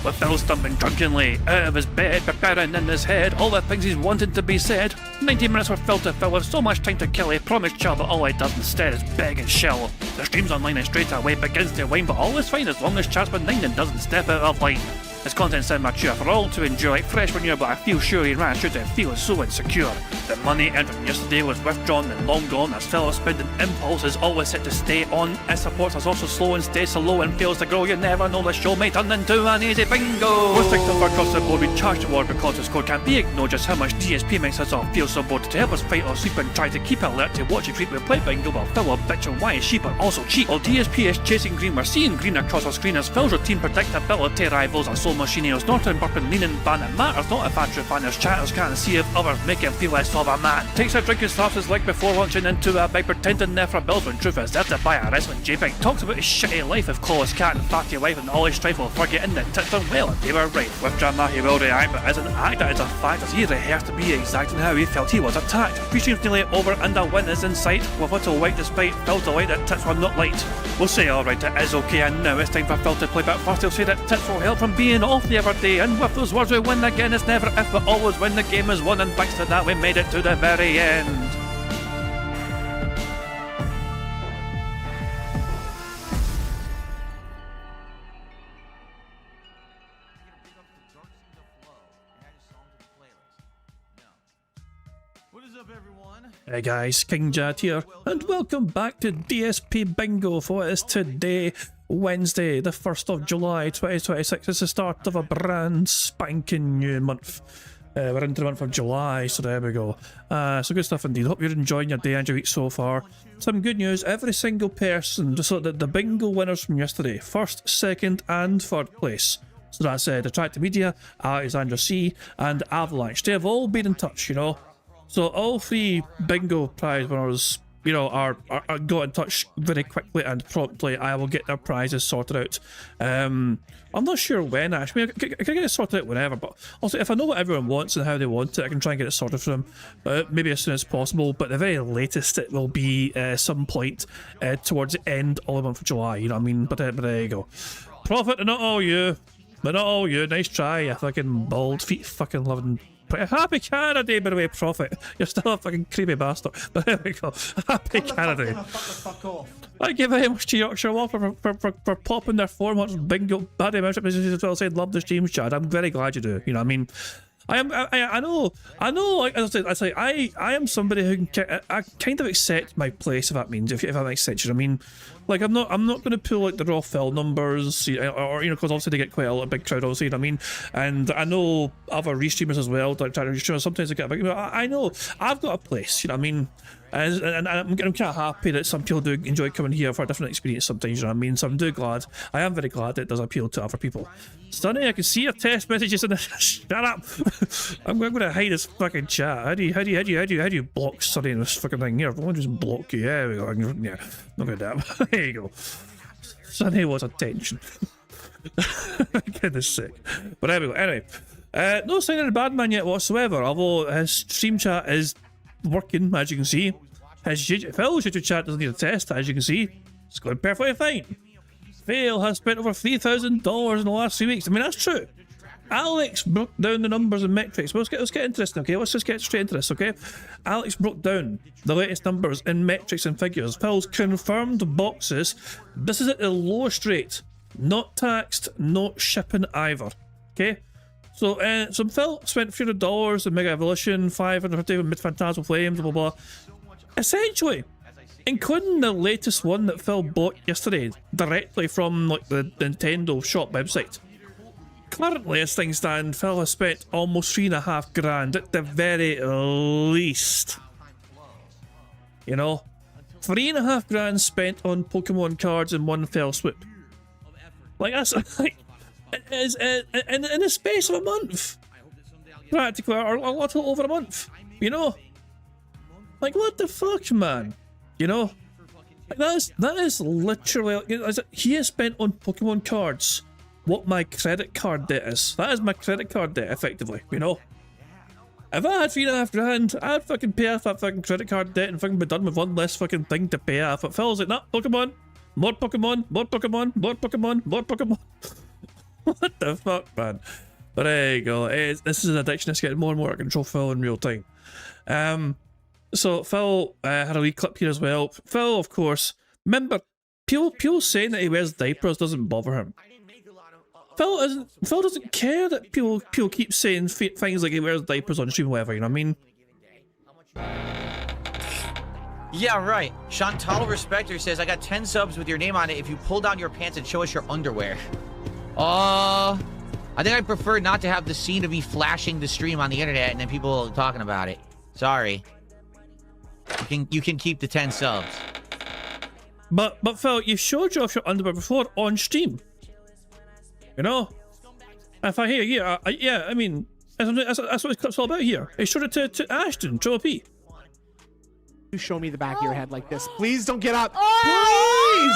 with Phil stumbling drunkenly out of his bed, preparing in his head all the things he's wanted to be said. 90 minutes for Phil to fill with so much time to kill, he promised chill, but all he does instead is beg and shill. The stream's online and straight away begins to whine, but all is fine as long as chat's benign and doesn't step out of line. His content's sound mature for all to enjoy, like fresh when you're, but I feel sure he ran through to feel so insecure. The money earned from yesterday was withdrawn and long gone, as Phil's spending impulse is always set to stay on. His supports us also slow and stays so low and fails to grow. You never know, the show may turn into an easy bingo. Most TikTok across the board, we charge the word because the score can't be ignored. Just how much DSP makes us all feel so bored. To help us fight or sleep and try to keep alert to watch it creep, we play bingo while Phil will bitch on why is sheep but also cheap. While DSP is chasing green, we're seeing green across our screen as Phil's routine predictability rivals our soul machine. He's not burping, leaning, ban. It matters not if Andrew fanners chatters can't see if others make him feel less of a man. Takes a drink and slaps his leg before launching into a bike, pretending there for bills when truth is there to buy a wrestling JPEG. Talks about his shitty life of Claw's cat and fatty wife and all his strife while forgetting that tits done well and they were right. With drama he will react, but as an actor it's a fact as he rehearsed to be exact in how he felt he was attacked. 3 streams nearly over and a win is in sight, with little white despite Phil's delight that tits were not light. We'll say alright, it is okay, and now it's time for Phil to play, but first he'll say that tits will help from being off the other day, and with those words we win again. It's never if but always when the game is won, and thanks to that we made it to the very end. What is up, everyone? Hey guys, King Jad here, and welcome back to DSP Bingo for what is today, Wednesday, the 1st of July 2026. It's the start of a brand spanking new month. We're into the month of July, so there we go. So good stuff indeed. Hope you're enjoying your day and your week so far. Some good news, every single person, just look at the bingo winners from yesterday, 1st, 2nd and 3rd place. So that's Detractor Media, Alexandra C and Avalanche. They have all been in touch, you know. So all 3 bingo prize winners, you know, are got in touch very quickly and promptly. I will get their prizes sorted out. I'm not sure when actually. I can get it sorted out whenever, but also if I know what everyone wants and how they want it, I can try and get it sorted for them. Maybe as soon as possible, but the very latest it will be some point towards the end of the month of July. You know what I mean? But there you go. Profit, and not all you, but not all you. Nice try, you fucking bald feet, fucking loving. Happy Canada Day, by the way, Prophet. You're still a fucking creepy bastard. But there we go. Happy Canada Day. Fuck off. Thank you very much to Yorkshire Law for popping their 400 bingo Baddies membership as well. Said love the streams, Chad. I'm very glad you do. You know what I mean? I know. Like as I say, I am somebody who can I kind of accept my place, if that means if that makes sense. You know what I mean? Like I'm not going to pull like the raw fill numbers, or you know, because obviously they get quite a big crowd. Also, you know what I mean? And I know other restreamers as well. Sometimes they get a big. I know I've got a place. You know what I mean? And I'm kind of happy that some people do enjoy coming here for a different experience sometimes, you know what I mean? So I'm glad. I am very glad that it does appeal to other people. Stunning, I can see your text messages in the shut up. I'm going to hide this fucking chat. How do you block Sunny in this fucking thing here? I'll just block you. Yeah, we go. Yeah, not gonna do that. There you go. Sunny was attention. Goodness sake. But there we go. Anyway, no sign of the bad man yet whatsoever, although his stream chat is working, as you can see. His Phil's YouTube chat doesn't need a test, as you can see. It's going perfectly fine. Phil has spent over $3,000 in the last 3 weeks. I mean, that's true. Alex broke down the numbers and metrics. Well, let's get interesting, okay? Let's just get straight into this, okay? Alex broke down the latest numbers in metrics and figures. Phil's confirmed boxes. This is at the lowest rate. Not taxed, not shipping either. Okay? So Phil spent $300 in Mega Evolution, $550 with Phantasmal Flames, blah blah blah. Essentially, including the latest one that Phil bought yesterday directly from like the Nintendo shop website. Currently, as things stand, Phil has spent almost $3,500 at the very least. You know, $3,500 spent on Pokemon cards in one fell swoop. Like that's like. Is in the space of a month, practically, or a little over a month. You know, like what the fuck, man? You know, like that is literally. You know, he has spent on Pokemon cards what my credit card debt is. That is my credit card debt, effectively. You know, if I had $3,500, I'd fucking pay off that fucking credit card debt and fucking be done with one less fucking thing to pay off. But Phil's like, nah, Pokemon, more Pokemon, more Pokemon, more Pokemon, more Pokemon. What the fuck, man? But there you go. This is an addiction that's getting more and more out of control, Phil, in real time. So Phil had a wee clip here as well. Phil, of course, remember, people saying that he wears diapers doesn't bother him. Phil doesn't care that people keep saying things like he wears diapers on stream or whatever, you know what I mean? Yeah, right. Chantal Respecter says, I got 10 subs with your name on it if you pull down your pants and show us your underwear. I think I prefer not to have the scene of me flashing the stream on the internet and then people talking about it. Sorry. You can keep the 10 subs. But Phil, you showed you off your underwear before on stream. You know? If I hear, yeah, I mean, that's what it's all about here. He showed it to Ashton, Triple P. You show me the back of your head like this. Please don't get up. Please!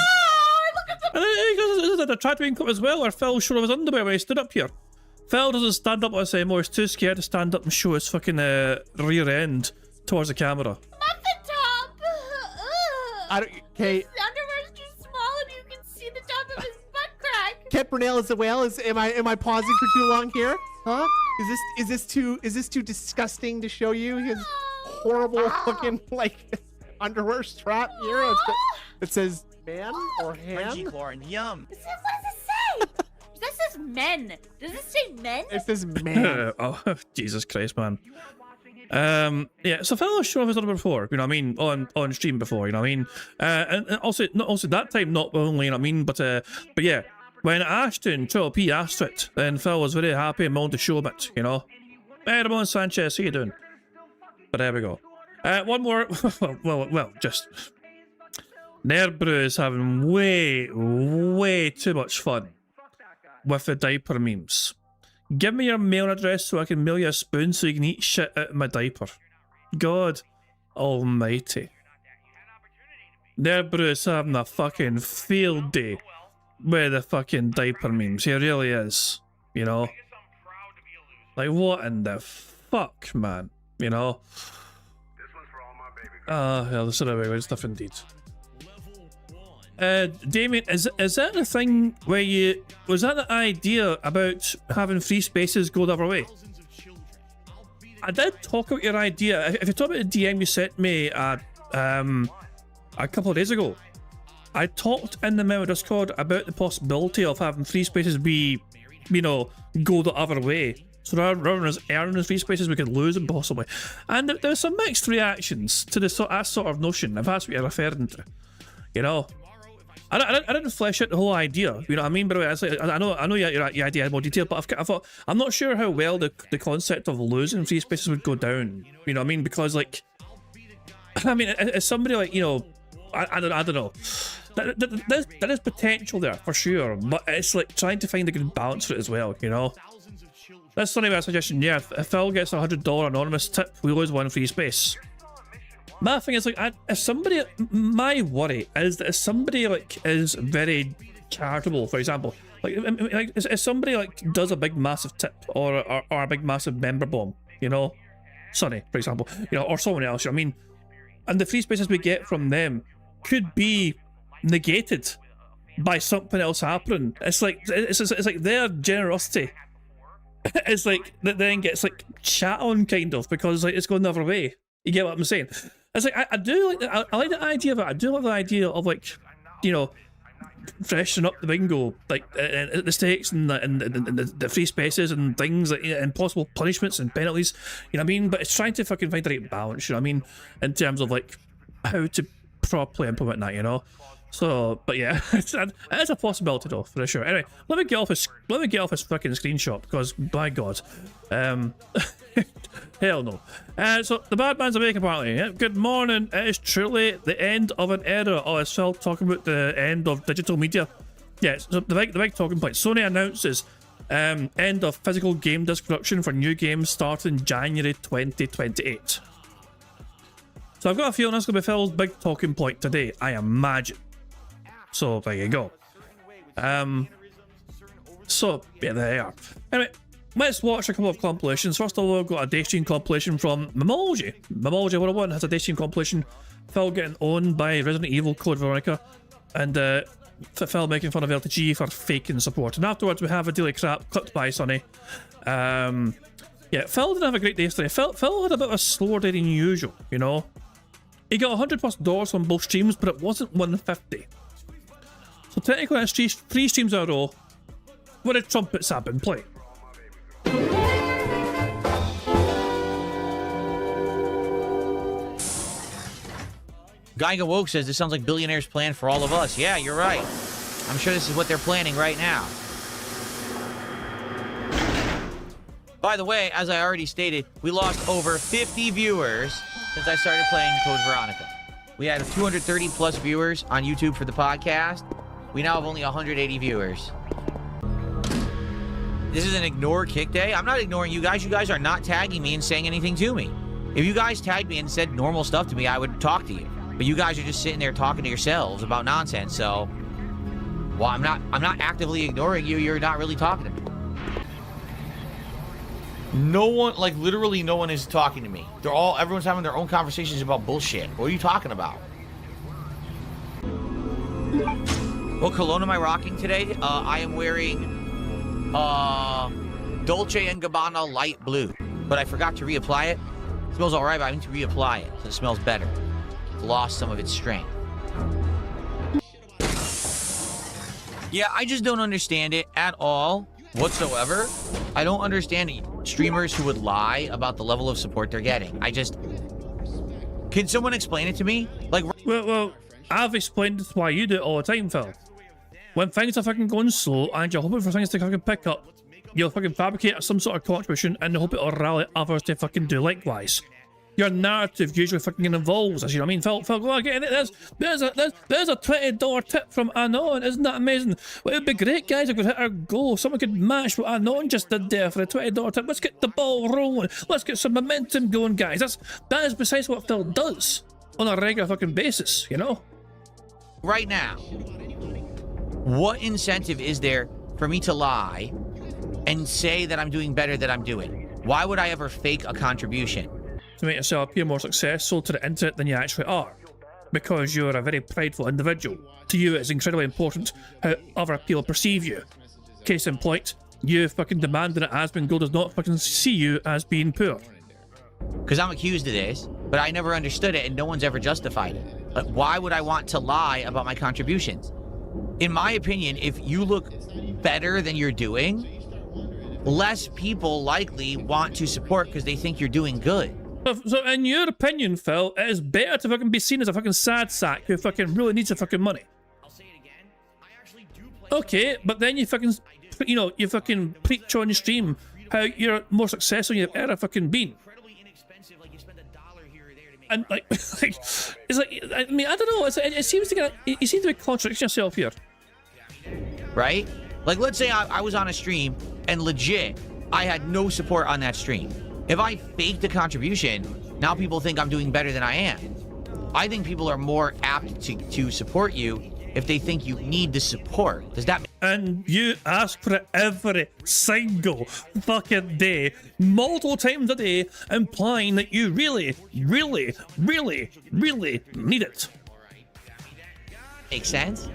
And then he tried to clip as well, where Phil showed his underwear when he stood up here. Phil doesn't stand up with us anymore. He's too scared to stand up and show his fucking rear end towards the camera. Not the top. I don't. Okay. His underwear's too small, and you can see the top of his butt crack. Ket Burnell as well. Am I pausing for too long here? Huh? Is this too disgusting to show you his horrible fucking like underwear strap here? It says man or ham. Yum. What does it say? This says men. Does it say men? It says man. Oh, Jesus Christ, man. Yeah, so Phil has shown his underwear before, you know what I mean, on stream before, you know what I mean, and also that time not only, you know what I mean, but yeah, when Ashton Triple P asked it, then Phil was very happy and willing to show him it, you know. Hey, Ramon Sanchez, how you doing? But there we go. One more. well, just Nerbrew is having way too much fun with the diaper memes. Give me your mail address so I can mail you a spoon so you can eat shit out of my diaper. God almighty. Nerbrew is having a fucking field day with the fucking diaper memes. He really is. You know? Like, what in the fuck, man? You know? Hell, this is a good stuff indeed. Damien, is that the thing where was that the idea about having free spaces go the other way? I did talk about your idea. If you talk about the DM you sent me a couple of days ago, I talked in the member Discord about the possibility of having free spaces be, you know, go the other way. So rather than us earning free spaces, we could lose them possibly. And there were some mixed reactions to that sort of notion, if that's what you're referring to. You know? I didn't flesh out the whole idea, you know what I mean? By the way, I know your idea had more detail, but I thought, I'm not sure how well the concept of losing free spaces would go down, you know what I mean? Because, like, I mean, as somebody like, you know, I don't know. There is potential there, for sure, but it's like trying to find a good balance for it as well, you know? That's funny about a suggestion, yeah, if Phil gets a $100 anonymous tip, we lose one free space. My thing is, like, if somebody, my worry is that if somebody, like, is very charitable, for example, like if somebody, like, does a big massive tip or a big massive member bomb, you know, Sonny, for example, you know, or someone else, you know what I mean, and the free spaces we get from them could be negated by something else happening. It's like their generosity it's like that then gets like chat on kind of because like it's going the other way. You get what I'm saying? It's like I do like I like the idea of it. I do love the idea of, like, you know, freshening up the bingo, like the stakes and the free spaces and things like, and possible punishments and penalties. You know what I mean? But it's trying to fucking find the right balance. You know what I mean? In terms of like how to properly implement that. You know. So, but yeah, it's a possibility though, for sure. Anyway, let me get off his fucking screenshot because, by God, hell no. So the bad man's awake apparently. Yeah, good morning. It is truly the end of an era. Oh, it's Phil talking about the end of digital media. Yeah, so the big talking point. Sony announces end of physical game disc production for new games starting January 2028. So I've got a feeling that's going to be Phil's big talking point today, I imagine. So there you go. So yeah, there you are. Anyway, let's watch a couple of compilations. First of all, we've got a Daystream compilation from Mamology. Mamology 101 has a Daystream compilation. Phil getting owned by Resident Evil Code Veronica, and Phil making fun of LTG for faking support. And afterwards, we have a daily crap clipped by Sonny. Yeah, Phil didn't have a great day yesterday. Phil had a bit of a slower day than usual, you know? He got $100+ on both streams, but it wasn't 150. So technically, that's 3 streams in a row where the trumpets have been playing. Geiga Woke says this sounds like billionaires' plan for all of us. Yeah, you're right. I'm sure this is what they're planning right now. By the way, as I already stated, we lost over 50 viewers since I started playing Code Veronica. We had 230 plus viewers on YouTube for the podcast. We now have only 180 viewers. This is an ignore kick day. I'm not ignoring you guys. You guys are not tagging me and saying anything to me. If you guys tagged me and said normal stuff to me, I would talk to you. But you guys are just sitting there talking to yourselves about nonsense, so... Well, I'm not actively ignoring you. You're not really talking to me. No one, like literally no one is talking to me. Everyone's having their own conversations about bullshit. What are you talking about? What cologne am I rocking today? I am wearing Dolce & Gabbana light blue, but I forgot to reapply it. It smells all right, but I need to reapply it so it smells better. It's lost some of its strength. Yeah, I just don't understand it at all whatsoever. I don't understand streamers who would lie about the level of support they're getting. Can someone explain it to me? Like, Well, I've explained why you do it all the time, Phil. When things are fucking going slow and you're hoping for things to fucking pick up, you'll fucking fabricate some sort of contribution and hope it'll rally others to fucking do likewise. Your narrative usually fucking involves us, you know what I mean? Phil, go on, get it. There's a $20 tip from Anon, isn't that amazing? Well, it'd be great, guys, if we could hit our goal. Someone could match what Anon just did there for a $20 tip. Let's get the ball rolling. Let's get some momentum going, guys. That is precisely what Phil does on a regular fucking basis, you know? right now, what incentive is there for me to lie and say that I'm doing better than I'm doing? Why would I ever fake a contribution? To make yourself appear more successful to the internet than you actually are. Because you're a very prideful individual. To you, it's incredibly important how other people perceive you. Case in point, you fucking demanding that Asmongold does not fucking see you as being poor. Because I'm accused of this, but I never understood it and no one's ever justified it. Like, why would I want to lie about my contributions? In my opinion, if you look better than you're doing, less people likely want to support because they think you're doing good. So in your opinion, Phil, it is better to fucking be seen as a fucking sad sack who fucking really needs the fucking money. Okay, but then you fucking, you fucking preach on your stream how you're more successful than you've ever fucking been. And like, it's like, I mean, I don't know. It seems to get, you seem to be contradicting yourself here. Right? Like, let's say I was on a stream and legit, I had no support on that stream. If I faked a contribution, now people think I'm doing better than I am. I think people are more apt to support you if they think you need the support. Does that make And you ask for it every single fucking day, multiple times a day, implying that you really, really, really, really need it. make sense?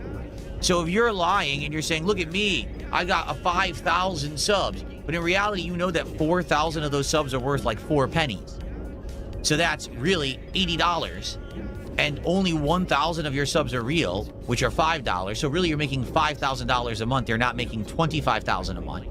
So if you're lying and you're saying, look at me, I got 5,000 subs, but in reality, you know that 4,000 of those subs are worth like 4 pennies. So that's really $80, and only 1,000 of your subs are real, which are $5. So really, you're making $5,000 a month. You're not making $25,000 a month.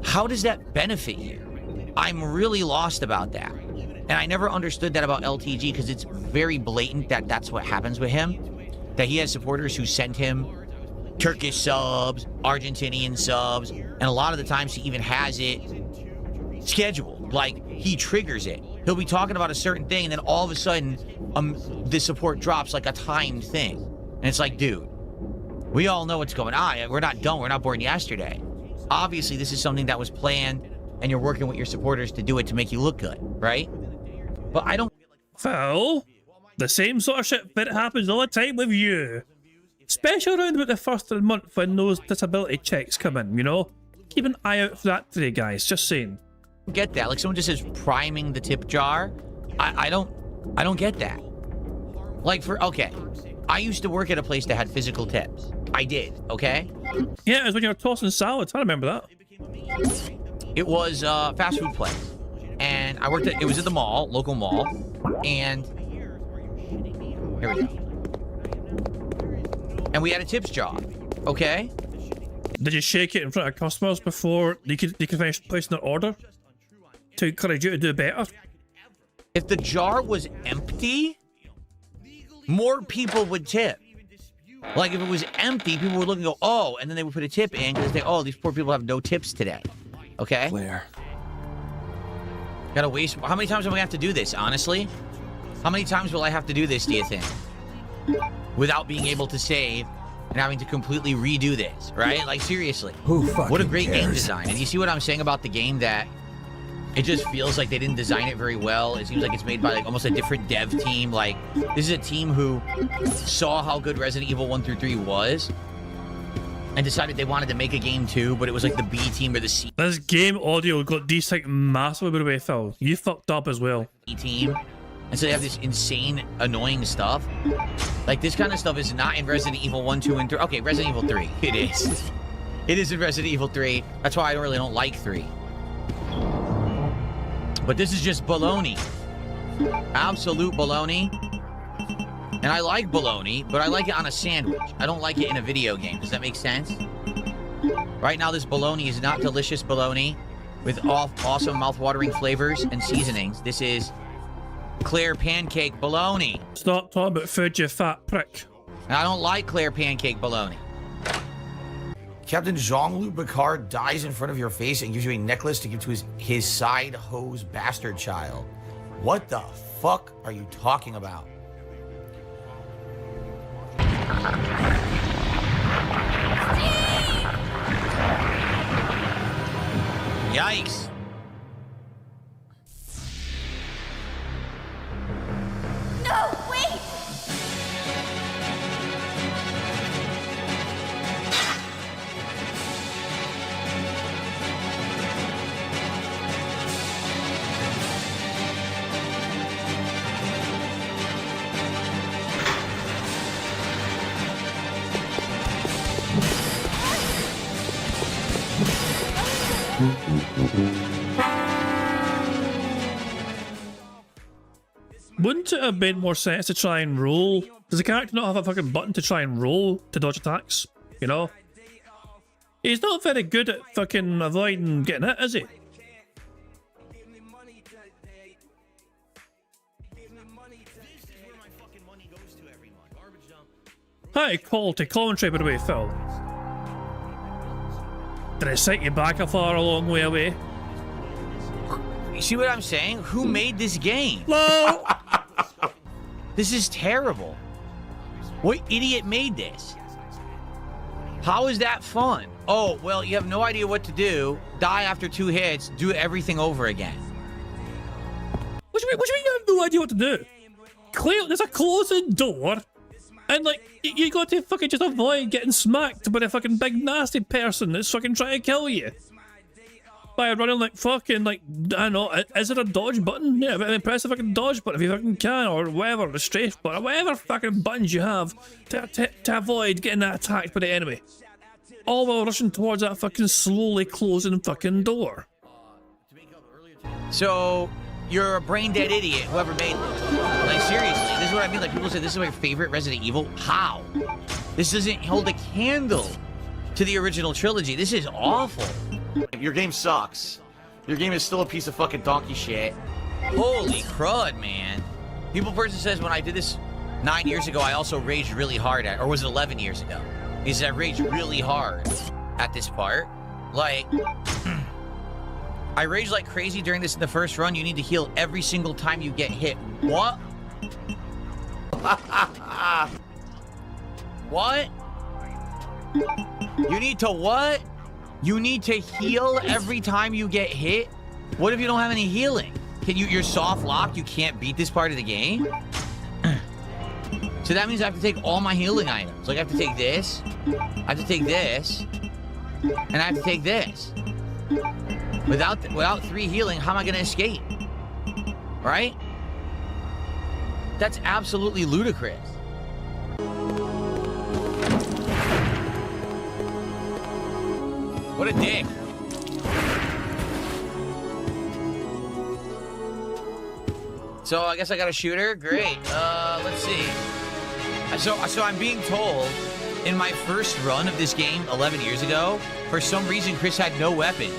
How does that benefit you? I'm really lost about that. And I never understood that about LTG because it's very blatant that that's what happens with him. That he has supporters who send him Turkish subs, Argentinian subs, and a lot of the times he even has it scheduled. Like, he triggers it. He'll be talking about a certain thing, and then all of a sudden, the support drops like a timed thing. And it's like, dude, we all know what's going on. We're not done. We're not born yesterday. Obviously, this is something that was planned, and you're working with your supporters to do it to make you look good, right? But I don't... Phil, the same sort of shit that happens all the time with you. Especially around about the first of the month when those disability checks come in, you know? Keep an eye out for that today, guys. Just saying. Get that. Like, someone just says priming the tip jar. I don't get that. Like, okay, I used to work at a place that had physical tips. I did, okay? Yeah, it was when you were tossing salads. I remember that. It was a fast food place. And I worked at, it was at the mall, local mall. And here we go. And we had a tips job, okay? Did you shake it in front of customers before you could finish placing their order to encourage you to do better? If the jar was empty, more people would tip. Like if it was empty, people would look and go, oh, and then they would put a tip in because they, oh, these poor people have no tips today. Okay? Claire. Gotta waste. How many times am I gonna have to do this, honestly? How many times will I have to do this, do you think? Without being able to save and having to completely redo this, right? Like, seriously. Who fucking What a great game cares? design. And you see what I'm saying about the game, that it just feels like they didn't design it very well. It seems like it's made by like almost a different dev team. Like, this is a team who saw how good Resident Evil 1 through 3 was and decided they wanted to make a game too, but it was like the B team or the C This game audio got desync massively, by the way, Phil. You fucked up as well. team. And so they have this insane, annoying stuff. Like, this kind of stuff is not in Resident Evil 1, 2, and 3. Okay, Resident Evil 3. It is. It is in Resident Evil 3. That's why I really don't like 3. But this is just baloney. Absolute baloney. And I like baloney, but I like it on a sandwich. I don't like it in a video game. Does that make sense? Right now, this baloney is not delicious baloney with awesome mouth-watering flavors and seasonings. This is Claire pancake baloney. Stop talking about food, you fat prick. And I don't like Claire pancake baloney. Captain Jean-Luc Picard dies in front of your face and gives you a necklace to give to his side hose bastard child. What the fuck are you talking about? Yikes. No, wait! Wouldn't it have made more sense to try and roll? Does the character not have a fucking button to try and roll to dodge attacks? You know? He's not very good at fucking avoiding getting hit, is he? High quality commentary, by the way, Phil. Did I set you back a far a long way away? You see what I'm saying? Who made this game? Hello? This is terrible. What idiot made this? How is that fun? Oh, well, you have no idea what to do. Die after 2 hits. Do everything over again. What do you mean you have no idea what to do? Clearly, there's a closing door. And, like, you got to fucking just avoid getting smacked by a fucking big nasty person that's fucking trying to kill you. By running like fucking, like, I don't know, is it a dodge button? Yeah, but press the fucking dodge button if you fucking can, or whatever, the strafe button, or whatever fucking buttons you have to avoid getting attacked by the enemy. All while rushing towards that fucking slowly closing fucking door. So, you're a brain dead idiot, whoever made this. Like, seriously, this is what I mean. Like, people say this is my favorite Resident Evil. How? This doesn't hold a candle to the original trilogy. This is awful. Your game sucks. Your game is still a piece of fucking donkey shit. Holy crud, man. People person says when I did this 9 years ago, I also raged really hard at, or was it 11 years ago? He said I raged really hard at this part. Like, I raged like crazy during this in the first run. You need to heal every single time you get hit. What? What? You need to what? You need to heal every time you get hit? What if you don't have any healing? You're soft locked, you can't beat this part of the game? So that means I have to take all my healing items. Like I have to take this, I have to take this, and I have to take this. Without 3 healing, how am I gonna escape? Right? That's absolutely ludicrous. What a dick. So I guess I got a shooter. Great. Let's see. So I'm being told in my first run of this game 11 years ago, for some reason Chris had no weapon.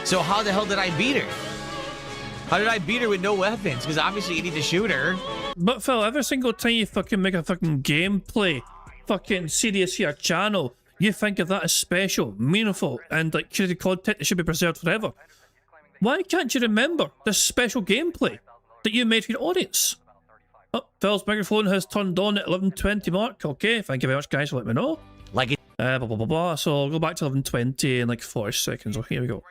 So how the hell did I beat her? How did I beat her with no weapons? Because obviously you need to shoot her. But Phil, every single time you fucking make a fucking gameplay, fucking serious here channel, you think of that as special, meaningful, and like curated content that should be preserved forever. Why can't you remember this special gameplay that you made for your audience? Oh, Phil's microphone has turned on at 11:20 mark. Okay, thank you very much, guys, for letting me know. Like it. Blah, blah, blah, blah. So I'll go back to 11:20 in like 40 seconds. Okay, here we go.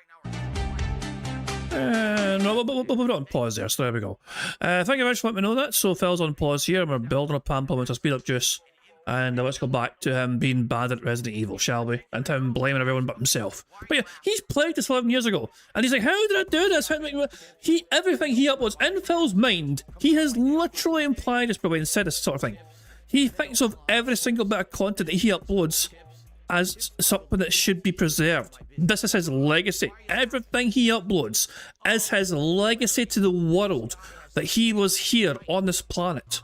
No, we'll put it on pause there, so there we go. Thank you very much for letting me know that. So Phil's on pause here, and we're building a pamphlet to speed up juice. And let's go back to him being bad at Resident Evil, shall we? And him blaming everyone but himself. But yeah, he's played this 11 years ago. And he's like, how did I do this? Everything he uploads, in Phil's mind, he has literally implied this, probably, and said this sort of thing. He thinks of every single bit of content that he uploads as something that should be preserved. This is his legacy. Everything he uploads is his legacy to the world, that he was here on this planet.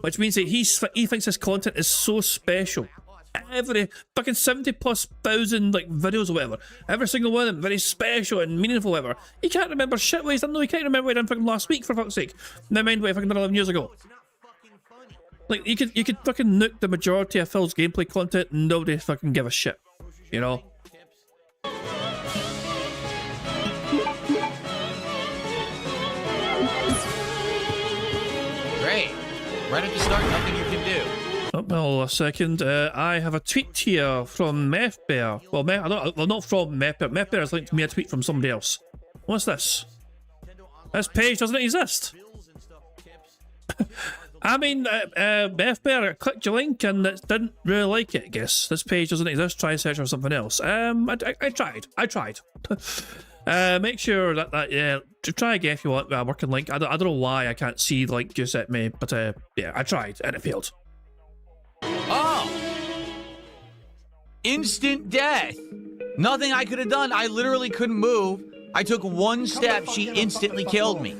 Which means that he thinks his content is so special. Every fucking 70,000+ like videos or whatever, every single one of them very special and meaningful, whatever. He can't remember shit what he's done. No, he can't remember what he done fucking last week, for fuck's sake. Never mind what he fucking done 11 years ago. Like, you could fucking nuke the majority of Phil's gameplay content and nobody fucking give a shit. You know? Great. Right at the start, nothing you can do. Oh, well, a second. I have a tweet here from Methbear. Well, not from Methbear. Methbear has linked me a tweet from somebody else. What's this? This page doesn't exist. I mean, Methbear clicked your link and it didn't really like it, I guess. This page doesn't exist. Try search for something else. I tried. Make sure that yeah, try again if you want a working link. I don't know why I can't see the link you sent me, but yeah, I tried and it failed. Oh! Instant death. Nothing I could have done. I literally couldn't move. I took one step. She instantly killed me.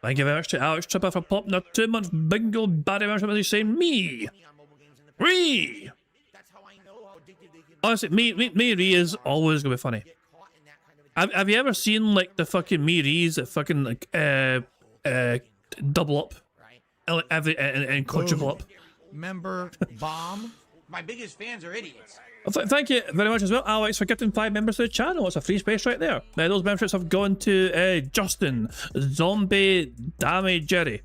Thank you very much to Alex Tripper for popping a 2-month bingo Baddy version saying me. Ree! Honestly, me Ree is always gonna be funny. Have you ever seen like the fucking me Rees that fucking like double up and quadruple up? Member bomb. My biggest fans are idiots. Thank you very much as well, Alex, for gifting 5 members to the channel. It's a free space right there. Those memberships have gone to Justin, Zombie, Damage Jerry,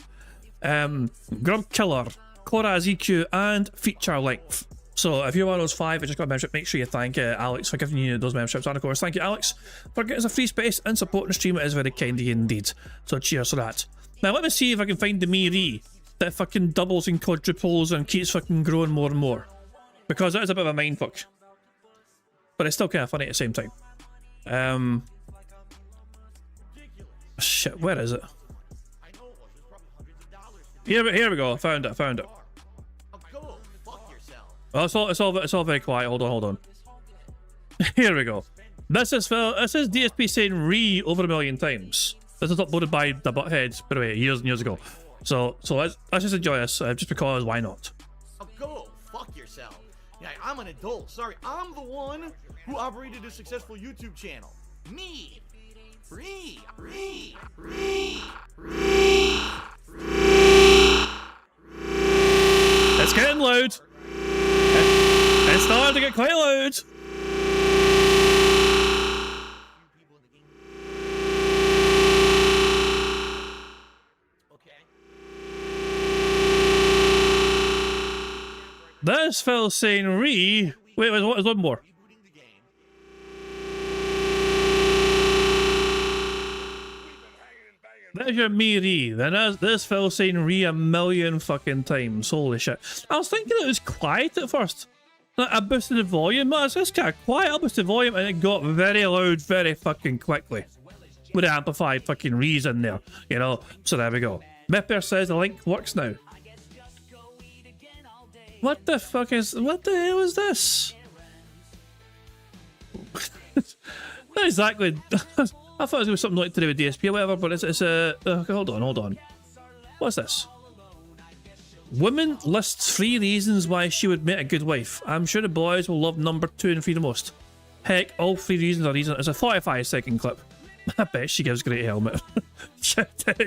Grub Killer, Cora ZQ, and Feature Length. So if you're one of those 5 that just got a membership, make sure you thank Alex for giving you those memberships. And of course, thank you, Alex, for getting us a free space and supporting the stream. It is very kind of you indeed. So cheers for that. Now let me see if I can find the Miri that fucking doubles and quadruples and keeps fucking growing more and more. Because it is a bit of a mindfuck. But it's still kind of funny at the same time. Shit, where is it? Here we go. I found it. Oh, it's all very quiet. Hold on. Here we go. This is DSP saying "re" over 1 million times. This is uploaded by the Butthead, by the way, years and years ago. So let's just enjoy this, just because why not? Go fuck yourself. Yeah, I'm an adult. Sorry, I'm the one who operated a successful YouTube channel. Me. Free. It's getting loud. It's starting to get quite loud. This Phil saying "re." Wait, there's one more. There's your me re. Then this Phil saying "re" 1 million fucking times. Holy shit! I was thinking it was quiet at first. Like, I boosted the volume. It's just kind of quiet. I boosted the volume and it got very loud very fucking quickly. With the amplified fucking re's in there, you know. So there we go. Mipper says the link works now. What the hell is this? Not exactly. I thought it was something like to do with DSP or whatever, but it's okay, hold on. What's this? Women lists 3 reasons why she would make a good wife. I'm sure the boys will love number 2 and 3 the most. Heck, all 3 reasons are reason. It's a 45-second clip. I bet she gives great helmet.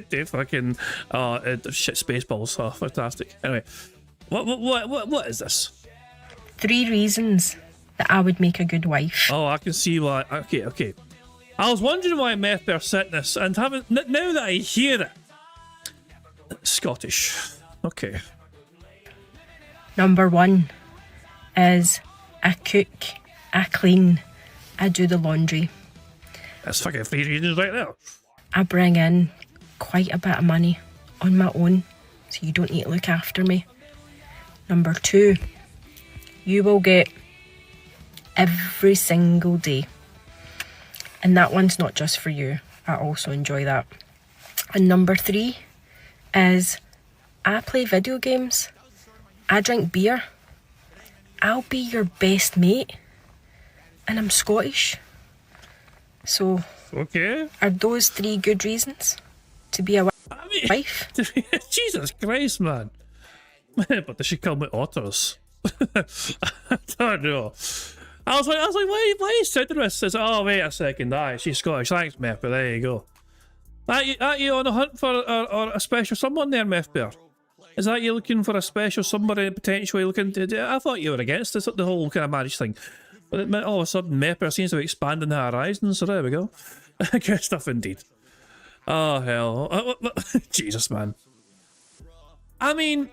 They fucking shit Spaceballs. Oh, fantastic. Anyway, what is this? 3 reasons that I would make a good wife. Oh, I can see why. Okay. I was wondering why Meth Bear sent this, and now that I hear it, Scottish. Okay. Number 1 is I cook, I clean, I do the laundry. That's fucking 3 reasons right there. I bring in quite a bit of money on my own, so you don't need to look after me. Number 2, you will get every single day. And that one's not just for you. I also enjoy that. And number 3 is I play video games. I drink beer. I'll be your best mate. And I'm Scottish. So, okay. Are those 3 good reasons to be a wife? Jesus Christ, man. But they should come with otters. I don't know. I was like, why are you sending this? Says, oh, wait a second. Aye, she's Scottish. Thanks, Meth Bear. There you go. Are you on a hunt for or a special someone there, Meth Bear? Is that you looking for a special somebody potentially looking to do? I thought you were against this, the whole kind of marriage thing. But all of a sudden, Meth Bear seems to be expanding the horizons, so there we go. Good stuff indeed. Oh, hell. Jesus, man. I mean,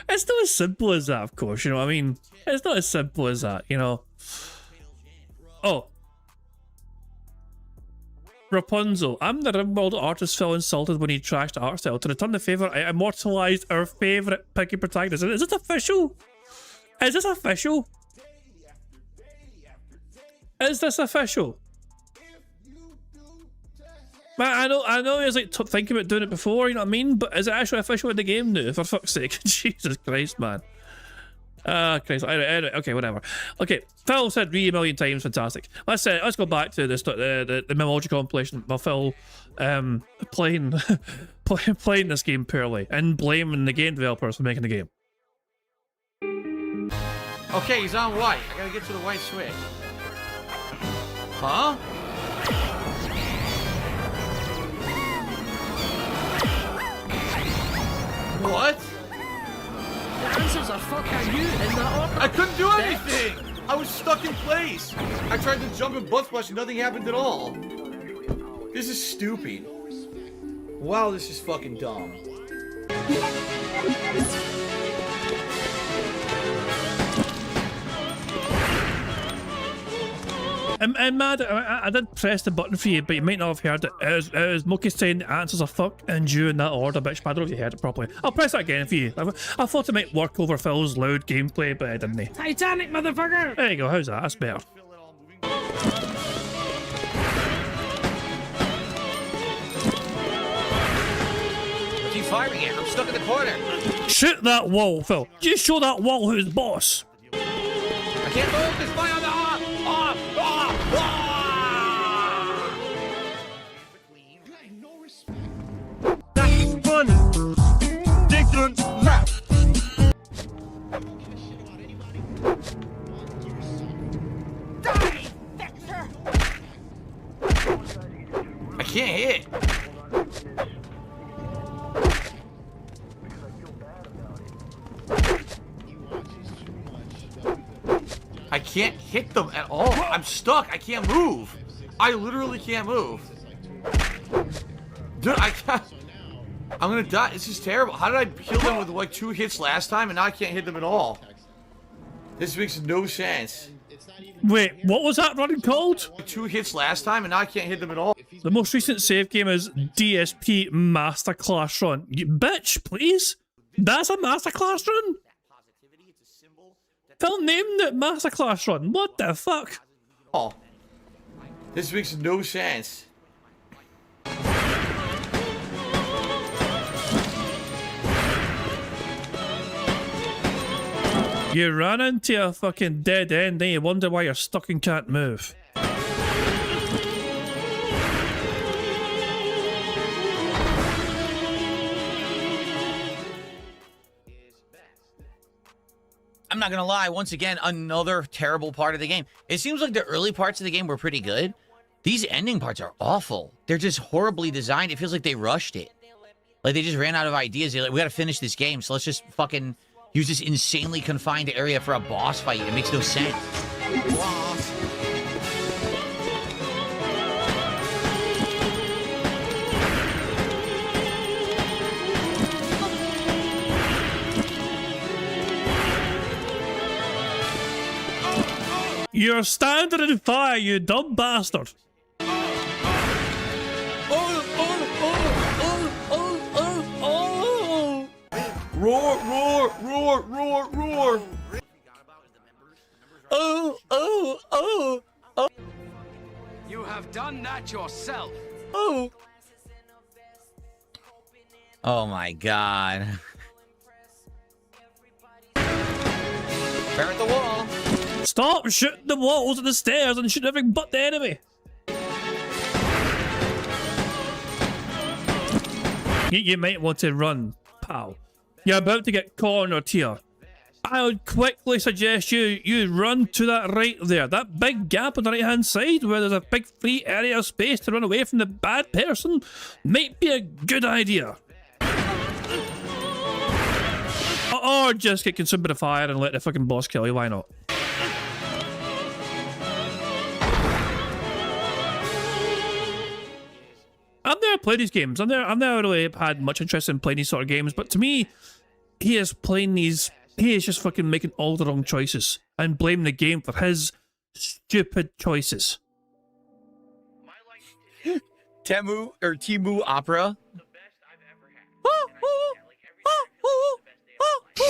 it's not as simple as that, of course, you know what I mean? It's not as simple as that, you know? Oh. Rapunzel. I'm the Rimworld artist felt insulted when he trashed art style. To return the favour, I immortalised our favourite picky protagonist. Is this official? Is this official? Is this official? Man, I know he was like thinking about doing it before, you know what I mean? But is it actually official in the game now? For fuck's sake. Jesus Christ, man. Christ. Anyway, okay, whatever. Okay, Phil said re a million times, fantastic. Let's go back to this the Memoji compilation of Phil playing this game poorly and blaming the game developers for making the game. Okay, he's on white. I gotta get to the white switch. Huh? What? The answers are fucking you in that order. I couldn't do anything! I was stuck in place! I tried to jump and butt splash and nothing happened at all. This is stupid. Wow, this is fucking dumb. I'm mad. I did press the button for you, but you might not have heard it. It was Moki saying the answers are fuck and you in that order, bitch. But I don't know if you heard it properly. I'll press that again for you. I thought it might work over Phil's loud gameplay, but it didn't. Titanic, motherfucker! There you go. How's that? That's better. What's he firing at? I'm stuck in the corner. Shoot that wall, Phil. You show that wall who's boss. I can't move. There's fire on the off. That's funny. Dickens left. Die, Victor! I can't hit. I can't hit them at all. I'm stuck. I can't move. I literally can't move. Dude, I can't. I'm gonna die. This is terrible. How did I kill them with like 2 hits last time and now I can't hit them at all? This makes no sense. Wait, what was that running called? 2 hits last time and now I can't hit them at all. The most recent save game is DSP Masterclass Run. You bitch, please. That's a Masterclass Run? Phil named it Masterclass Run. What the fuck? Oh. This makes no sense. You ran into a fucking dead end, then you wonder why you're stuck and can't move. I'm not gonna lie, once again, another terrible part of the game. It seems like the early parts of the game were pretty good. These ending parts are awful. They're just horribly designed. It feels like they rushed it. Like they just ran out of ideas. They're like, we gotta finish this game, so let's just fucking use this insanely confined area for a boss fight. It makes no sense. You're standing in fire, you dumb bastard. Roar, roar, roar, roar, roar. You have done that yourself. Oh my god. Fire at the wall. Stop shooting the walls and the stairs and shoot everything but the enemy. You might want to run, pal. You're about to get cornered here. I would quickly suggest you run to that right there. That big gap on the right hand side where there's a big free area of space to run away from the bad person might be a good idea. Or just get consumed by the fire and let the fucking boss kill you, why not? I've never played these games. I've never really had much interest in playing these sort of games, but to me, he is just fucking making all the wrong choices and blaming the game for his stupid choices. Timu Opera.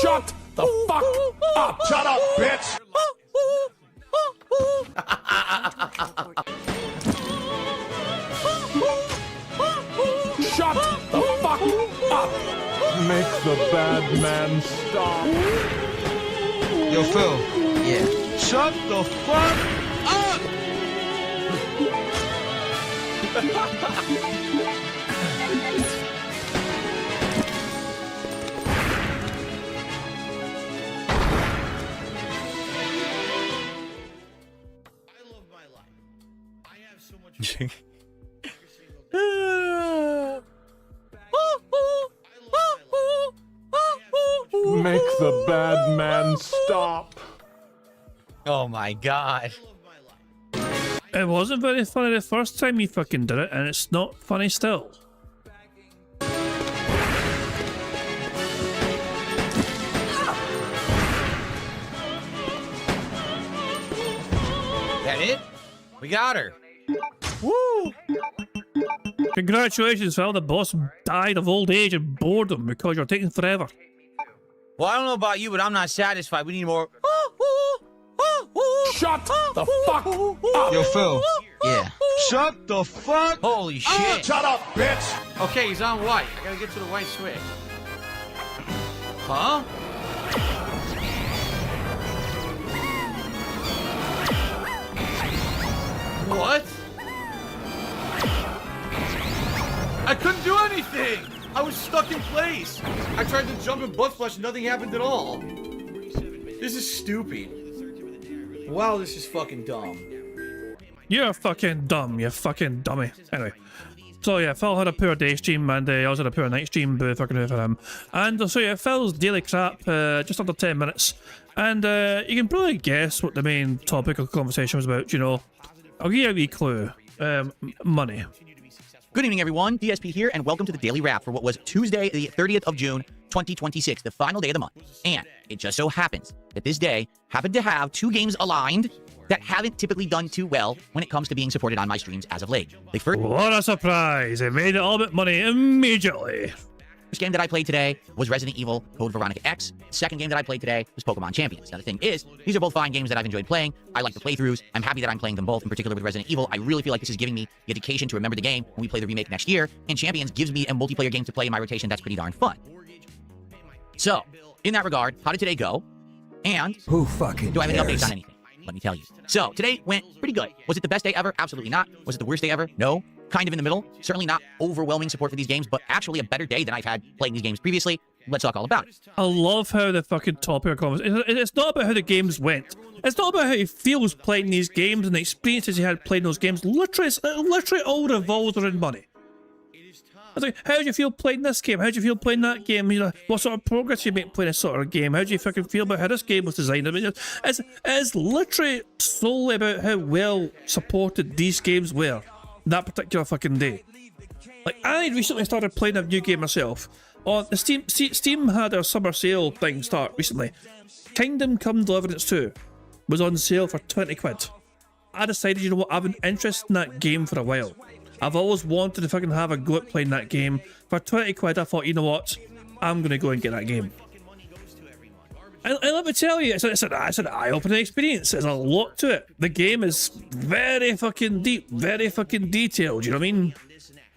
Shut the fuck up! Shut up, bitch! Shut the fuck up! Make the bad man stop. Yo, Phil. Yeah. Shut the fuck up! I love my life. I have so much Make the bad man stop. Oh my god. It wasn't very funny the first time you fucking did it, and it's not funny still. That it? We got her. Woo! Congratulations, Phil. The boss died of old age and boredom because you're taking forever. Well, I don't know about you, but I'm not satisfied. We need more. Shut the fuck up! Yo, Phil. Yeah. Shut the fuck Holy shit. Shut up, bitch! Okay, he's on white. I gotta get to the white switch. Huh? What? I couldn't do anything! I was stuck in place! I tried to jump and butt splash and nothing happened at all. This is stupid. Wow, this is fucking dumb. You're fucking dumb, you fucking dummy. Anyway. So yeah, Phil had a poor day stream and I also had a poor night stream, but fucking who for him. And so yeah, Phil's daily crap, just under 10 minutes. And you can probably guess what the main topic of conversation was about, you know. I'll give you a wee clue. Money. Good evening, everyone. DSP here, and welcome to the Daily Wrap for what was Tuesday, the 30th of June, 2026, the final day of the month. And it just so happens that this day happened to have two games aligned that haven't typically done too well when it comes to being supported on my streams as of late. The first What a surprise! It made it all about money immediately. game that I played today was Resident Evil Code Veronica X. The second game that I played today was Pokemon Champions. Now, the thing is, these are both fine games that I've enjoyed playing. I like the playthroughs. I'm happy that I'm playing them both, in particular with Resident Evil. I really feel like this is giving me the education to remember the game when we play the remake next year, and Champions gives me a multiplayer game to play in my rotation that's pretty darn fun. So, in that regard, how did today go? And Who fucking do I have any updates on anything? Let me tell you. So, today went pretty good. Was it the best day ever? Absolutely not. Was it the worst day ever? No. Kind of in the middle. Certainly not overwhelming support for these games, but actually a better day than I've had playing these games previously. let's talk all about it. I love how the fucking topic of conversation. It's not about how the games went. It's not about how he feels playing these games and the experiences he had playing those games. Literally all revolves around money. I was like, how do you feel playing this game? How do you feel playing that game? You know, what sort of progress you make playing this sort of game? How do you fucking feel about how this game was designed? I mean, it's literally solely about how well supported these games were that particular fucking day. Like, I recently started playing a new game myself. On the Steam had a summer sale thing start recently. Kingdom Come Deliverance 2 was on sale for 20 quid. I decided, you know what, I've been interested in that game for a while. I've always wanted to fucking have a go at playing that game. For 20 quid, I thought, you know what, I'm gonna go and get that game. And let me tell you, it's an eye-opening experience. There's a lot to it. The game is very fucking deep, very fucking detailed, you know what I mean?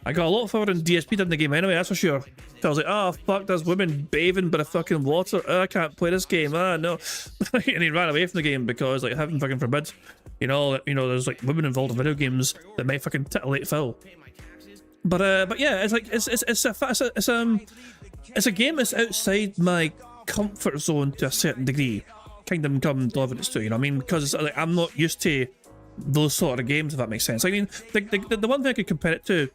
I got a lot further than DSP did in the game anyway, that's for sure. I was like, oh fuck, there's women bathing by the fucking water. I can't play this game, no. And he ran away from the game because, like, heaven fucking forbid, you know, there's like women involved in video games that might fucking titillate Phil. But yeah, it's like it's a game that's outside my comfort zone to a certain degree. Kingdom Come Deliverance 2, you know what I mean? Because like, I'm not used to those sort of games, if that makes sense. I mean, the one thing I could compare it to,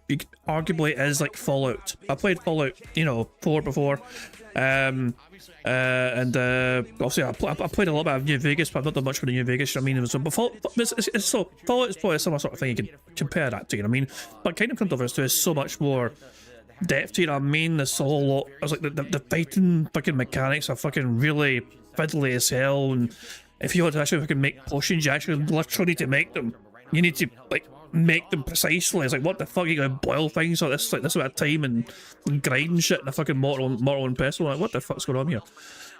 arguably, is like Fallout. I played Fallout, 4 before, and obviously I played a lot of New Vegas, but I've not done much for the New Vegas. You know what I mean? So, but Fallout is probably a similar sort of thing you can compare that to. You know what I mean? But Kingdom Come Deliverance 2 is so much more depth to it. You know what I mean? There's a whole lot. It's like the fighting fucking mechanics are fucking really fiddly as hell, and if you want to actually fucking make potions, you actually literally need to make them. You need to, like, make them precisely. It's like, what the fuck, you gotta boil things like this amount of time and grind shit in a fucking mortal and pestle. Like, what the fuck's going on here?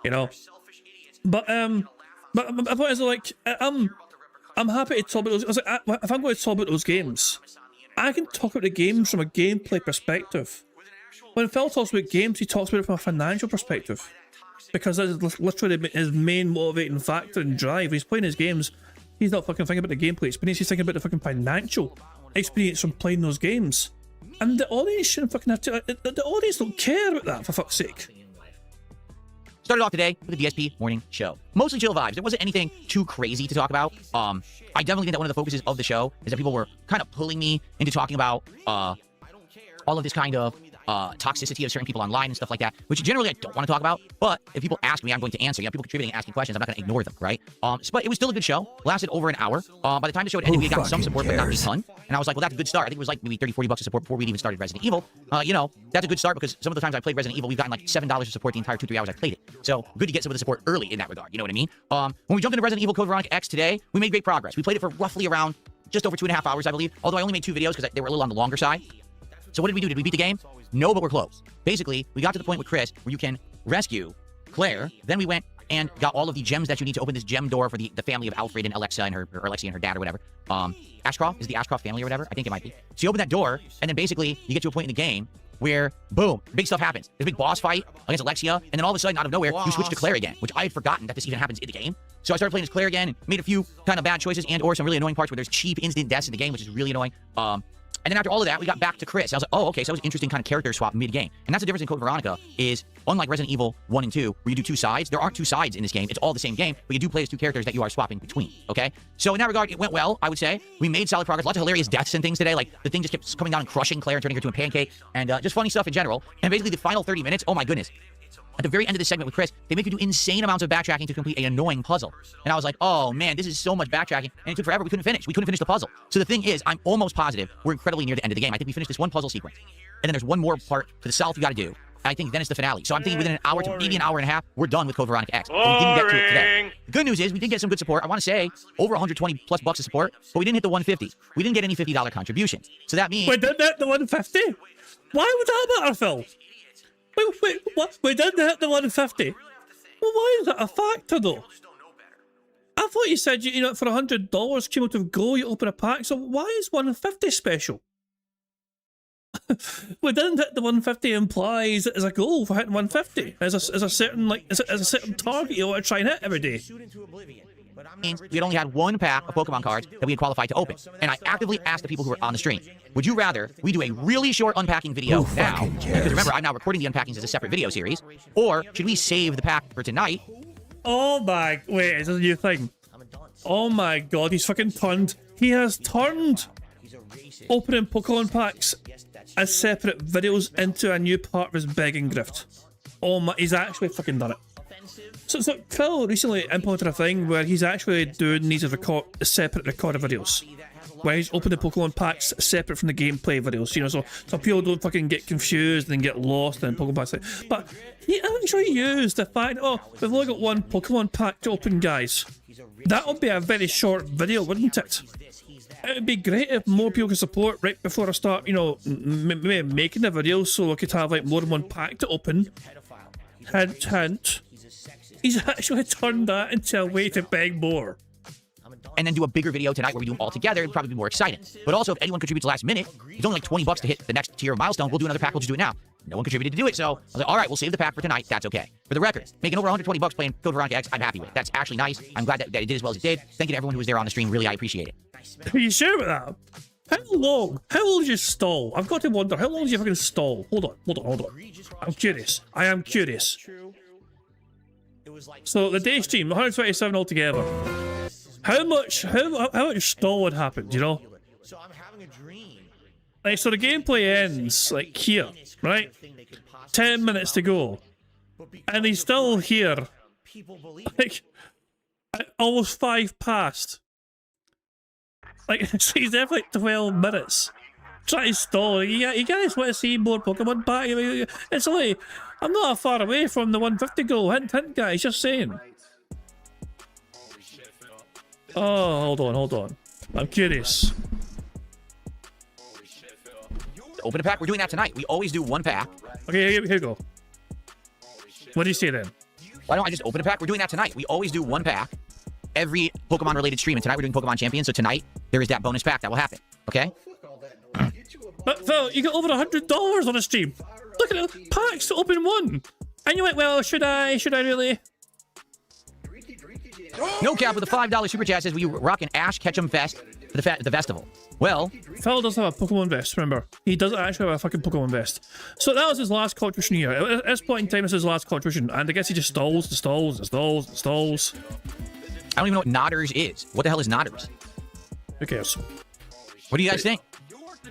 You know? But my point is, like, I'm happy to talk about those. I was like, if I'm going to talk about those games, I can talk about the games from a gameplay perspective. When Phil talks about games, he talks about it from a financial perspective. Because that's literally his main motivating factor and drive. He's playing his games, he's not fucking thinking about the gameplay experience, he's thinking about the fucking financial experience from playing those games. And the audience shouldn't fucking have to, the audience don't care about that, for fuck's sake. Started off today with the DSP morning show. Mostly chill vibes. There wasn't anything too crazy to talk about. I definitely think that one of the focuses of the show is that people were kind of pulling me into talking about all of this kind of toxicity of certain people online and stuff like that, which generally I don't want to talk about, but if people ask me, I'm going to answer. You know, people contributing and asking questions, I'm not going to ignore them, right? But it was still a good show. Lasted over an hour. By the time the show had ended, we had gotten some support, but not a ton. And I was like, well, that's a good start. I think it was like maybe 30, 40 bucks of support before we even started Resident Evil. That's a good start because some of the times I played Resident Evil, we've gotten like $7 of support the entire 2-3 hours I played it. So good to get some of the support early in that regard. You know what I mean? When we jumped into Resident Evil Code Veronica X today, we made great progress. We played it for roughly around just over 2.5 hours, I believe. Although I only made 2 videos because they were a little on the longer side. So what did we do? Did we beat the game? No, but we're close. Basically, we got to the point with Chris where you can rescue Claire. Then we went and got all of the gems that you need to open this gem door for the family of Alfred and Alexa and her, or Alexia and her dad or whatever. Ashcroft? Is it the Ashcroft family or whatever? I think it might be. So you open that door, and then basically you get to a point in the game where, boom, big stuff happens. There's a big boss fight against Alexia, and then all of a sudden, out of nowhere, you switch to Claire again, which I had forgotten that this even happens in the game. So I started playing as Claire again and made a few kind of bad choices and or some really annoying parts where there's cheap instant deaths in the game, which is really annoying. And then after all of that, we got back to Chris. I was like, oh, okay, so that was an interesting kind of character swap mid-game. And that's the difference in Code Veronica is, unlike Resident Evil 1 and 2, where you do 2 sides, there aren't 2 sides in this game. It's all the same game, but you do play as 2 characters that you are swapping between, okay? So in that regard, it went well, I would say. We made solid progress. Lots of hilarious deaths and things today. Like, the thing just kept coming down and crushing Claire and turning her to a pancake. And just funny stuff in general. And basically, the final 30 minutes, oh my goodness. At the very end of this segment with Chris, they make you do insane amounts of backtracking to complete an annoying puzzle. And I was like, oh man, this is so much backtracking. And it took forever. We couldn't finish. We couldn't finish the puzzle. So the thing is, I'm almost positive we're incredibly near the end of the game. I think we finished this one puzzle sequence. And then there's one more part to the south you got to do. I think then it's the finale. So I'm thinking within an hour to maybe an hour and a half, we're done with Code Veronica X. But we didn't get to it today. The good news is we did get some good support. I want to say over 120 plus bucks of support, but we didn't hit the 150. We didn't get any $50 contributions. So that means... We didn't hit the 150? Why would that matter, Phil? Wait, what? We didn't hit the 150? Well, why is that a factor, though? I thought you said, you know, for $100 cumulative go, you open a pack, so why is 150 special? We didn't hit the 150 implies as a goal for hitting 150. As a certain as a certain target you want to try and hit every day. We had only had one pack of Pokemon cards that we had qualified to open. And I actively asked the people who were on the stream, would you rather we do a really short unpacking video now? Because remember, I'm now recording the unpackings as a separate video series. Or should we save the pack for tonight? Oh my, wait, is this a new thing? Oh my god, he's fucking turned. He has turned opening Pokemon packs as separate videos into a new part of his begging grift. Oh my, he's actually fucking done it. So Phil recently implemented a thing where he's actually doing these as separate recorded videos. Where he's opening Pokemon packs separate from the gameplay videos, you know, so people don't fucking get confused and get lost in Pokemon packs. But he actually used the fact, oh, we've only got one Pokemon pack to open, guys. That would be a very short video, wouldn't it? It would be great if more people could support right before I start, you know, maybe making the video so we could have like more than one pack to open. Hint, hint. He's actually turned that into a way to beg more. And then do a bigger video tonight where we do them all together. It'd probably be more exciting. But also, if anyone contributes last minute, it's only like 20 bucks to hit the next tier of milestone. We'll do another pack. We'll just do it now. No one contributed to do it, so I was like, all right, we'll save the pack for tonight. That's okay. For the record, making over 120 bucks playing Code Veronica X, I'm happy with. That's actually nice. I'm glad that it did as well as it did. Thank you to everyone who was there on the stream. Really, I appreciate it. Are you sure about that? How long? How long did you stall? I've got to wonder. How long did you fucking stall? Hold on. I'm curious. I am curious. So the day stream, 127 altogether. How much stall would happen? You know? So I'm having a dream. Like, so the gameplay ends like here, right? 10 minutes to go, and he's still here. Like almost 5 past. Like so he's there for like 12 minutes. Trying to stall. You guys want to see more Pokemon pack? I mean, it's only, I'm not far away from the 150 goal. Hint, hint, guys. Just saying. Oh, hold on. I'm curious. Open a pack. We're doing that tonight. We always do one pack. Okay, here we go. What do you say then? Why don't I just open a pack? We're doing that tonight. We always do one pack every Pokemon related stream. And tonight we're doing Pokemon Champions. So tonight there is that bonus pack that will happen. Okay? But Phil, you got over $100 on a stream. Look at it, packs to open one. And you went, well, should I really? No Cap with a $5 super chat says, will you rock an Ash Ketchum vest for the festival? Well, Phil does have a Pokemon vest, remember. He doesn't actually have a fucking Pokemon vest. So that was his last contribution here. At this point in time, it's his last contribution. And I guess he just stalls. I don't even know what Nodders is. What the hell is Nodders? Who cares? What do you guys think?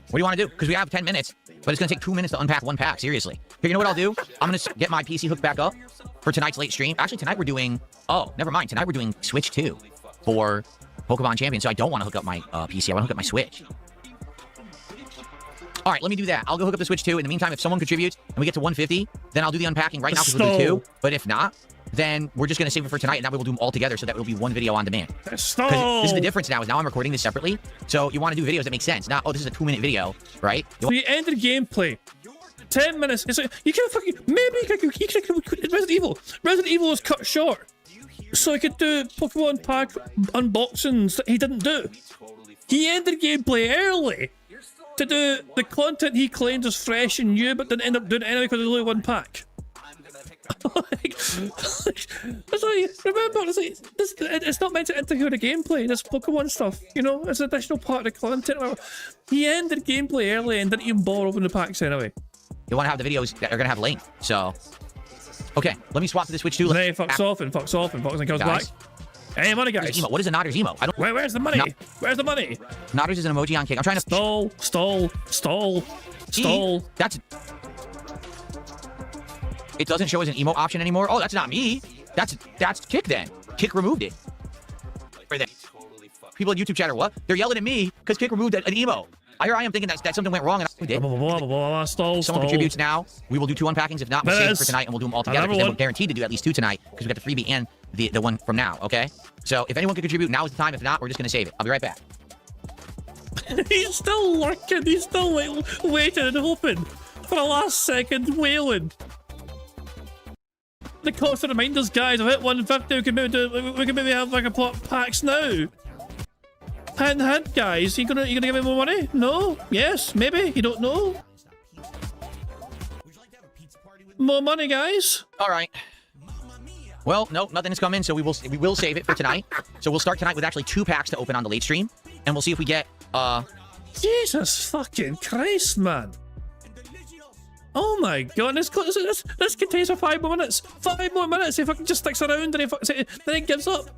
What do you want to do? Because we have 10 minutes, but it's going to take 2 minutes to unpack one pack. Seriously. Here, you know what I'll do? I'm going to get my PC hooked back up for tonight's late stream. Actually, tonight we're doing... Oh, never mind. Tonight we're doing Switch 2 for Pokemon Champion. So I don't want to hook up my PC. I want to hook up my Switch. All right, let me do that. I'll go hook up the Switch 2. In the meantime, if someone contributes and we get to 150, then I'll do the unpacking right now because we'll do 2. But if not, then we're just going to save it for tonight, and that way we'll do them all together so that will be one video on demand. Because this is the difference now, is now I'm recording this separately. So you want to do videos that make sense. Not, oh, this is a 2-minute video, right? So you ended gameplay. 10 minutes. It's like, you can't fucking... Maybe Resident Evil was cut short. So I could do Pokemon pack unboxings that he didn't do. He ended gameplay early to do the content he claimed was fresh and new, but didn't end up doing it anyway because there's only one pack. It's not meant to interfere with the gameplay. This Pokemon stuff, you know, it's an additional part of the content. He ended gameplay early and didn't even bother opening the packs anyway. You want to have the videos that are going to have length, so... Okay, let me swap to the Switch 2. And then he fucks off and comes back. Hey, money, guys. What is a Nodders emo? I don't... Where's the money? Where's the money? Nodders is an emoji on Kick. I'm trying to... Stall. That's... It doesn't show as an emo option anymore. Oh, that's not me. That's Kick then. Kick removed it. People in YouTube chat are what? They're yelling at me because Kick removed an emo. Here I am thinking that something went wrong and I did. Someone contributes now. We will do 2 unpackings. If not, we'll save it for tonight and we'll do them all together. Because then we're guaranteed to do at least 2 tonight because we got the freebie and the one from now, okay? So if anyone can contribute, now is the time. If not, we're just going to save it. I'll be right back. He's still lurking. He's still waiting and hoping for a last second wailing. The constant reminders, guys. I've hit 150. We can maybe have like a plot packs now. Hint, guys. You gonna give me more money? No? Yes? Maybe? You don't know? More money, guys. All right. Well, no, nothing's come in, so we will save it for tonight. So we'll start tonight with actually 2 packs to open on the late stream, and we'll see if we get Jesus fucking Christ, man. Oh my god, this contains for 5 more minutes. 5 more minutes if fucking just sticks around and then it gives up.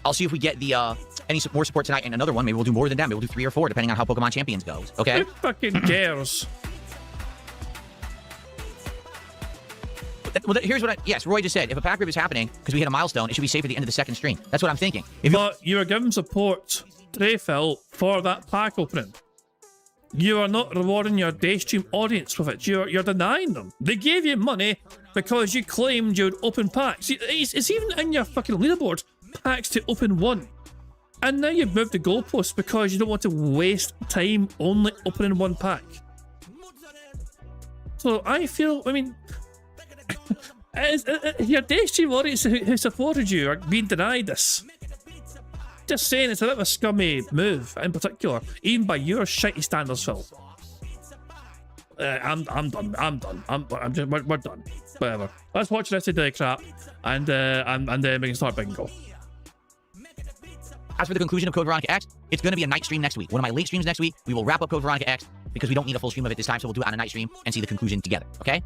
I'll see if we get the any more support tonight and another one. Maybe we'll do more than that. Maybe we'll do 3 or 4, depending on how Pokemon Champions goes. Okay? Who fucking cares? Well, here's what yes, Roy just said. If a pack rip is happening because we hit a milestone, it should be safe at the end of the second stream. That's what I'm thinking. But you are giving support today, Phil, for that pack opening. You are not rewarding your day stream audience with it. You're denying them. They gave you money because you claimed you'd open packs. It's even in your fucking leaderboard, packs to open 1. And now you've moved the goalposts because you don't want to waste time only opening 1 pack. So I feel, I mean, your day stream audience who supported you are being denied this. Just saying, it's a bit of a scummy move, in particular, even by your shitty standards, Phil. I'm done. We're done. Whatever. Let's watch this today, crap, and then we can start bingo. As for the conclusion of Code Veronica X, it's going to be a night stream next week. One of my late streams next week, we will wrap up Code Veronica X because we don't need a full stream of it this time, so we'll do it on a night stream and see the conclusion together, okay?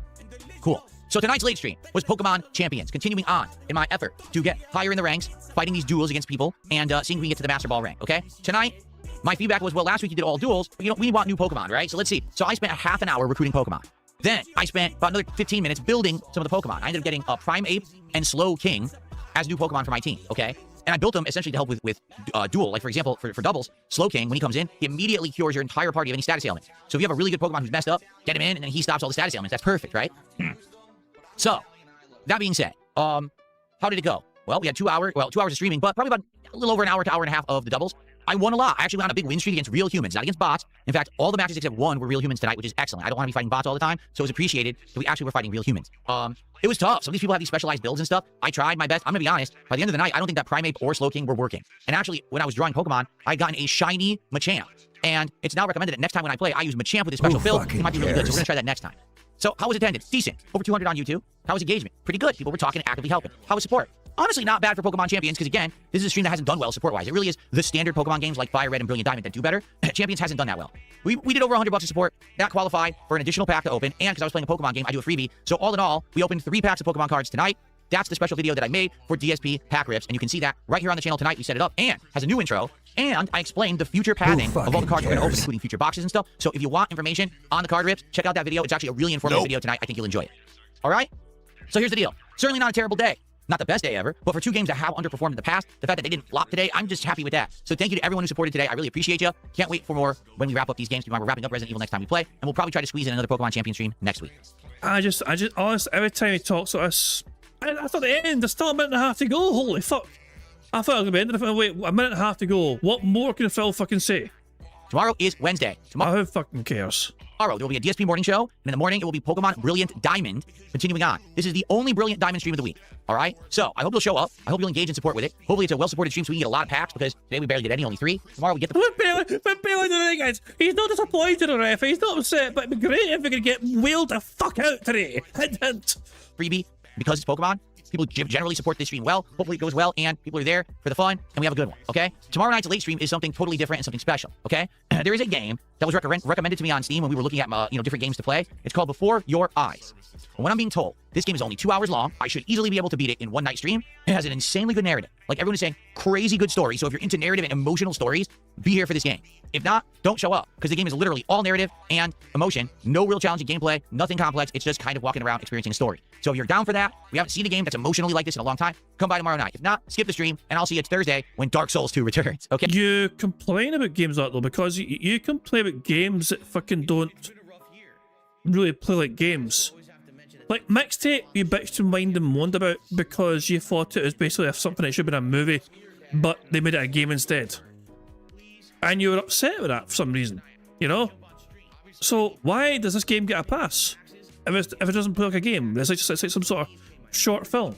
Cool. So tonight's late stream was Pokemon Champions, continuing on in my effort to get higher in the ranks, fighting these duels against people, and seeing if we can get to the Master Ball rank, okay? Tonight, my feedback was, well, last week you did all duels, but, you know, we want new Pokemon, right? So let's see. So I spent a half an hour recruiting Pokemon. Then I spent about another 15 minutes building some of the Pokemon. I ended up getting Prime Ape and Slow King as new Pokemon for my team, okay? And I built them essentially to help with duel. Like, for example, for doubles, Slow King, when he comes in, he immediately cures your entire party of any status ailments. So if you have a really good Pokemon who's messed up, get him in, and then he stops all the status ailments. That's perfect, right? So, that being said, how did it go? Well, we had 2 hours of streaming, but probably about a little over an hour to hour and a half of the doubles. I won a lot. I actually went on a big win streak against real humans, not against bots. In fact, all the matches except 1 were real humans tonight, which is excellent. I don't want to be fighting bots all the time, so it was appreciated that we actually were fighting real humans. It was tough. Some of these people have these specialized builds and stuff. I tried my best. I'm gonna be honest. By the end of the night, I don't think that Primeape or Slow King were working. And actually, when I was drawing Pokemon, I had gotten a shiny Machamp. And it's now recommended that next time when I play, I use Machamp with a special build. It might be really good, so we're gonna try that next time. So, how was attendance? Decent. Over 200 on YouTube. How was engagement? Pretty good. People were talking, actively helping. How was support? Honestly, not bad for Pokemon Champions, because again, this is a stream that hasn't done well support-wise. It really is the standard Pokemon games like Fire Red and Brilliant Diamond that do better. Champions hasn't done that well. We did over $100 of support. That qualified for an additional pack to open, and because I was playing a Pokemon game, I do a freebie. So all in all, we opened 3 packs of Pokemon cards tonight. That's the special video that I made for DSP pack rips, and you can see that right here on the channel tonight. We set it up, and has a new intro, and I explained the future pathing of all the cards we're going to open, including future boxes and stuff. So if you want information on the card rips, check out that video. It's actually a really informative video tonight. I think you'll enjoy it. All right? So here's the deal. Certainly not a terrible day. Not the best day ever, but for 2 games that have underperformed in the past, the fact that they didn't flop today, I'm just happy with that. So thank you to everyone who supported today. I really appreciate you. Can't wait for more when we wrap up these games. We're wrapping up Resident Evil next time we play, and we'll probably try to squeeze in another Pokemon Champion stream next week. I just honestly, every time he talks to us, I thought the end, there's still a minute and a half to go. Holy fuck. I thought it was going to be ended. I thought, wait, a minute and a half to go. What more can Phil fucking say? Tomorrow is Wednesday. Who fucking cares? Tomorrow, there will be a DSP morning show, and in the morning, it will be Pokemon Brilliant Diamond, continuing on. This is the only Brilliant Diamond stream of the week, all right? So, I hope you'll show up. I hope you'll engage in support with it. Hopefully, it's a well-supported stream so we can get a lot of packs, because today we barely did any, only 3. Tomorrow, we get the... We're Bailey today, guys. He's not disappointed or anything. He's not upset, but it'd be great if we could get wheeled the fuck out today. Hint, hint. Freebie, because it's Pokemon. People generally support this stream well. Hopefully it goes well, and people are there for the fun, and we have a good one, okay? Tomorrow night's late stream is something totally different and something special, okay? There is a game that was recommended to me on Steam when we were looking at different games to play. It's called Before Your Eyes. And what I'm being told, this game is only 2 hours long. I should easily be able to beat it in one night stream. It has an insanely good narrative. Like everyone is saying, crazy good story. So if you're into narrative and emotional stories, be here for this game. If not, don't show up, because the game is literally all narrative and emotion. No real challenging gameplay, nothing complex. It's just kind of walking around experiencing a story. So if you're down for that, we haven't seen a game that's emotionally like this in a long time, come by tomorrow night. If not, skip the stream, and I'll see you Thursday when Dark Souls 2 returns, okay? You complain about games like that, though, because you complain about games that fucking don't really play like games. Like Mixtape, you bitched and whined and moaned about because you thought it was basically something that should have been a movie, but they made it a game instead. And you were upset with that for some reason, you know? So why does this game get a pass? If it doesn't play like a game, it's like some sort of short film.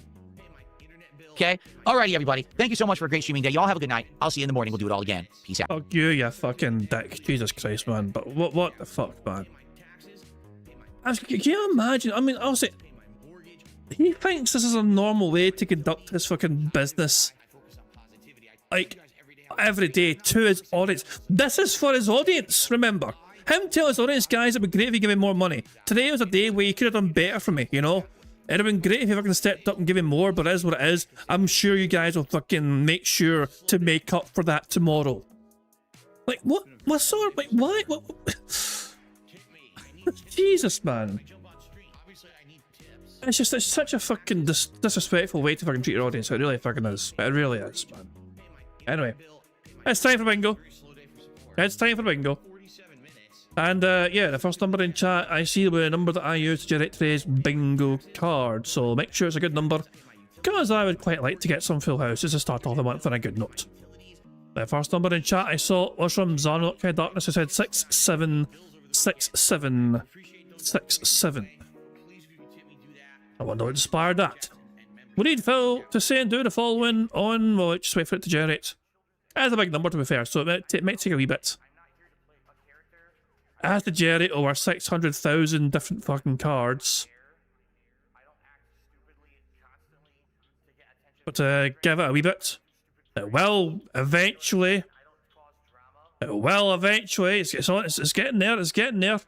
Okay? Alrighty, everybody. Thank you so much for a great streaming day. Y'all have a good night. I'll see you in the morning. We'll do it all again. Peace out. Fuck you fucking dick. Jesus Christ, man. But what the fuck, man? Can you imagine? I mean, I'll say, He thinks this is a normal way to conduct his fucking business. Like, every day to his audience. This is for his audience, remember. Him tell his audience, guys, it'd be great if you give me more money. Today was a day where you could have done better for me, you know? It'd have been great if you fucking stepped up and give me more, but it is what it is. I'm sure you guys will fucking make sure to make up for that tomorrow. Like, what? What sort of, like, why? What? Jesus, man. It's just, it's such a fucking disrespectful way to fucking treat your audience. It really fucking is. It really is, man. Anyway, it's time for bingo. It's time for bingo. And yeah, the first number in chat I see the number that I use to generate today's bingo card. So make sure it's a good number, because I would quite like to get some full houses to start off the month on a good note. The first number in chat I saw was from Zarnock Darkness, who said 676767. I wonder what inspired that. We need Phil to say and do the following on, well, just wait for it to generate. That's a big number, to be fair, so it might take a wee bit. It has to generate over 600,000 different fucking cards. But give it a wee bit. It will eventually. It will eventually. It's getting there. It's getting there.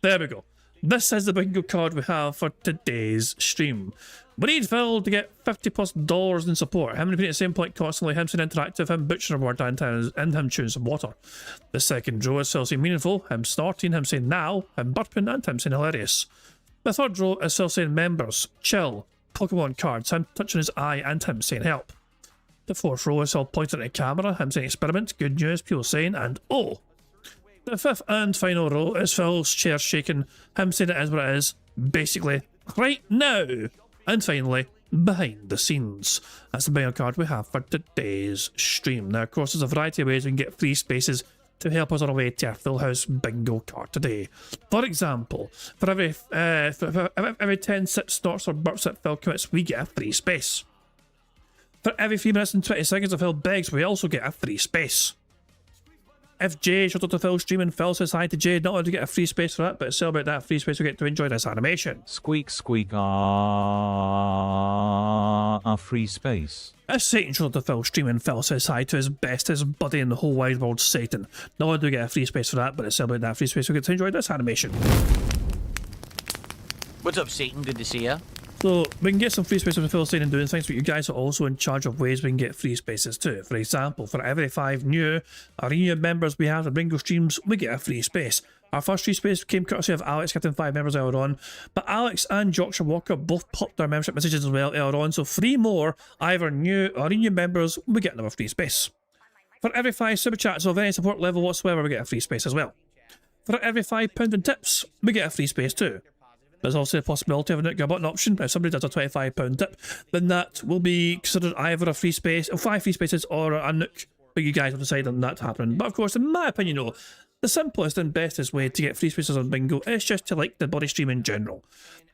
There we go. This is the bingo card we have for today's stream. We need Phil to get $50+ in support. Him repeating at the same point constantly, him saying interactive, him butchering a word and him chewing some water. The second row is Phil saying meaningful, him snorting, him saying now, him burping, and him saying hilarious. The third row is Phil saying members, chill, Pokemon cards, him touching his eye, and him saying help. The fourth row is Phil pointing at the camera, him saying experiment, good news, people saying, and oh. The fifth and final row is Phil's chair shaking, him saying it is what it is, basically, right now. And finally, behind the scenes. That's the bingo card we have for today's stream. Now, of course, there's a variety of ways we can get free spaces to help us on our way to our Full House bingo card today. For example, for every 10 sips, snorts, or burps that Phil commits, we get a free space. For every 3 minutes and 20 seconds that Phil begs, we also get a free space. If Jay showed up to Phil's stream and Phil says hi to Jay, not only do you get a free space for that, but to celebrate that free space, we get to enjoy this animation. Squeak, squeak, a free space. If Satan showed up to Phil's stream and Phil says hi to his bestest buddy in the whole wide world, Satan, not only do we get a free space for that, but to celebrate that free space, we get to enjoy this animation. What's up, Satan? Good to see ya. So, we can get some free spaces with Phil saying and doing things, but you guys are also in charge of ways we can get free spaces too. For example, for every 5 new Arena members we have at bingo streams, we get a free space. Our first free space came courtesy of Alex getting 5 members earlier on, but Alex and Yorkshire Walker both popped their membership messages as well earlier on, so 3 more either new or Arena members, we get another free space. For every 5 super chats of any support level whatsoever, we get a free space as well. For every £5 in tips, we get a free space too. There's also a possibility of a Nook button option. If somebody does a £25 tip, then that will be considered either a free space, or 5 free spaces, or a Nook. But you guys will decide on that to happen. But of course, in my opinion, though, the simplest and bestest way to get free spaces on bingo is just to like the body stream in general.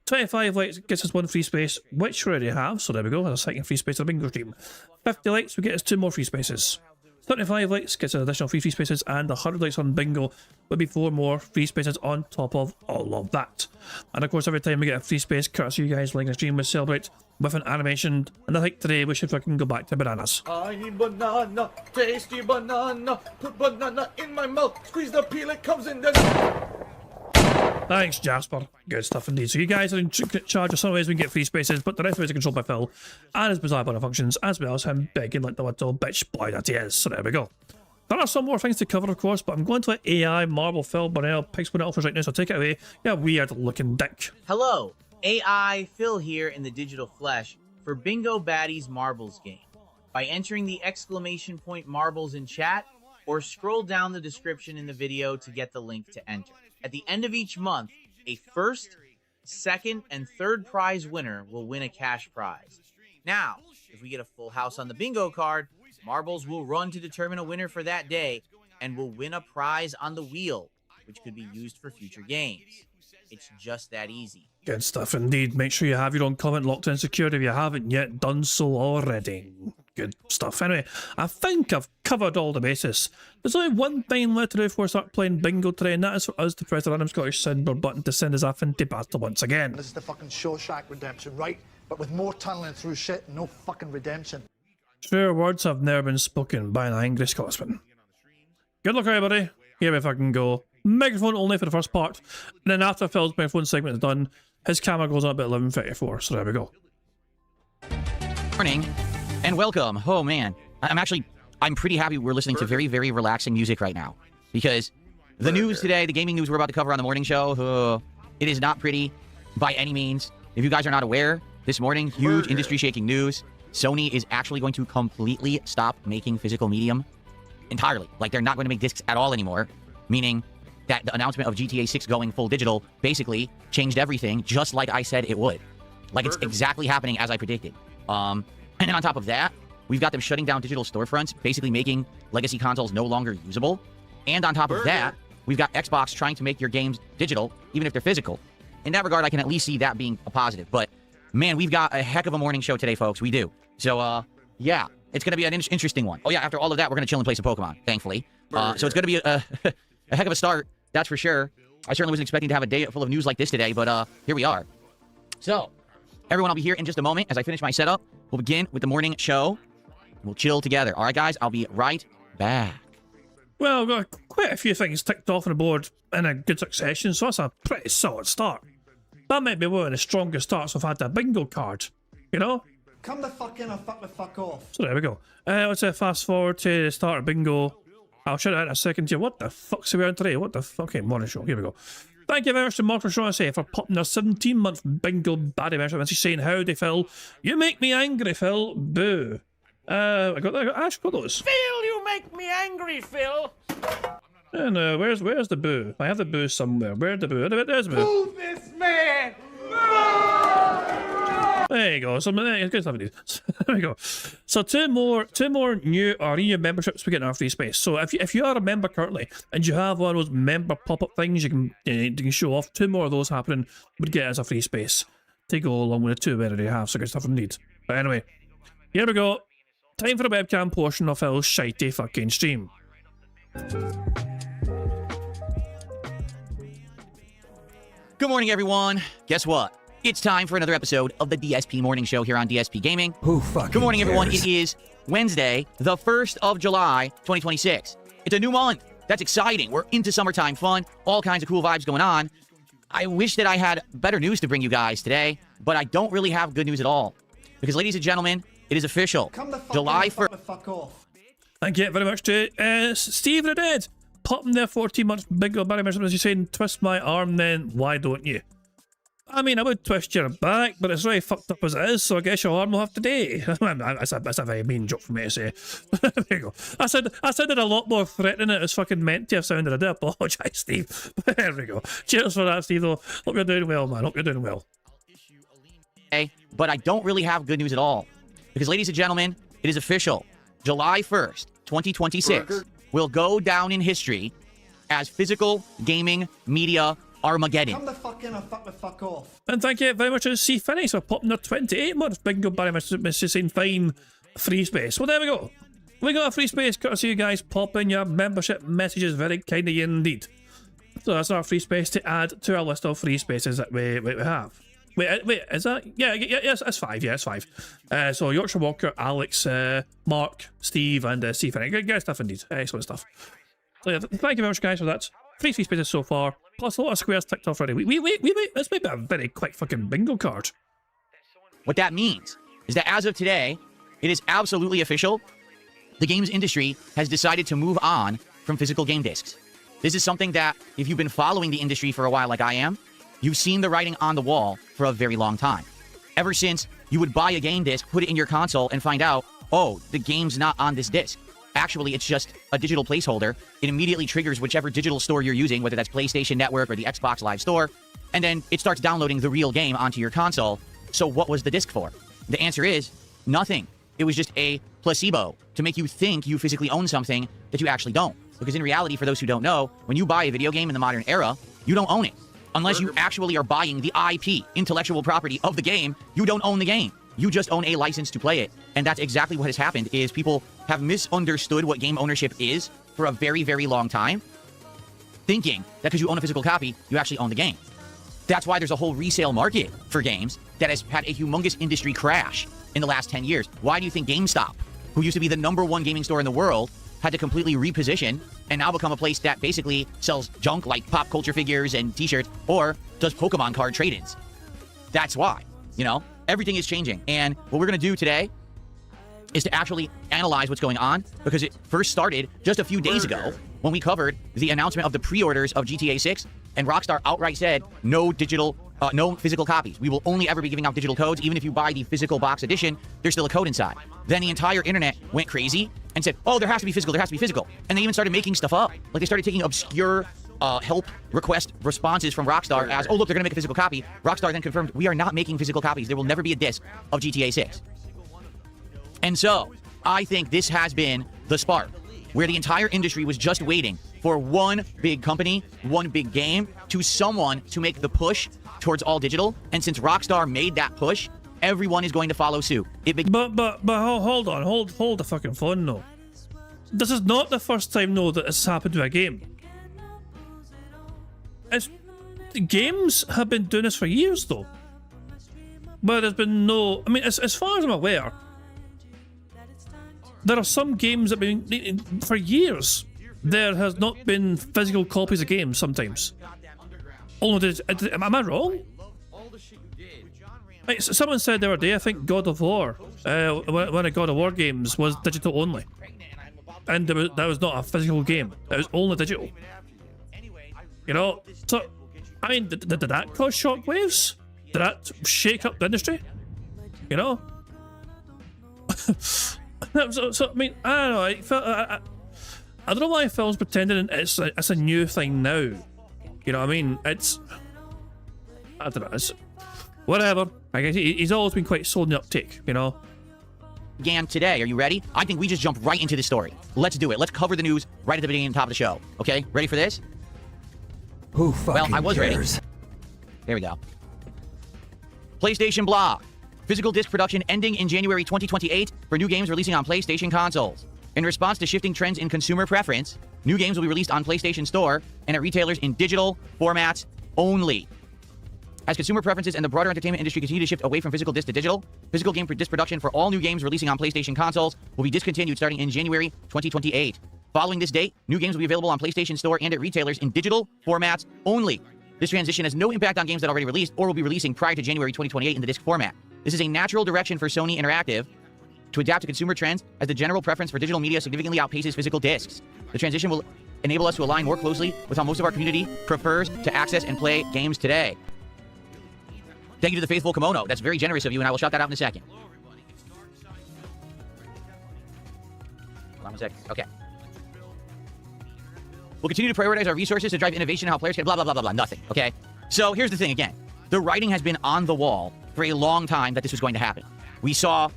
25 likes gets us 1 free space, which we already have, so there we go, there's a second free space on the bingo stream. 50 likes will get us 2 more free spaces. 35 likes gets an additional free spaces, and 100 likes on bingo would be 4 more free spaces on top of all of that. And of course, every time we get a free space, courtesy of you guys liking the stream, we celebrate with an animation. And I think today we should fucking go back to bananas. I need banana, tasty banana, put banana in my mouth, squeeze the peel, it comes in the... Thanks, Jasper. Good stuff indeed. So you guys are in charge of some ways we can get free spaces, but the rest of it is controlled by Phil and his bizarre button functions, as well as him begging like the little bitch boy that he is. So there we go. There are some more things to cover, of course, but I'm going to let AI Marble Phil Burnell picks one offers right now, so take it away. Yeah, weird looking dick. Hello, AI Phil here in the digital flesh for Bingo Baddies Marbles game. By entering the exclamation point marbles in chat, or scroll down the description in the video to get the link to enter. At the end of each month, a first, second, and third prize winner will win a cash prize. Now, if we get a full house on the bingo card, marbles will run to determine a winner for that day and will win a prize on the wheel, which could be used for future games. It's just that easy. Good stuff indeed. Make sure you have your own comment locked in secure if you haven't yet done so already. Good stuff. Anyway, I think I've covered all the bases. There's only one thing left to do before we start playing bingo today, and that is for us to press the random Scottish soundboard button to send us off into battle once again. This is the fucking Shawshank Redemption, right? But with more tunneling through shit and no fucking redemption. Truer words have never been spoken by an angry Scotsman. Good luck, everybody. Here we fucking go. Microphone only for the first part, and then after Phil's microphone segment is done, his camera goes on about 11:34. So there we go. Morning and welcome. Oh man, I'm pretty happy we're listening to very, very relaxing music right now, because the news today, the gaming news we're about to cover on the morning show, it is not pretty by any means. If you guys are not aware, this morning, huge industry shaking news. Sony is actually going to completely stop making physical medium entirely. Like, they're not going to make discs at all anymore, meaning that the announcement of GTA 6 going full digital basically changed everything, just like I said it would. Like, it's exactly happening as I predicted. And then on top of that, we've got them shutting down digital storefronts, basically making legacy consoles no longer usable. And on top of that, we've got Xbox trying to make your games digital, even if they're physical. In that regard, I can at least see that being a positive. But, man, we've got a heck of a morning show today, folks. We do. So, yeah, it's going to be an interesting one. Oh, yeah, after all of that, we're going to chill and play some Pokemon, thankfully. So it's going to be a heck of a start, that's for sure. I certainly wasn't expecting to have a day full of news like this today, but here we are. So, everyone, I'll be here in just a moment. As I finish my setup, we'll begin with the morning show. We'll chill together. All right, guys, I'll be right back. Well, we've got quite a few things ticked off on the board in a good succession, so that's a pretty solid start. That might be one of the strongest starts we've had that bingo card, you know? Come the fuck in or fuck the fuck off. So there we go. Let's fast forward to the start of bingo. I'll shout it out in a second here. What the fuck's we on today? What the fuck? Okay, morning show. Here we go. Thank you very much to Mark Shaw for popping their 17-month bingo baddie measurement. He's saying, howdy, Phil. You make me angry, Phil. Boo. I actually got those. Phil, you make me angry, Phil. And where's the boo? I have the boo somewhere. Where's the boo? There's the boo. Move this man. There you go. So good stuff indeed. There we go. So two more new Arena memberships we get in our free space. So if you are a member currently and you have one of those member pop-up things you can show off, two more of those happening would get as a free space to go along with the two we already have. So good stuff indeed. But anyway, here we go. Time for the webcam portion of Phil's shitey fucking stream. Good morning, everyone. Guess what? It's time for another episode of the DSP Morning Show here on DSP Gaming. Who fucking Good morning, everyone. cares? It is Wednesday, the 1st of July, 2026. It's a new month. That's exciting. We're into summertime fun. All kinds of cool vibes going on. I wish that I had better news to bring you guys today, but I don't really have good news at all. Because, ladies and gentlemen, it is official. Come the fuck July in or 1st. fuck the fuck off. Thank you very much to Steve the Dead. Popping their 14 months bingo Barry measurements. He's saying, twist my arm then, why don't you? I mean, I would twist your back, but it's really fucked up as it is, so I guess your arm will have to day. That's a very mean joke for me to say. There you go. I sounded a lot more threatening than it was fucking meant to have sounded. I do apologise, Steve. But there we go. Cheers for that, Steve, though. Hope you're doing well, man. Hope you're doing well. But I don't really have good news at all. Because, ladies and gentlemen, it is official. July 1st, 2026 will go down in history as physical gaming media Armageddon. Come the fuck in or fuck the fuck off. And thank you very much to C Finney for popping their 28-month bingo Barry Mr. saying fine free space. Well, there we go. We got a free space courtesy you guys pop in your membership messages. Very kind of you indeed. So that's our free space to add to our list of free spaces that we have. Wait, is that? Yeah, yes, that's 5. Yeah, it's 5. So Yorkshire Walker, Alex, Mark, Steve, and C Finney. Good stuff indeed. Excellent stuff. So yeah, thank you very much, guys, for that. Free spaces so far, plus a lot of squares ticked off already. Wait, this might be a very quick fucking bingo card. What that means is that as of today, it is absolutely official. The games industry has decided to move on from physical game discs. This is something that, if you've been following the industry for a while like I am, you've seen the writing on the wall for a very long time. Ever since you would buy a game disc, put it in your console, and find out, oh, the game's not on this disc. Actually, it's just a digital placeholder. It immediately triggers whichever digital store you're using, whether that's PlayStation Network or the Xbox Live Store, and then it starts downloading the real game onto your console. So what was the disc for? The answer is nothing. It was just a placebo to make you think you physically own something that you actually don't. Because in reality, for those who don't know, when you buy a video game in the modern era, you don't own it. Unless you actually are buying the IP, intellectual property of the game, you don't own the game. You just own a license to play it. And that's exactly what has happened, is people have misunderstood what game ownership is for a very, very long time, thinking that because you own a physical copy, you actually own the game. That's why there's a whole resale market for games that has had a humongous industry crash in the last 10 years. Why do you think GameStop, who used to be the #1 gaming store in the world, had to completely reposition and now become a place that basically sells junk like pop culture figures and t-shirts, or does Pokemon card trade-ins? That's why, you know, everything is changing. And what we're going to do today is to actually analyze what's going on, because it first started just a few days ago when we covered the announcement of the pre-orders of GTA 6, and Rockstar outright said no physical copies. We will only ever be giving out digital codes. Even if you buy the physical box edition, there's still a code inside. Then the entire internet went crazy and said, oh, there has to be physical, there has to be physical. And they even started making stuff up. Like, they started taking obscure help request responses from Rockstar as, oh, look, they're going to make a physical copy. Rockstar then confirmed, we are not making physical copies. There will never be a disc of GTA 6. And so, I think this has been the spark, where the entire industry was just waiting for one big company, one big game, to someone to make the push towards all digital. And since Rockstar made that push, everyone is going to follow suit. But hold on, hold the fucking phone, no. This is not the first time, no, that it's happened to a game. Games have been doing this for years, though. But there's been no... I mean, as far as I'm aware, there are some games that have been... For years, there has not been physical copies of games sometimes. Am I wrong? Like, someone said the other day, I think God of War, one of God of War games was digital only. And that was not a physical game. It was only digital. You know? So, I mean, did that cause shockwaves? Did that shake up the industry? You know? So I mean, I don't know. I don't know why film's pretending it's a new thing now. You know what I mean? I don't know. It's whatever. I guess he's always been quite slow in the uptake, you know? Began today. Are you ready? I think we just jump right into the story. Let's do it. Let's cover the news right at the beginning and top of the show. Okay? Ready for this? Who fucking Well, I was cares? ready. There we go. PlayStation blog. Physical disc production ending in January 2028 for new games releasing on PlayStation consoles. In response to shifting trends in consumer preference, new games will be released on PlayStation Store and at retailers in digital formats only. As consumer preferences and the broader entertainment industry continue to shift away from physical disc to digital, physical game disc production for all new games releasing on PlayStation consoles will be discontinued starting in January 2028. Following this date, new games will be available on PlayStation Store and at retailers in digital formats only. This transition has no impact on games that already released or will be releasing prior to January 2028 in the disc format. This is a natural direction for Sony Interactive to adapt to consumer trends as the general preference for digital media significantly outpaces physical discs. The transition will enable us to align more closely with how most of our community prefers to access and play games today. Thank you to the faithful Kimono. That's very generous of you, and I will shout that out in a second. Hold on one second. Okay. We'll continue to prioritize our resources to drive innovation and how players can blah, blah, blah, blah, blah. Nothing, okay? So here's the thing again. The writing has been on the wall for a long time that this was going to happen. We saw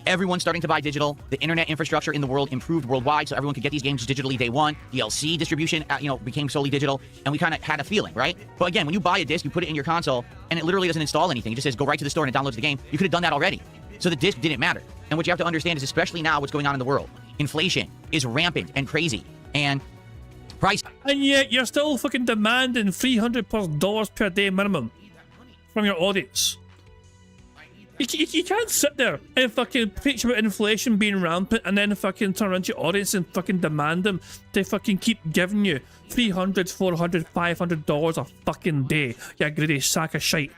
everyone starting to buy digital. The internet infrastructure in the world improved worldwide, so everyone could get these games digitally day one. DLC distribution, became solely digital, and we kind of had a feeling, right? But again, when you buy a disc, you put it in your console, and it literally doesn't install anything. It just says, go right to the store, and it downloads the game. You could have done that already. So the disc didn't matter. And what you have to understand is, especially now, what's going on in the world. Inflation is rampant and crazy, and price. And yet, you're still fucking demanding $300 per day minimum from your audience. You can't sit there and fucking preach about inflation being rampant and then fucking turn around to your audience and fucking demand them to fucking keep giving you $300, $400, $500 a fucking day. You greedy sack of shite.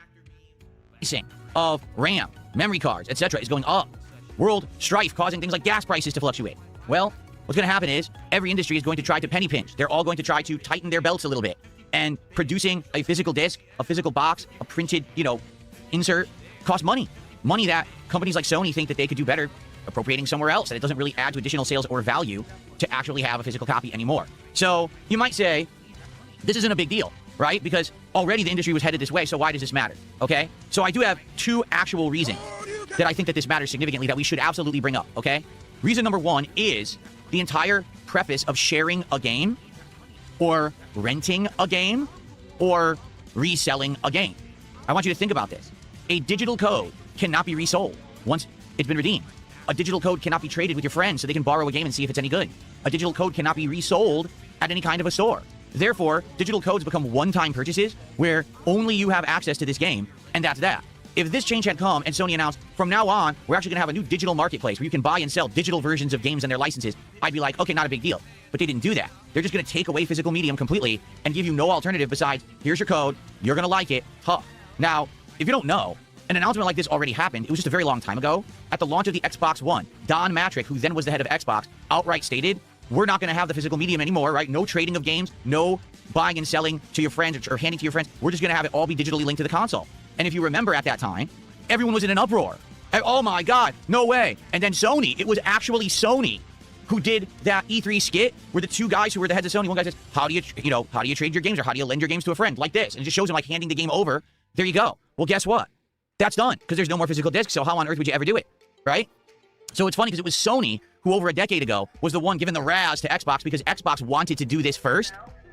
Pricing of RAM, memory cards, etc. is going up. World strife causing things like gas prices to fluctuate. Well, what's going to happen is every industry is going to try to penny pinch. They're all going to try to tighten their belts a little bit. And producing a physical disc, a physical box, a printed, insert costs money. Money that companies like Sony think that they could do better appropriating somewhere else, and it doesn't really add to additional sales or value to actually have a physical copy anymore. So you might say, this isn't a big deal, right? Because already the industry was headed this way, so why does this matter? Okay? So I do have two actual reasons that I think that this matters significantly that we should absolutely bring up, okay? Reason number one is the entire preface of sharing a game or renting a game or reselling a game. I want you to think about this. A digital code cannot be resold. once it's been redeemed. A digital code cannot be traded with your friends so they can borrow a game and see if it's any good. A digital code cannot be resold at any kind of a store. Therefore, digital codes become one-time purchases where only you have access to this game, and that's that. If this change had come and Sony announced, from now on, we're actually going to have a new digital marketplace where you can buy and sell digital versions of games and their licenses, I'd be like, okay, not a big deal. But they didn't do that. They're just going to take away physical medium completely and give you no alternative besides, here's your code, you're going to like it, huh. Now, if you don't know, an announcement like this already happened. It was just a very long time ago. At the launch of the Xbox One, Don Matrick, who then was the head of Xbox, outright stated, we're not going to have the physical medium anymore, right? No trading of games, no buying and selling to your friends or handing to your friends. We're just going to have it all be digitally linked to the console. And if you remember at that time, everyone was in an uproar. Oh my God, no way. And then Sony, it was actually Sony who did that E3 skit where the two guys who were the heads of Sony, one guy says, how do you trade your games, or how do you lend your games to a friend like this? And it just shows him like handing the game over. There you go. Well, guess what? That's done because there's no more physical discs. So how on earth would you ever do it? Right? So it's funny because it was Sony who over a decade ago was the one giving the razz to Xbox because Xbox wanted to do this first.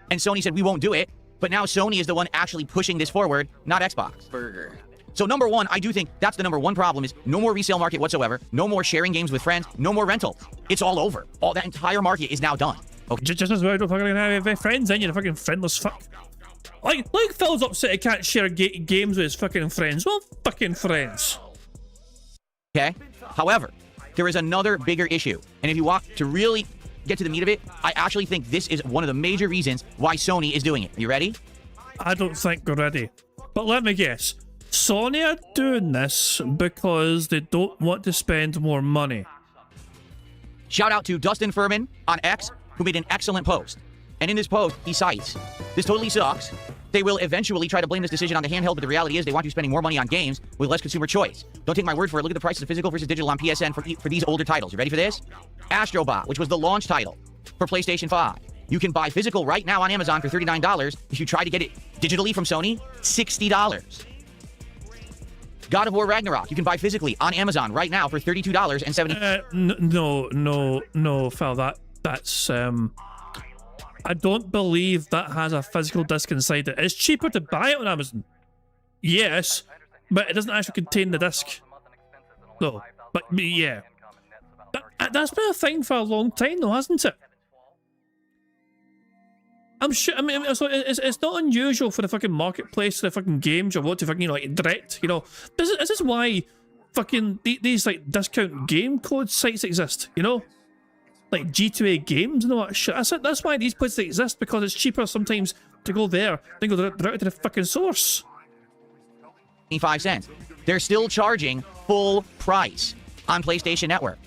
And Sony said, we won't do it. But now Sony is the one actually pushing this forward, not Xbox. Burger. So number one, I do think that's the number one problem is no more resale market whatsoever. No more sharing games with friends. No more rental. It's all over. All that entire market is now done. Okay. Just as well, I don't fucking have friends, then you're a fucking friendless fuck. Like Phil's upset he can't share games with his fucking friends. Well, fucking friends. Okay? However, there is another bigger issue. And if you want to really get to the meat of it, I actually think this is one of the major reasons why Sony is doing it. You ready? I don't think we're ready. But let me guess. Sony are doing this because they don't want to spend more money. Shout out to Dustin Furman on X, who made an excellent post. And in this post, he cites, this totally sucks. They will eventually try to blame this decision on the handheld, but the reality is they want you spending more money on games with less consumer choice. Don't take my word for it. Look at the prices of physical versus digital on PSN for these older titles. You ready for this? Astrobot, which was the launch title for PlayStation 5. You can buy physical right now on Amazon for $39. If you try to get it digitally from Sony, $60. God of War Ragnarok, you can buy physically on Amazon right now for $32.70. No, Phil, that's I don't believe that has a physical disc inside it. It's cheaper to buy it on Amazon. Yes, but it doesn't actually contain the disc. No, but yeah. That's been a thing for a long time though, hasn't it? I'm sure, I mean, so it's not unusual for the fucking marketplace, the fucking games, or what to fucking, like, direct, Is this why fucking these, like, discount game code sites exist, Like G2A games and all that shit. That's why these places exist, because it's cheaper sometimes to go there than go direct to the fucking source. 25 cents. They're still charging full price on PlayStation Network.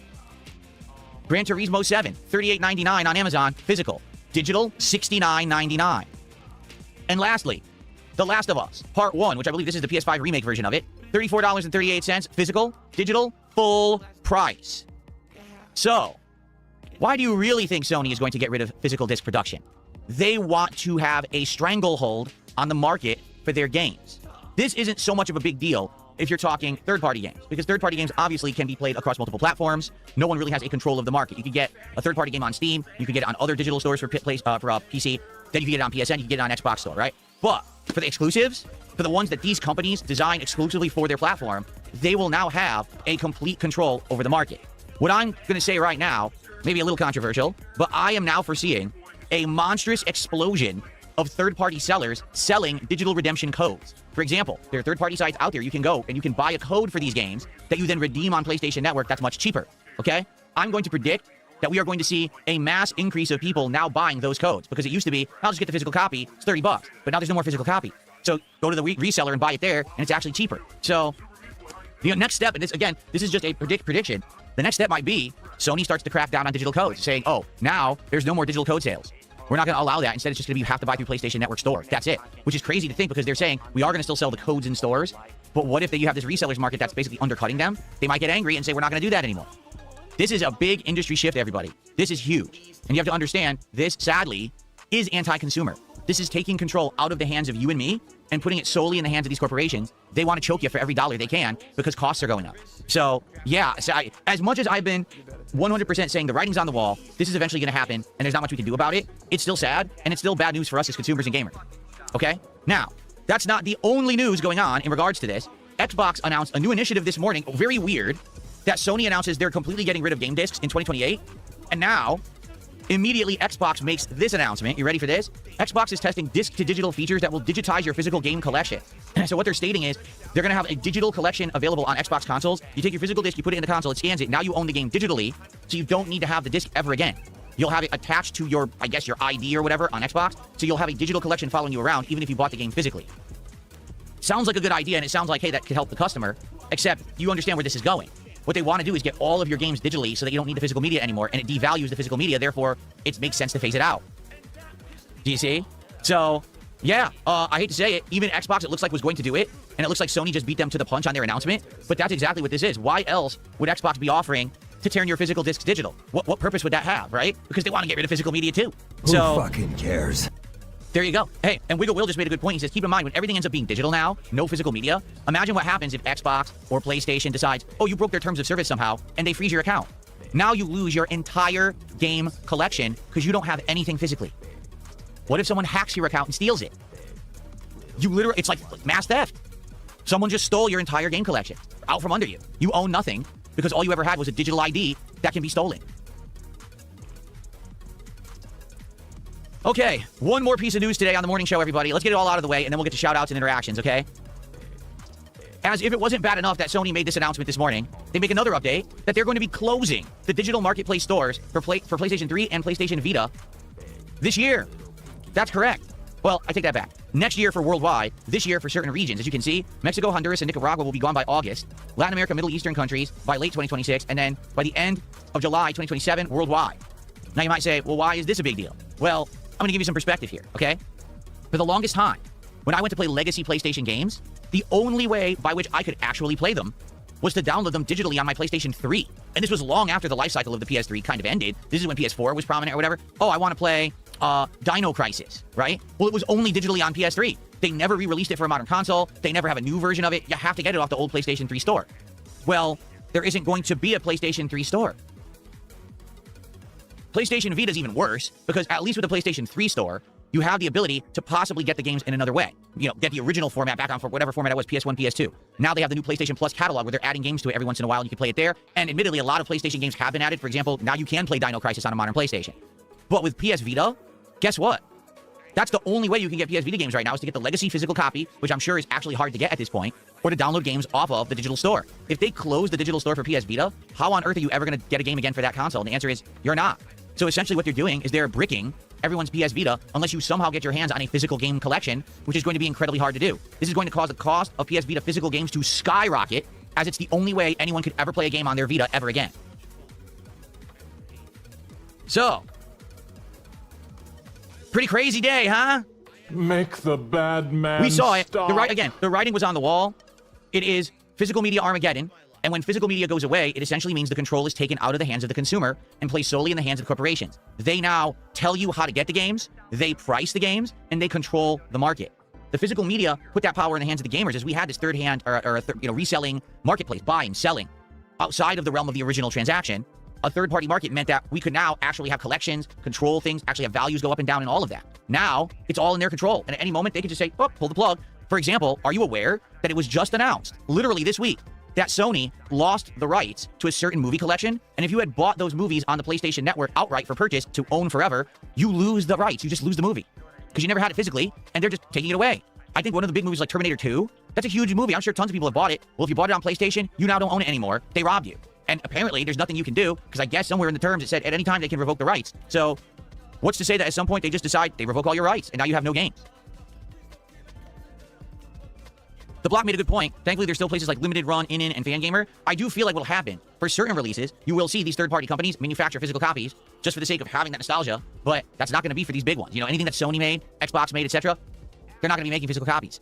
Gran Turismo 7, $38.99 on Amazon, physical. Digital, $69.99. And lastly, The Last of Us, Part 1, which I believe this is the PS5 remake version of it, $34.38, physical, digital, full price. So, why do you really think Sony is going to get rid of physical disc production? They want to have a stranglehold on the market for their games. This isn't so much of a big deal if you're talking third-party games, because third-party games obviously can be played across multiple platforms. No one really has a control of the market. You could get a third-party game on Steam, you could get it on other digital stores for PC, then you can get it on PSN, you can get it on Xbox Store, right? But for the exclusives, for the ones that these companies design exclusively for their platform, they will now have a complete control over the market. What I'm going to say right now, maybe a little controversial, but I am now foreseeing a monstrous explosion of third-party sellers selling digital redemption codes. For example, there are third-party sites out there you can go and you can buy a code for these games that you then redeem on PlayStation Network that's much cheaper, okay? I'm going to predict that we are going to see a mass increase of people now buying those codes, because it used to be, I'll just get the physical copy, it's $30, but now there's no more physical copy. So go to the reseller and buy it there, and it's actually cheaper. So the next step, and this is just a prediction, the next step might be Sony starts to crack down on digital codes, saying, oh, now there's no more digital code sales. We're not going to allow that. Instead, it's just going to be you have to buy through PlayStation Network stores. That's it. Which is crazy to think, because they're saying we are going to still sell the codes in stores. But what if you have this resellers market that's basically undercutting them? They might get angry and say we're not going to do that anymore. This is a big industry shift, everybody. This is huge. And you have to understand, this, sadly, is anti-consumer. This is taking control out of the hands of you and me and putting it solely in the hands of these corporations. They want to choke you for every dollar they can because costs are going up. So, yeah, as much as I've been 100% saying the writing's on the wall, this is eventually going to happen, and there's not much we can do about it, it's still sad, and it's still bad news for us as consumers and gamers. Okay? Now, that's not the only news going on in regards to this. Xbox announced a new initiative this morning, very weird, that Sony announces they're completely getting rid of game discs in 2028, and now, immediately Xbox makes this announcement. You ready for this? Xbox is testing disc-to-digital features that will digitize your physical game collection. So what they're stating is they're going to have a digital collection available on Xbox consoles. You take your physical disc, you put it in the console, it scans it. Now you own the game digitally, so you don't need to have the disc ever again. You'll have it attached to your, I guess, your ID or whatever on Xbox, so you'll have a digital collection following you around, even if you bought the game physically. Sounds like a good idea, and it sounds like, hey, that could help the customer, except you understand where this is going. What they want to do is get all of your games digitally so that you don't need the physical media anymore, and it devalues the physical media, therefore, it makes sense to phase it out. Do you see? So, yeah, I hate to say it, even Xbox, it looks like was going to do it, and it looks like Sony just beat them to the punch on their announcement, but that's exactly what this is. Why else would Xbox be offering to turn your physical discs digital? What purpose would that have, right? Because they want to get rid of physical media too. Who fucking cares? There you go. Hey, and Wiggle Will just made a good point. He says, keep in mind, when everything ends up being digital now, no physical media, imagine what happens if Xbox or PlayStation decides, oh, you broke their terms of service somehow, and they freeze your account. Now you lose your entire game collection because you don't have anything physically. What if someone hacks your account and steals it? You literally, it's like mass theft. Someone just stole your entire game collection out from under you. You own nothing because all you ever had was a digital ID that can be stolen. Okay, one more piece of news today on the morning show, everybody. Let's get it all out of the way, and then we'll get to shout-outs and interactions, okay? As if it wasn't bad enough that Sony made this announcement this morning, they make another update that they're going to be closing the digital marketplace stores for PlayStation 3 and PlayStation Vita this year. That's correct. Well, I take that back. Next year for worldwide, this year for certain regions. As you can see, Mexico, Honduras, and Nicaragua will be gone by August. Latin America, Middle Eastern countries by late 2026, and then by the end of July 2027, worldwide. Now you might say, well, why is this a big deal? Well, I'm going to give you some perspective here, okay? For the longest time, when I went to play legacy PlayStation games, the only way by which I could actually play them was to download them digitally on my PlayStation 3. And this was long after the life cycle of the PS3 kind of ended. This is when PS4 was prominent or whatever. Oh, I want to play Dino Crisis, right? Well, it was only digitally on PS3. They never re-released it for a modern console. They never have a new version of it. You have to get it off the old PlayStation 3 store. Well, there isn't going to be a PlayStation 3 store. PlayStation Vita is even worse, because at least with the PlayStation 3 store, you have the ability to possibly get the games in another way. You know, get the original format back on for whatever format it was, PS1, PS2. Now they have the new PlayStation Plus catalog where they're adding games to it every once in a while, and you can play it there. And admittedly, a lot of PlayStation games have been added. For example, now you can play Dino Crisis on a modern PlayStation. But with PS Vita, guess what? That's the only way you can get PS Vita games right now, is to get the legacy physical copy, which I'm sure is actually hard to get at this point, or to download games off of the digital store. If they close the digital store for PS Vita, how on earth are you ever going to get a game again for that console? And the answer is, you're not. So essentially what they're doing is they're bricking everyone's PS Vita unless you somehow get your hands on a physical game collection, which is going to be incredibly hard to do. This is going to cause the cost of PS Vita physical games to skyrocket, as it's the only way anyone could ever play a game on their Vita ever again. So, pretty crazy day, huh? Make the bad man We saw it. stop. The writing was on the wall. It is physical media Armageddon. And when physical media goes away, it essentially means the control is taken out of the hands of the consumer and placed solely in the hands of corporations. They now tell you how to get the games, they price the games, and they control the market. The physical media put that power in the hands of the gamers, as we had this third-hand reselling marketplace, buying, selling, outside of the realm of the original transaction. A third-party market meant that we could now actually have collections, control things, actually have values go up and down and all of that. Now, it's all in their control. And at any moment, they could just say, oh, pull the plug. For example, are you aware that it was just announced, literally this week, that Sony lost the rights to a certain movie collection? And if you had bought those movies on the PlayStation Network outright for purchase to own forever, you lose the rights. You just lose the movie because you never had it physically, and they're just taking it away. I think one of the big movies like Terminator 2, that's a huge movie. I'm sure tons of people have bought it. Well, if you bought it on PlayStation, you now don't own it anymore. They robbed you. And apparently, there's nothing you can do, because I guess somewhere in the terms it said at any time they can revoke the rights. So what's to say that at some point they just decide they revoke all your rights, and now you have no games? The Block made a good point. Thankfully, there's still places like Limited Run, In, and Fangamer. I do feel like what'll happen, for certain releases, you will see these third-party companies manufacture physical copies just for the sake of having that nostalgia, but that's not going to be for these big ones. You know, anything that Sony made, Xbox made, etc., they're not going to be making physical copies.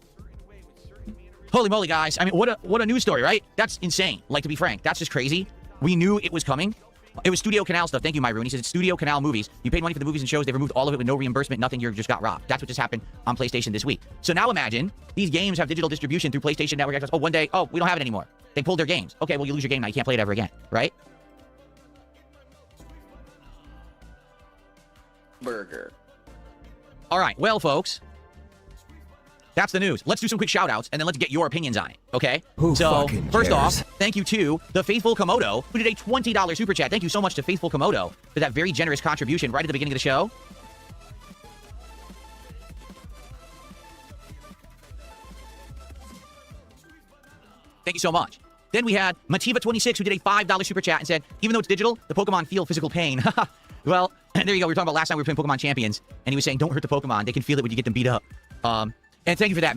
Holy moly, guys. I mean, what a news story, right? That's insane. Like, to be frank, that's just crazy. We knew it was coming. It was Studio Canal stuff. Thank you, Myroon. He says it's Studio Canal movies. You paid money for the movies and shows. They removed all of it with no reimbursement. Nothing. You just got robbed. That's what just happened on PlayStation this week. So now imagine these games have digital distribution through PlayStation Network. Xbox. Oh, one day, oh, we don't have it anymore. They pulled their games. Okay, well, you lose your game now. You can't play it ever again, right? Burger. All right. Well, folks, That's the news. Let's do some quick shout outs and then let's get your opinions on it, okay? Who so, fucking first cares? off, thank you to the Faithful Komodo, who did a $20 super chat. Thank you so much to Faithful Komodo for that very generous contribution right at the beginning of the show. Thank you so much. Then we had Mativa26, who did a $5 super chat and said, even though it's digital, the Pokemon feel physical pain. Well, there you go. We were talking about last time we were playing Pokemon Champions, and he was saying, don't hurt the Pokemon. They can feel it when you get them beat up. And thank you for that,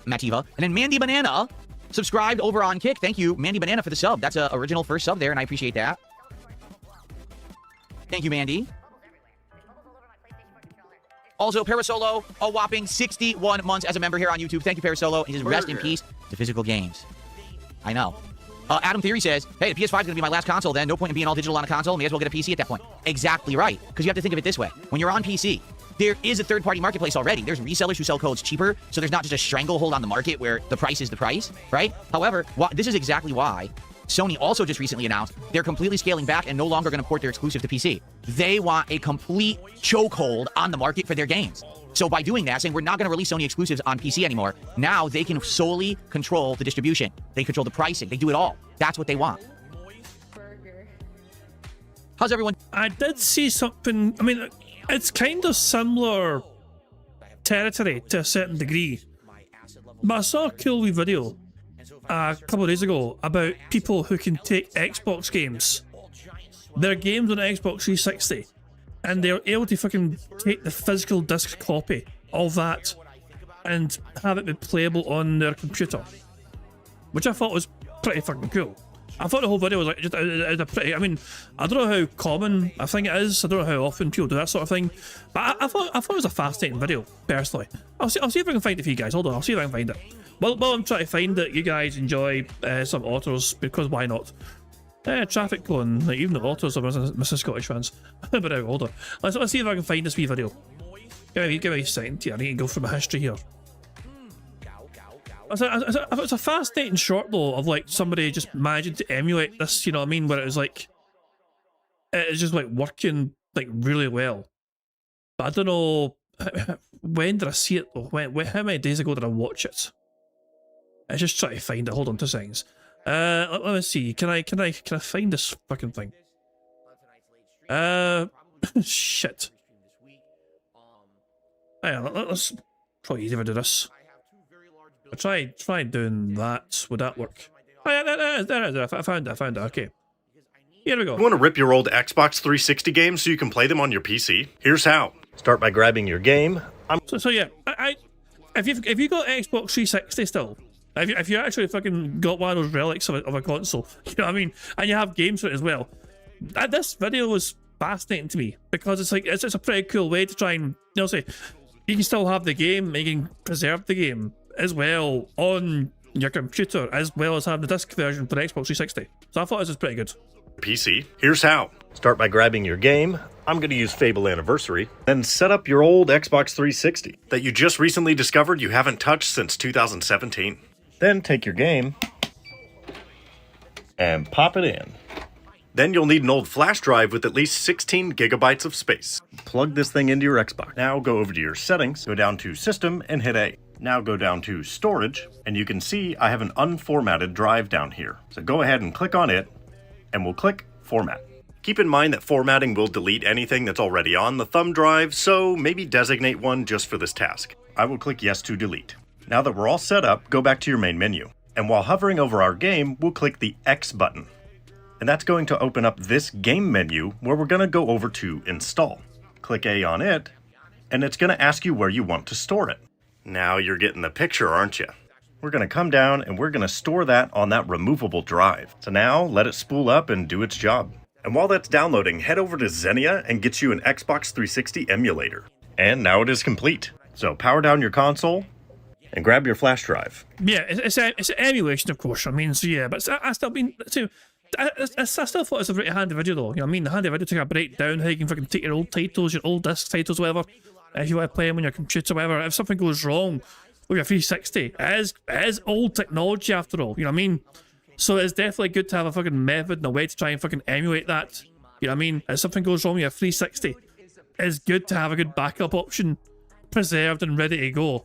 Mativa. And then Mandy Banana subscribed over on Kick. Thank you, Mandy Banana, for the sub. That's an original first sub there, and I appreciate that. Thank you, Mandy. Also, Parasolo, a whopping 61 months as a member here on YouTube. Thank you, Parasolo. And just rest in peace to physical games. I know. Adam Theory says, hey, the PS5 is going to be my last console then. No point in being all digital on a console. May as well get a PC at that point. Exactly right. Because you have to think of it this way. When you're on PC, there is a third-party marketplace already. There's resellers who sell codes cheaper, so there's not just a stranglehold on the market where the price is the price, right? However, this is exactly why Sony also just recently announced they're completely scaling back and no longer going to port their exclusives to PC. They want a complete chokehold on the market for their games. So by doing that, saying we're not going to release Sony exclusives on PC anymore, now they can solely control the distribution. They control the pricing. They do it all. That's what they want. How's everyone? I did see something. I mean, it's kind of similar territory to a certain degree. But I saw a cool wee video a couple of days ago about people who can take Xbox games, their games on Xbox 360, and they're able to fucking take the physical disc copy of that and have it be playable on their computer, which I thought was pretty fucking cool. I thought the whole video was like just a pretty. I mean, I don't know how common a thing it is. I don't know how often people do that sort of thing, but I thought it was a fascinating video personally. I'll see if I can find it for you guys. Hold on, I'll see if I can find it. Well, I'm trying to find it. You guys enjoy some autos because why not? Traffic cone, like even the autos are missing Scottish fans. But hold on. Let's see if I can find this wee video. Give me a second here. I need to go through my history here. It's a fascinating short though of like somebody just managing to emulate this, you know what I mean? Where it was like, it's just like working like really well. But I don't know, when did I see it though? How many days ago did I watch it? I just try to find it. Hold on 2 seconds. Let me see. Can I find this fucking thing? Shit. Hang on, let's probably easy if I do this. I tried doing that. Would that work? Oh, yeah, there. I found it. Okay. Here we go. You want to rip your old Xbox 360 games so you can play them on your PC? Here's how. Start by grabbing your game. So yeah, if you got Xbox 360 still, if you actually fucking got one of those relics of a console, you know what I mean, and you have games for it as well, this video was fascinating to me because it's like it's a pretty cool way to try and say you can still have the game, you can preserve the game as well on your computer, as well as having the disc version for the Xbox 360. So I thought this was pretty good. PC. Here's how. Start by grabbing your game. I'm going to use Fable Anniversary. Then set up your old Xbox 360 that you just recently discovered you haven't touched since 2017. Then take your game and pop it in. Then you'll need an old flash drive with at least 16 gigabytes of space. Plug this thing into your Xbox. Now go over to your settings, go down to System and hit A. Now go down to Storage, and you can see I have an unformatted drive down here. So go ahead and click on it, and we'll click Format. Keep in mind that formatting will delete anything that's already on the thumb drive, so maybe designate one just for this task. I will click Yes to delete. Now that we're all set up, go back to your main menu. And while hovering over our game, we'll click the X button. And that's going to open up this game menu where we're going to go over to Install. Click A on it, and it's going to ask you where you want to store it. Now you're getting the picture, aren't you? We're going to come down and we're going to store that on that removable drive. So now let it spool up and do its job. And while that's downloading, head over to Xenia and get you an Xbox 360 emulator. And now it is complete. So power down your console and grab your flash drive. Yeah, it's an emulation, of course. I mean, so yeah, but I still thought it was a pretty handy video though. You know what I mean? The handy video to kind of break down how you can fucking take your old titles, your old disc titles, whatever. If you want to play them on your computer, whatever. If something goes wrong with your 360, it is old technology after all. You know what I mean? So it's definitely good to have a fucking method and a way to try and fucking emulate that. You know what I mean? If something goes wrong with your 360, it's good to have a good backup option preserved and ready to go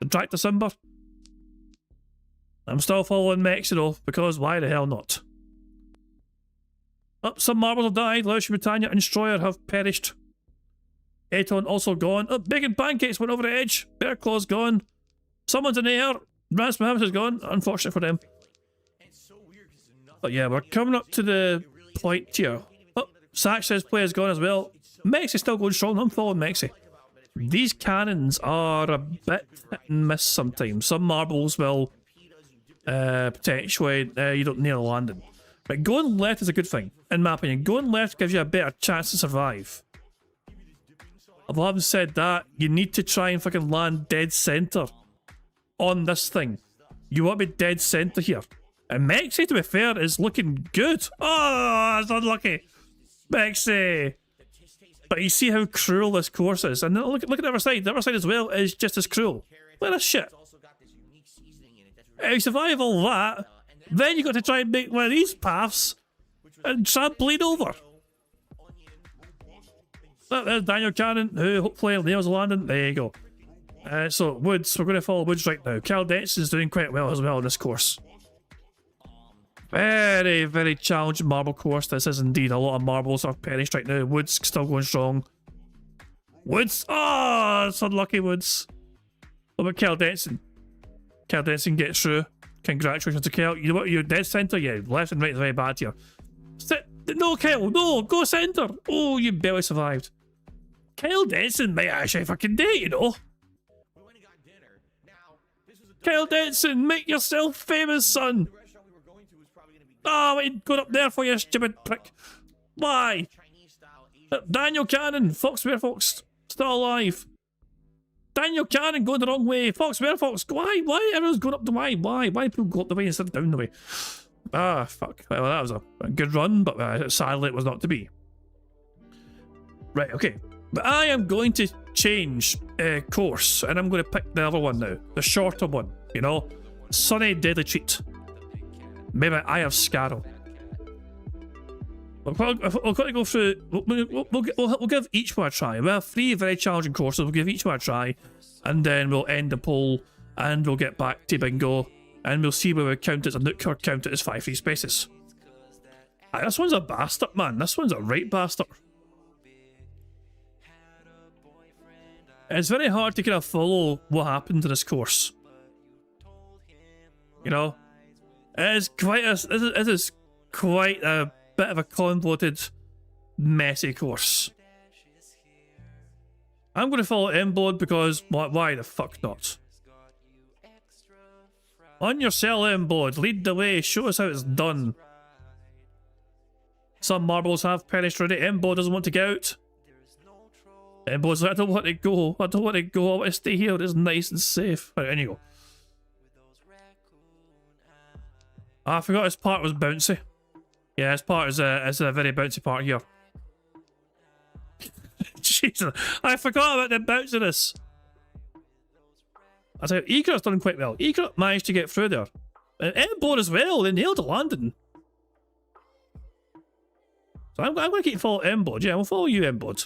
Contract December. I'm still following Mexico because why the hell not? Oh, some marbles have died. Lush, Britannia, and Destroyer have perished. Aton also gone. Oh, Bacon Pancakes went over the edge. Bear Claw's gone. Someone's in the air. Rance Mohammed is gone. Unfortunate for them. But yeah, we're coming up to the point here. Oh, Sack says play is gone as well. Mexi's still going strong. I'm following Mexi. These cannons are a bit hit and miss sometimes. Some marbles will potentially you don't nail a landing. But going left is a good thing, in my opinion. Going left gives you a better chance to survive. Although having said that, you need to try and fucking land dead center on this thing. You want to be dead center here. And Mexi, to be fair, is looking good. Oh, that's unlucky. Mexi. But you see how cruel this course is. And look at the other side. The other side as well is just as cruel. Look at this shit. If you survive all that, then you got to try and make one of these paths and trampoline over. There's Daniel Cannon, who hopefully nails a landing. There you go. So, Woods, we're going to follow Woods right now. Cal Denson's doing quite well as well in this course. Very, very challenging marble course. This is indeed. A lot of marbles are perished right now. Woods still going strong. Woods! Oh, it's unlucky, Woods. What about Cal Denson? Cal Denson gets through. Congratulations to Cal. You know what? You're dead centre? Yeah, left and right is very bad here. No, Cal, no, go centre. Oh, you barely survived. Cal Denson might actually fucking do it, you know. Cal Denson, make yourself famous, son. Oh, wait, going up there for you, stupid prick. Why? Daniel Cannon, Fox Where Fox, still alive. Daniel Cannon going the wrong way. Fox Where Fox, why? Why everyone's going up the way? Why people go up the way instead of down the way? Ah, fuck. Well, that was a good run, but sadly it was not to be. Right, okay. But I am going to change course, and I'm going to pick the other one now. The shorter one, you know? Sunny Deadly Treat. Maybe I have Scarrow. We're going to go through... We'll give each one a try. We have 3 very challenging courses. We'll give each one a try, and then we'll end the poll, and we'll get back to bingo, and we'll see whether we count it as a nuke or count it as 5 free spaces. This one's a bastard, man. This one's a right bastard. It's very hard to kind of follow what happened to this course. You know? It is quite a bit of a convoluted, messy course. I'm going to follow M-Board because why the fuck not? On your cell, M-Board, lead the way, show us how it's done. Some marbles have perished already. M-Board doesn't want to get out. M-Board's like, I don't want to go. I don't want to go. I want to stay here. It's nice and safe. Right, in you go. I forgot his part was bouncy. Yeah, his part is a very bouncy part here. Jesus, I forgot about the bounciness. I tell you, Egret's done quite well. Egret managed to get through there. And M-Board as well, they nailed the landing. So I'm going to keep following M-Board. Yeah, we'll follow you, M-Board.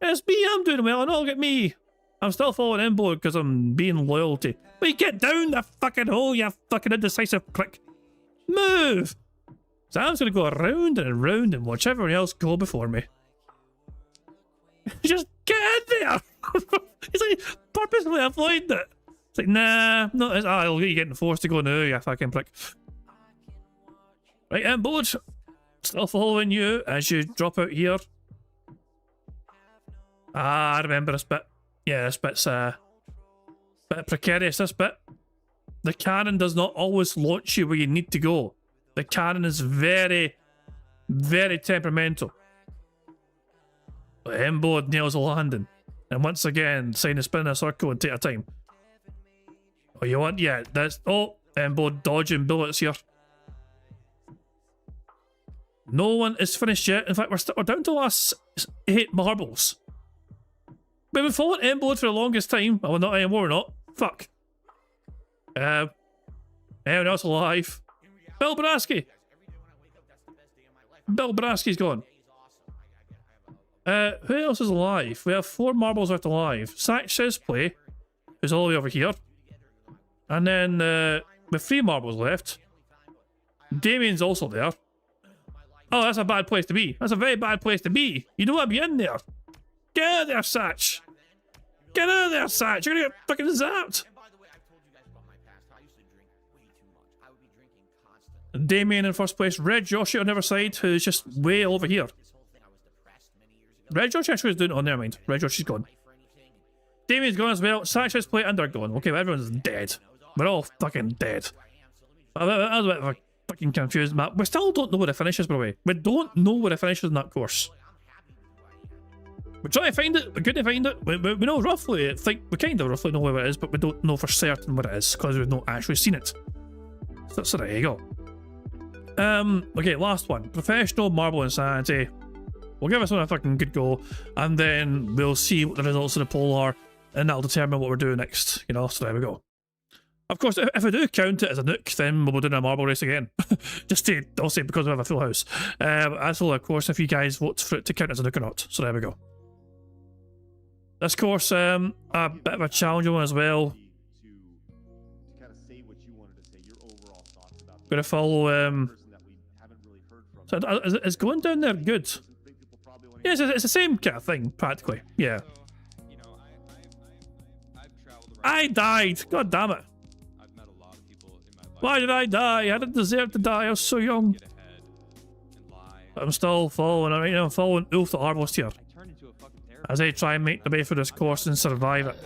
It's me, I'm doing well, and look at me. I'm still following M-Board because I'm being loyal to... Wait, get down the fucking hole, you fucking indecisive prick. Move! So I'm just going to go around and around and watch everyone else go before me. Just get in there! It's like purposefully avoiding it. It's like, nah, no, you're getting forced to go now, you fucking prick. Right, M-Board. Still following you as you drop out here. Ah, I remember this bit. Yeah, this bit's a bit precarious, this bit. The cannon does not always launch you where you need to go. The cannon is very, very temperamental. But M-Board nails a landing. And once again, sign a spin in a circle and take a time. Oh, you want? Yeah, that's... Oh, M-Board dodging bullets here. No one is finished yet. In fact, we're down to the last 8 marbles. We've been following M-Board for the longest time. Well, not anymore, not. Fuck. Anyone else alive? Bill Brasky. Bill Brasky's gone. Who else is alive? We have 4 marbles left alive. Sack says play. who's all the way over here. And then with 3 marbles left, Damien's also there. Oh, that's a bad place to be. That's a very bad place to be. You don't want to be in there. Get out of there, Satch. Get out of there, Satch. You're gonna get fucking zapped. Damien in first place. Red Joshi on the other side, who's just way over here. Red Joshi actually is doing it on their mind. Red Joshi's gone. Damien's gone as well. Satch's plate and they're gone. Okay, well, everyone's dead. We're all fucking dead. I was a bit of a fucking confused map. We still don't know where the finish is, by the way. We don't know where the finish is in that course. We're trying to find it. We're going to find it. We know roughly. I think we kind of roughly know where it is, but we don't know for certain where it is because we've not actually seen it. So there you go. Okay, last one. Professional Marble Insanity. We'll give this one a fucking good go, and then we'll see what the results of the poll are, and that'll determine what we're doing next, you know, so there we go. Of course, if I do count it as a nuke, then we'll be doing a marble race again. Just to, I'll say, because we have a full house. As well, of course, if you guys vote for it to count as a nuke or not, so there we go. This course, a bit of a challenging one as well. Gonna follow, so is going down there good? Yeah, it's the same kind of thing, practically. Yeah. I died. God damn it. Why did I die? I didn't deserve to die. I was so young. I'm still following. Right now I'm following Ulf the Arbalist here, as I try and make the way through this course and survive it.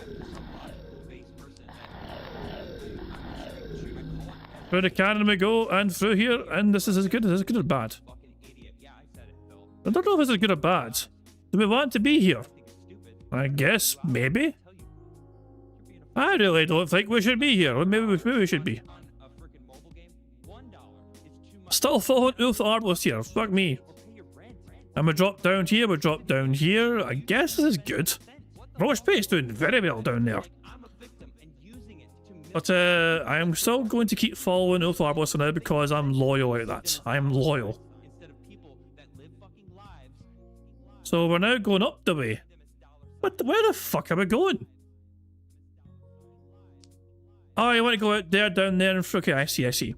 Through the cannon we go, and through here, and this is as good as bad. I don't know if this is good or bad. Do we want to be here? I guess, maybe. I really don't think we should be here. Or maybe we should be. Still following Ulf the Arbalist here. Fuck me. And we drop down here, we drop down here. I guess this is good. Roche Pate's doing very well down there. But I am still going to keep following Ulf the Arbalist for now because I'm loyal like that. I am loyal. So we're now going up the way. But where the fuck are we going? Oh, you want to go out there, down there, and okay, I see.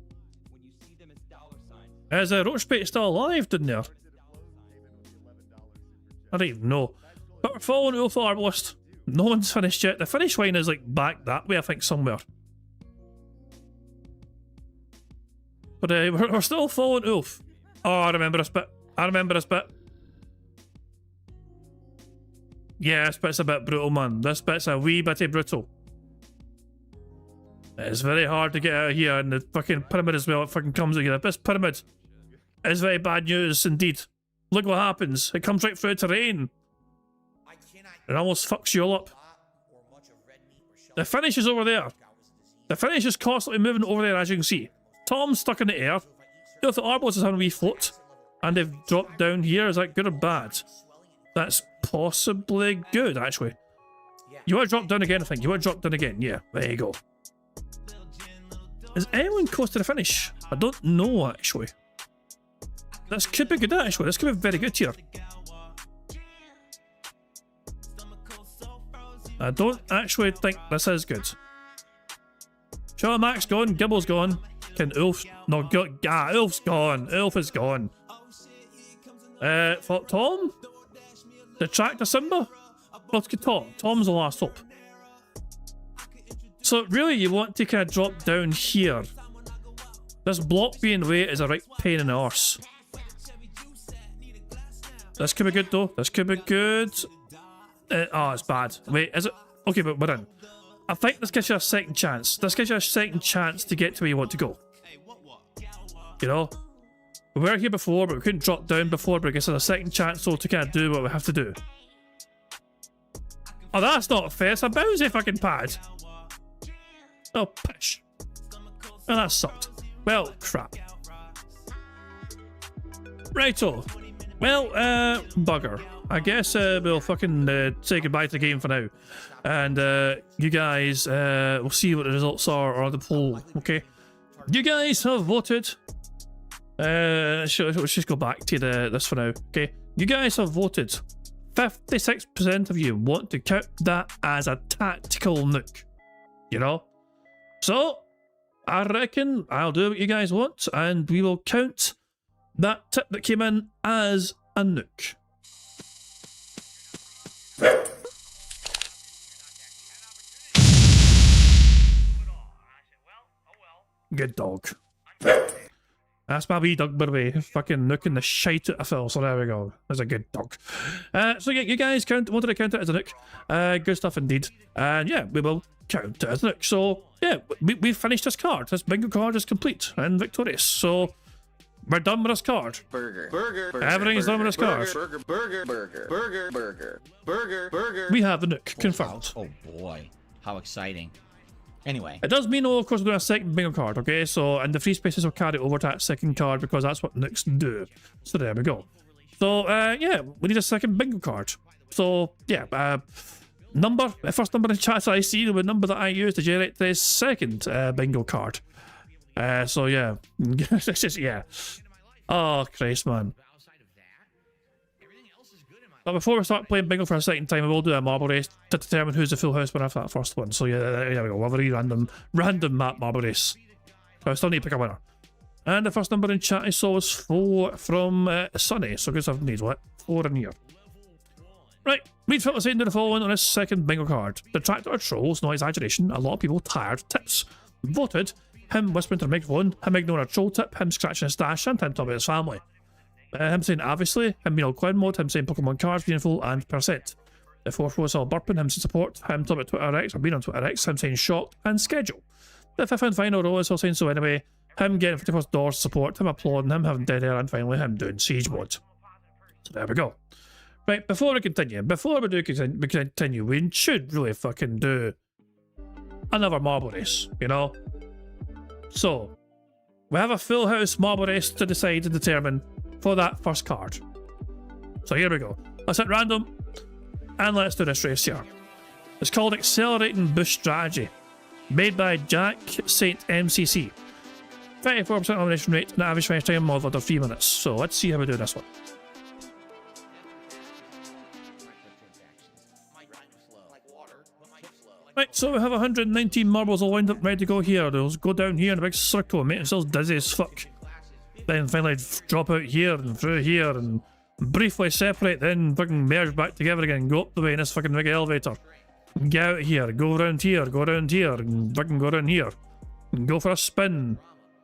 Is Roach Pate still alive down there? I don't even know. But we're following Ulf the Arbalist. No one's finished yet. The finish line is like back that way, I think, somewhere. But we're still following Ulf. Oh, I remember this bit. Yeah, this bit's a bit brutal, man. This bit's a wee bitty brutal. It's very hard to get out of here, and the fucking pyramid as well, it fucking comes out here. This pyramid is very bad news indeed. Look what happens. It comes right through the terrain. It almost fucks you all up. The finish is over there. The finish is constantly moving over there, as you can see. Tom's stuck in the air. Ulf the Arbalist is having a wee float. And they've dropped down here. Is that good or bad? That's possibly good, actually. You want to drop down again, I think. You want to drop down again. Yeah, there you go. Is anyone close to the finish? I don't know, actually. This could be good, actually. This could be very good here. I don't actually think this is good. Charlotte Mac's gone. Gibble's gone. Can Ulf... No, Ulf's gone. Ulf is gone. For Tom? The tractor Simba? Let's get Tom. Tom's the last hope. So really you want to kind of drop down here. This block being the way is a right pain in the arse. This could be good though. This could be good. Oh, it's bad. Wait, is it? Okay, but we're in. I think this gives you a second chance. This gives you a second chance to get to where you want to go. You know? We were here before, but we couldn't drop down before, but it gives us a second chance so to kind of do what we have to do. Oh, that's not fair. It's a bouncy fucking pad. Oh, pish. Oh, that sucked. Well, crap. Righto. Well, bugger. I guess we'll fucking say goodbye to the game for now. And you guys, we'll see what the results are on the poll, okay? You guys have voted. Let's just go back to this for now, okay? You guys have voted. 56% of you want to count that as a tactical nuke. You know? So, I reckon I'll do what you guys want, and we will count that tip that came in as a nook. Good dog. That's my wee dog, by the way. Fucking nooking the shite out of Phil, so there we go. That's a good dog. So yeah, you guys wanted to count it as a nook. Good stuff indeed. And yeah, we will count it as a nook. So yeah, we've finished this card. This bingo card is complete and victorious. So we're done with this card. Everything's done with this card. We have the nook confirmed. Oh boy, how exciting. Anyway. It does mean, of course, we're doing a second bingo card, okay? So, and the free spaces will carry over to that second card because that's what nooks do. So there we go. So, yeah, we need a second bingo card. So, yeah, first number in chat I see, the number that I use to generate the second bingo card. So, yeah. It's just, yeah. Oh, Christ, man. But before we start playing bingo for a second time, we will do a marble race to determine who's the full house winner for that first one. So yeah, there we go. We'll have a really random map marble race. So I still need to pick a winner. And the first number in chat I saw was 4 from Sunny. So good stuff indeed. What? 4 in here. Right. Read filter saying to the following on this second bingo card. Detractor or trolls, no exaggeration. A lot of people tired tips. Voted. Him whispering to the microphone. Him ignoring a troll tip. Him scratching his stash. And him talking about his family. Him saying obviously, him being all clown mode, him saying Pokemon cards, meaningful and percent. The fourth row is all burping, him saying support, him talking about Twitter X or being on Twitter X, him saying shock and schedule. The fifth and final row is all saying so anyway, him getting 51st doors support, him applauding, him having dead air, and finally him doing siege mode. So there we go. Right, before we continue, we should really fucking do another marble race, you know? So, we have a full house marble race to decide and determine for that first card. So here we go. Let's hit random and let's do this race here. It's called Accelerating Boost Strategy, made by Jack Saint MCC. 34% elimination rate and average finish time of under 3 minutes. So let's see how we do this one. Right, so we have 119 marbles all lined up ready to go here. They'll go down here in a big circle and make themselves dizzy as fuck. Then finally drop out here and through here and briefly separate, then fucking merge back together again, go up the way in this fucking big elevator. Get out here, go around here, and fucking go around here. And go for a spin.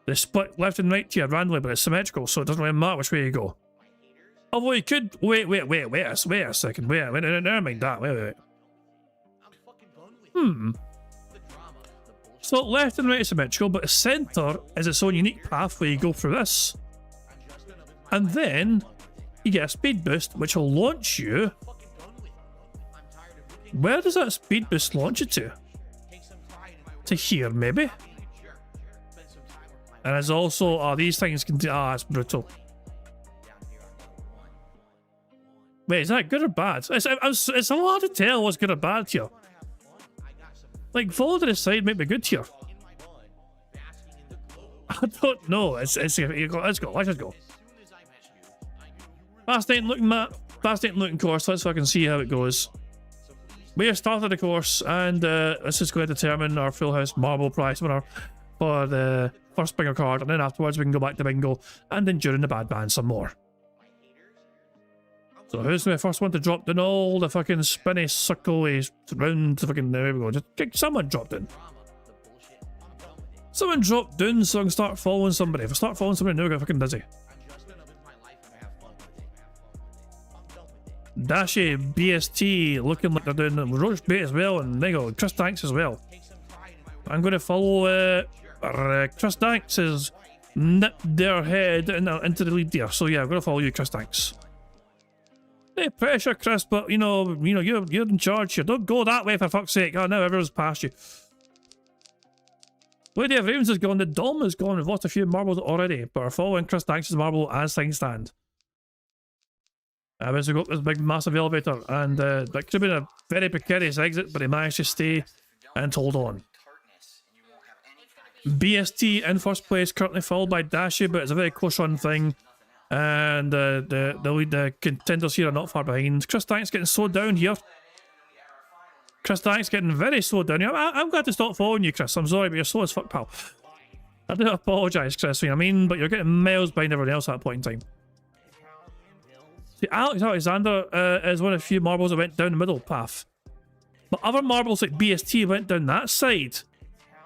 They split left and right here randomly, but it's symmetrical, so it doesn't really matter which way you go. Although you could wait a second, never mind that, wait. So left and right is symmetrical, but the centre is its own unique path where you go through this. And then you get a speed boost, which will launch you. Where does that speed boost launch you to? To here, maybe? And there's also, these things can do, it's brutal. Wait, is that good or bad? It's a lot to tell what's good or bad here. Like, follow to the side might be good here. I don't know. Let's go. Fascinating looking map. Fascinating looking course. Let's fucking see how it goes. We have started the course, and let's just go to determine our full house marble prize winner for the first bingo card, and then afterwards we can go back to bingo, and then during the bad band some more. So who's the first one to drop down all the fucking spinny circle-y round the fucking, there we go, just someone dropped in. Someone dropped down so I can start following somebody. If I start following somebody now I get fucking dizzy. Dashy, BST, looking like they're doing Roach Bait as well, and there you go, Chris Danks as well. I'm going to follow Chris Danks has nipped their head into the lead there, so yeah, I'm going to follow you, Chris Danks. No pressure, Chris, but you know, you're in charge here. Don't go that way for fuck's sake. Oh, now everyone's past you. Lady of Ravens is gone. The Dom is gone. We've lost a few marbles already, but we're following Chris Danks' marble as things stand. As we go up this big massive elevator, and that could have been a very precarious exit, but he managed to stay and hold on. BST in first place, currently followed by Dashy, but it's a very close run thing. And the contenders here are not far behind. Chris Danks getting slowed down here. Chris Danks getting very slow down here. I'm glad to stop following you, Chris. I'm sorry, but you're slow as fuck, pal. I do apologise, Chris, you know what I mean? But you're getting miles behind everyone else at that point in time. See, Alex Alexander is one of the few marbles that went down the middle path. But other marbles like BST went down that side.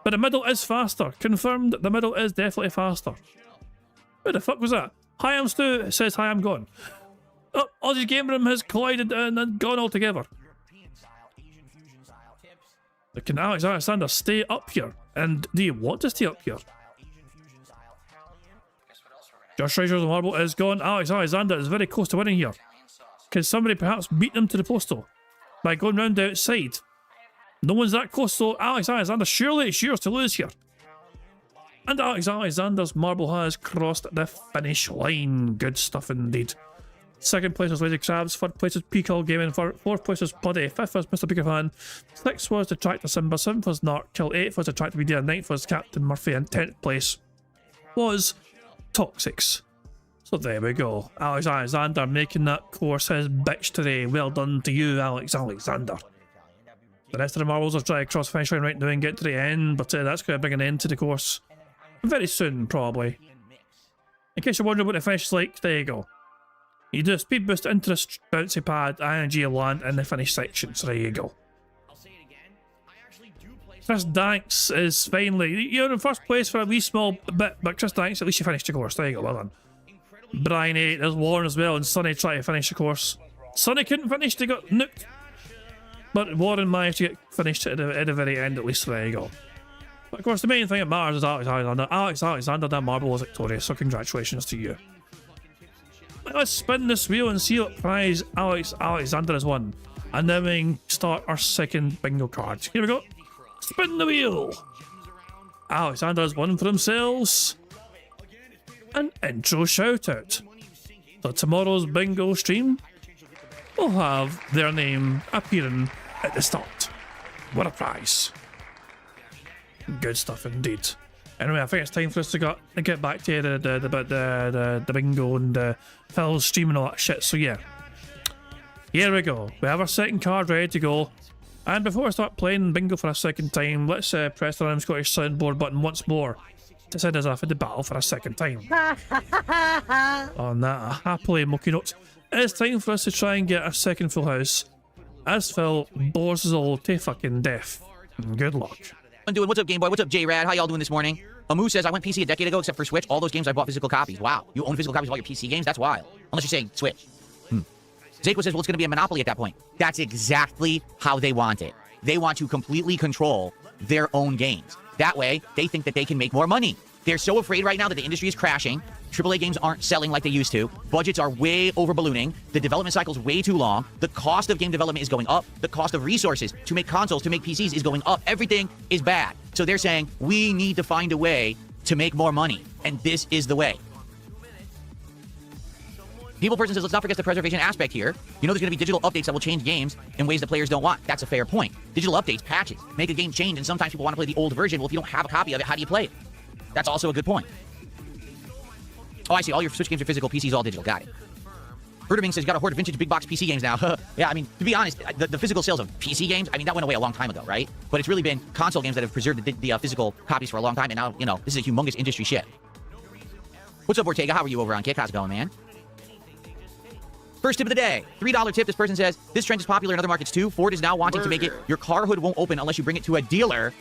But the middle is faster. Confirmed, the middle is definitely faster. Who the fuck was that? Hi, I'm Stu. It says, hi, I'm gone. Oh, Aussie's game room has collided and then gone altogether. But can Alex Alexander stay up here? And do you want to stay up here? Josh Reiser's marble is gone. Alex Alexander is very close to winning here. Can somebody perhaps beat them to the postal by going round the outside? No one's that close, so Alex Alexander, surely it's yours to lose here. And Alex Alexander's marble has crossed the finish line. Good stuff indeed. Second place was Lazy Crabs, third place was Peacock Gaming, fourth place was Buddy, fifth was Mr. Biggerfan, sixth was Detractor Simba, seventh was Narkill, eighth was Detractor Media, ninth was Captain Murphy, and 10th place was Toxics. So there we go. Alex Alexander making that course his bitch today. Well done to you, Alex Alexander. The rest of the marbles will try to cross finish line right now and get to the end, but that's going to bring an end to the course very soon, probably. In case you're wondering what the finish is like, there you go. You do a speed boost into the bouncy pad and you land in the finish section, so there you go. Chris Danks is finally, you're in first place for a wee small bit, but Chris Danks, at least you finished the course, there you go, well done. Brian 8, there's Warren as well, and Sonny trying to finish the course. Sonny couldn't finish, they got nuked. But Warren managed to get finished at the very end, at least, so there you go. But of course, the main thing that matters is Alex Alexander. Alex Alexander, that marble was victorious, so congratulations to you. Let's spin this wheel and see what prize Alex Alexander has won. And then we can start our second bingo card. Here we go. Spin the wheel. Alexander has won for themselves an intro shout out. So tomorrow's bingo stream will have their name appearing at the start. What a prize. Good stuff indeed. Anyway, I think it's time for us to get back to the bingo and Phil's stream and all that shit. So yeah, here we go. We have our second card ready to go. And before I start playing bingo for a second time, let's press the random Scottish soundboard button once more to send us off into battle for a second time. On that happily mucky note, it's time for us to try and get a second full house as Phil bores us all to fucking death. Good luck. What's up, Game Boy? What's up, J-Rad? How y'all doing this morning? Amu says, I went PC a decade ago except for Switch. All those games I bought physical copies. Wow. You own physical copies of all your PC games? That's wild. Unless you're saying Switch. Zayko says, well, it's going to be a monopoly at that point. That's exactly how they want it. They want to completely control their own games. That way, they think that they can make more money. They're so afraid right now that the industry is crashing. AAA games aren't selling like they used to. Budgets are way over ballooning. The development cycle is way too long. The cost of game development is going up. The cost of resources to make consoles, to make PCs is going up. Everything is bad. So they're saying, we need to find a way to make more money. And this is the way. People Person says, let's not forget the preservation aspect here. You know there's going to be digital updates that will change games in ways that players don't want. That's a fair point. Digital updates, patches, make a game change, and sometimes people want to play the old version. Well, if you don't have a copy of it, how do you play it? That's also a good point. Oh, I see. All your Switch games are physical, PC's all digital. Got it. Bertaming says, you got a horde of vintage big box PC games now. Yeah, I mean, to be honest, the physical sales of PC games, I mean, that went away a long time ago, right? But it's really been console games that have preserved the physical copies for a long time, and now, you know, this is a humongous industry shit. What's up, Ortega? How are you over on Kick? How's it going, man? First tip of the day. $3 tip. This person says, this trend is popular in other markets too. Ford is now wanting to make it your car hood won't open unless you bring it to a dealer.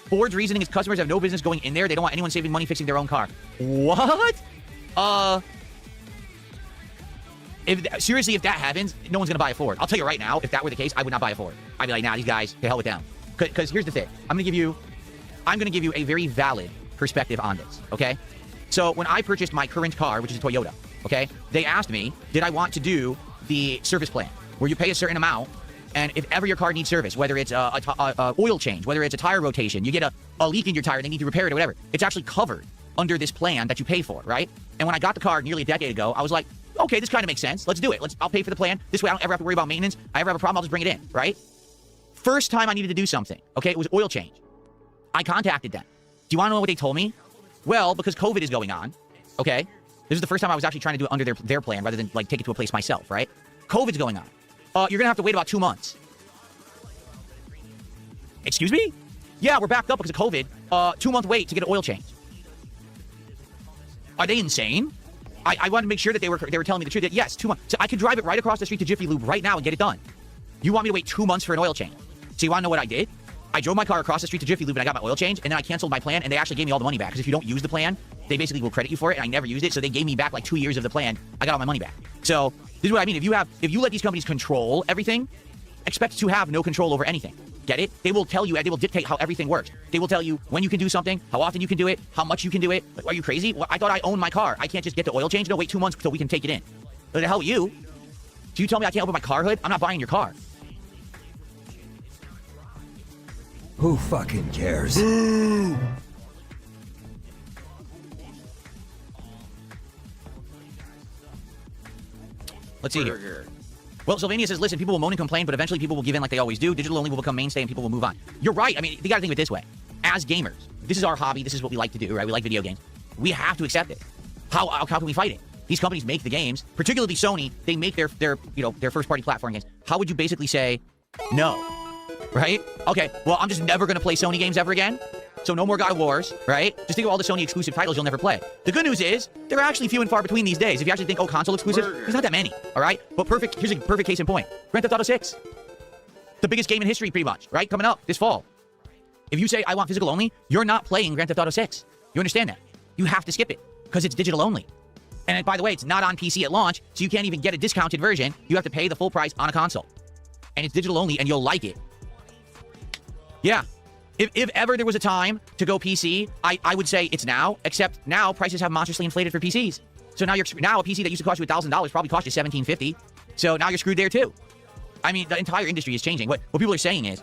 Ford's reasoning is customers have no business going in there. They don't want anyone saving money fixing their own car. What? Seriously, if that happens, no one's going to buy a Ford. I'll tell you right now, if that were the case, I would not buy a Ford. I'd be like, nah, these guys, to hell with them. Because here's the thing. I'm going to give you a very valid perspective on this, okay? So when I purchased my current car, which is a Toyota, okay, they asked me, did I want to do the service plan, where you pay a certain amount, and if ever your car needs service, whether it's a oil change, whether it's a tire rotation, you get a leak in your tire, they need to repair it or whatever, it's actually covered under this plan that you pay for, right? And when I got the car nearly a decade ago, I was like, okay, this kind of makes sense. Let's do it. I'll pay for the plan. This way I don't ever have to worry about maintenance. I ever have a problem, I'll just bring it in, right? First time I needed to do something, okay, it was oil change. I contacted them. Do you want to know what they told me? Well, because COVID is going on, okay? This is the first time I was actually trying to do it under their plan rather than, like, take it to a place myself, right? COVID's going on. You're going to have to wait about 2 months. Excuse me? Yeah, we're backed up because of COVID. 2-month wait to get an oil change. Are they insane? I wanted to make sure that they were telling me the truth. That yes, 2 months. So I could drive it right across the street to Jiffy Lube right now and get it done. You want me to wait 2 months for an oil change? So you want to know what I did? I drove my car across the street to Jiffy Lube and I got my oil change, and then I canceled my plan, and they actually gave me all the money back. Because if you don't use the plan, they basically will credit you for it, and I never used it, so they gave me back like 2 years of the plan. I got all my money back. So this is what I mean. If you let these companies control everything, expect to have no control over anything. Get it? They will tell you, they will dictate how everything works. They will tell you when you can do something, how often you can do it, how much you can do it. Are you crazy? Well, I thought I owned my car. I can't just get the oil change. No, wait 2 months so we can take it in. What the hell are you? Do you tell me I can't open my car hood? I'm not buying your car. Who fucking cares? Let's see here. Well, Sylvania says, listen, people will moan and complain, but eventually people will give in like they always do. Digital only will become mainstay and people will move on. You're right. I mean, you gotta think of it this way. As gamers, this is our hobby. This is what we like to do, right? We like video games. We have to accept it. How can we fight it? These companies make the games, particularly Sony. They make their first-party platform games. How would you basically say no? Right? Okay, well, I'm just never going to play Sony games ever again. So no more God of Wars, right? Just think of all the Sony exclusive titles you'll never play. The good news is, they're actually few and far between these days. If you actually think, oh, console exclusive, there's not that many, all right? But here's a perfect case in point. Grand Theft Auto 6. The biggest game in history, pretty much, right? Coming up this fall. If you say, I want physical only, you're not playing Grand Theft Auto 6. You understand that? You have to skip it, because it's digital only. And by the way, it's not on PC at launch, so you can't even get a discounted version. You have to pay the full price on a console. And it's digital only, and you'll like it. Yeah. If ever there was a time to go PC, I would say it's now, except now prices have monstrously inflated for PCs. So now a PC that used to cost you $1,000 probably cost you $1,750. So now you're screwed there too. I mean, the entire industry is changing. What people are saying is,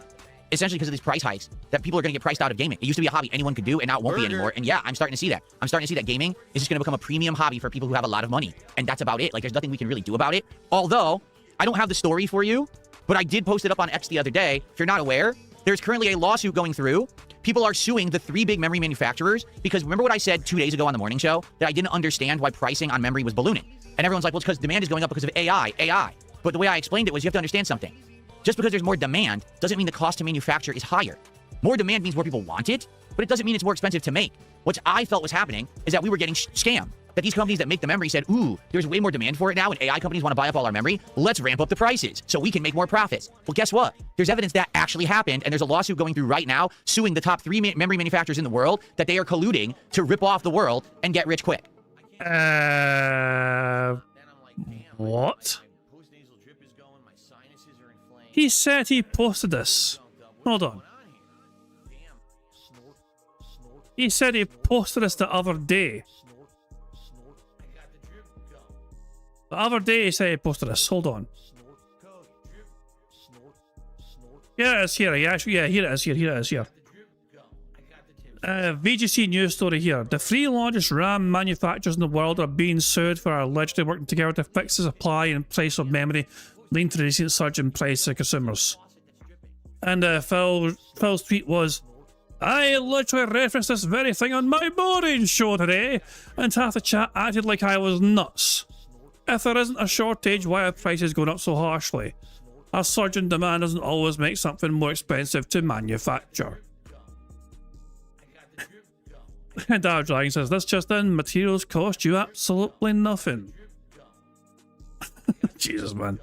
essentially because of these price hikes, that people are going to get priced out of gaming. It used to be a hobby anyone could do, and now it won't be anymore. And yeah, I'm starting to see that. I'm starting to see that gaming is just going to become a premium hobby for people who have a lot of money. And that's about it. Like, there's nothing we can really do about it. Although, I don't have the story for you, but I did post it up on X the other day. If you're not aware, there's currently a lawsuit going through. People are suing the 3 big memory manufacturers because remember what I said 2 days ago on the morning show? That I didn't understand why pricing on memory was ballooning. And everyone's like, well, it's because demand is going up because of AI. But the way I explained it was you have to understand something. Just because there's more demand doesn't mean the cost to manufacture is higher. More demand means more people want it, but it doesn't mean it's more expensive to make. What I felt was happening is that we were getting scammed. That these companies that make the memory said, ooh, there's way more demand for it now and AI companies want to buy up all our memory. Let's ramp up the prices so we can make more profits. Well, guess what? There's evidence that actually happened, and there's a lawsuit going through right now suing the top 3 memory manufacturers in the world that they are colluding to rip off the world and get rich quick. What? He said he posted this. Hold on. He said he posted this the other day. The other day he said he posted this. Hold on. Yeah, it's here. Yeah, here it is. Here it is. Here. VGC news story here. The 3 largest RAM manufacturers in the world are being sued for allegedly working together to fix the supply and price of memory, leading to the recent surge in price to consumers. And Phil's tweet was, I literally referenced this very thing on my morning show today, and half the chat acted like I was nuts. If there isn't a shortage, why are prices going up so harshly? A surge in demand doesn't always make something more expensive to manufacture. And Dow Dragon says, this just in, materials cost you absolutely nothing. Jesus, man.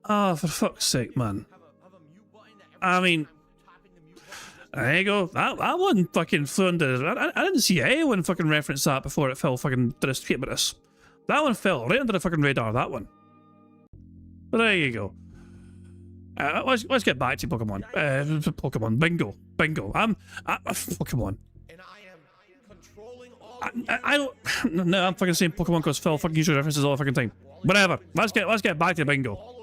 Oh, for fuck's sake, man. I mean, there you go. That one fucking flew under. I didn't see anyone fucking reference that before it fell fucking did a tweet about this. That one fell right under the fucking radar, that one. But there you go. Let's get back to Pokemon. Pokemon. Bingo. Pokemon. No, I'm fucking saying Pokemon because Phil fucking usually references all the fucking time. Whatever. Let's get back to Bingo.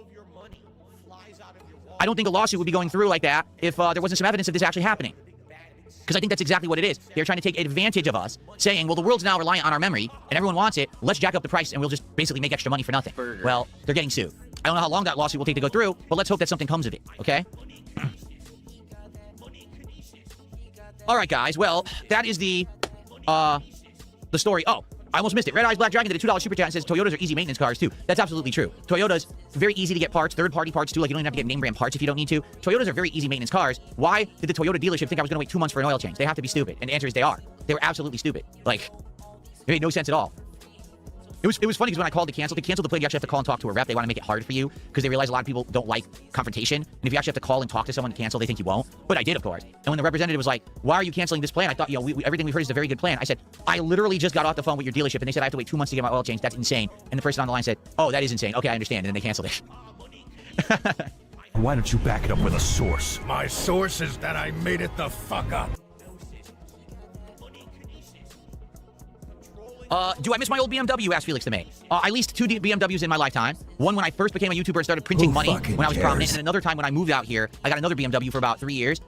I don't think a lawsuit would be going through like that if there wasn't some evidence of this actually happening. Because I think that's exactly what it is. They're trying to take advantage of us, saying, well, the world's now reliant on our memory, and everyone wants it. Let's jack up the price, and we'll just basically make extra money for nothing. Well, they're getting sued. I don't know how long that lawsuit will take to go through, but let's hope that something comes of it, okay? All right, guys. Well, that is the story. Oh, I almost missed it. Red Eyes Black Dragon did a $2 super chat and says Toyotas are easy maintenance cars too. That's absolutely true. Toyotas, very easy to get parts, third-party parts too. Like you don't even have to get name brand parts if you don't need to. Toyotas are very easy maintenance cars. Why did the Toyota dealership think I was going to wait 2 months for an oil change? They have to be stupid. And the answer is they are. They were absolutely stupid. Like, it made no sense at all. It was funny because when I called to cancel the plate, you actually have to call and talk to a rep. They want to make it hard for you because they realize a lot of people don't like confrontation. And if you actually have to call and talk to someone to cancel, they think you won't. But I did, of course. And when the representative was like, why are you canceling this plan? I thought, everything we've heard is a very good plan. I said, I literally just got off the phone with your dealership and they said I have to wait 2 months to get my oil changed. That's insane. And the person on the line said, oh, that is insane. Okay, I understand. And then they canceled it. Why don't you back it up with a source? My source is that I made it the fuck up. Do I miss my old BMW? Asked Felix to me. I leased 2 BMWs in my lifetime. One when I first became a YouTuber and started printing money when I was prominent, and another time when I moved out here, I got another BMW for about 3 years.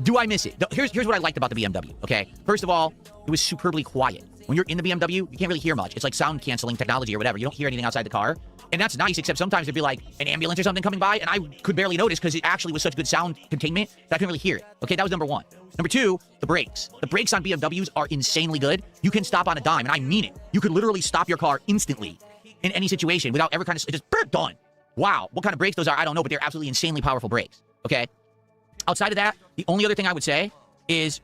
Do I miss it? Here's what I liked about the BMW, okay? First of all, it was superbly quiet. When you're in the BMW, you can't really hear much. It's like sound canceling technology or whatever. You don't hear anything outside the car. And that's nice, except sometimes there'd be like an ambulance or something coming by, and I could barely notice because it actually was such good sound containment that I couldn't really hear it. Okay, that was number one. Number two, the brakes. The brakes on BMWs are insanely good. You can stop on a dime, and I mean it. You could literally stop your car instantly in any situation without ever just done. Wow, what kind of brakes those are, I don't know, but they're absolutely insanely powerful brakes, okay? Outside of that, the only other thing I would say is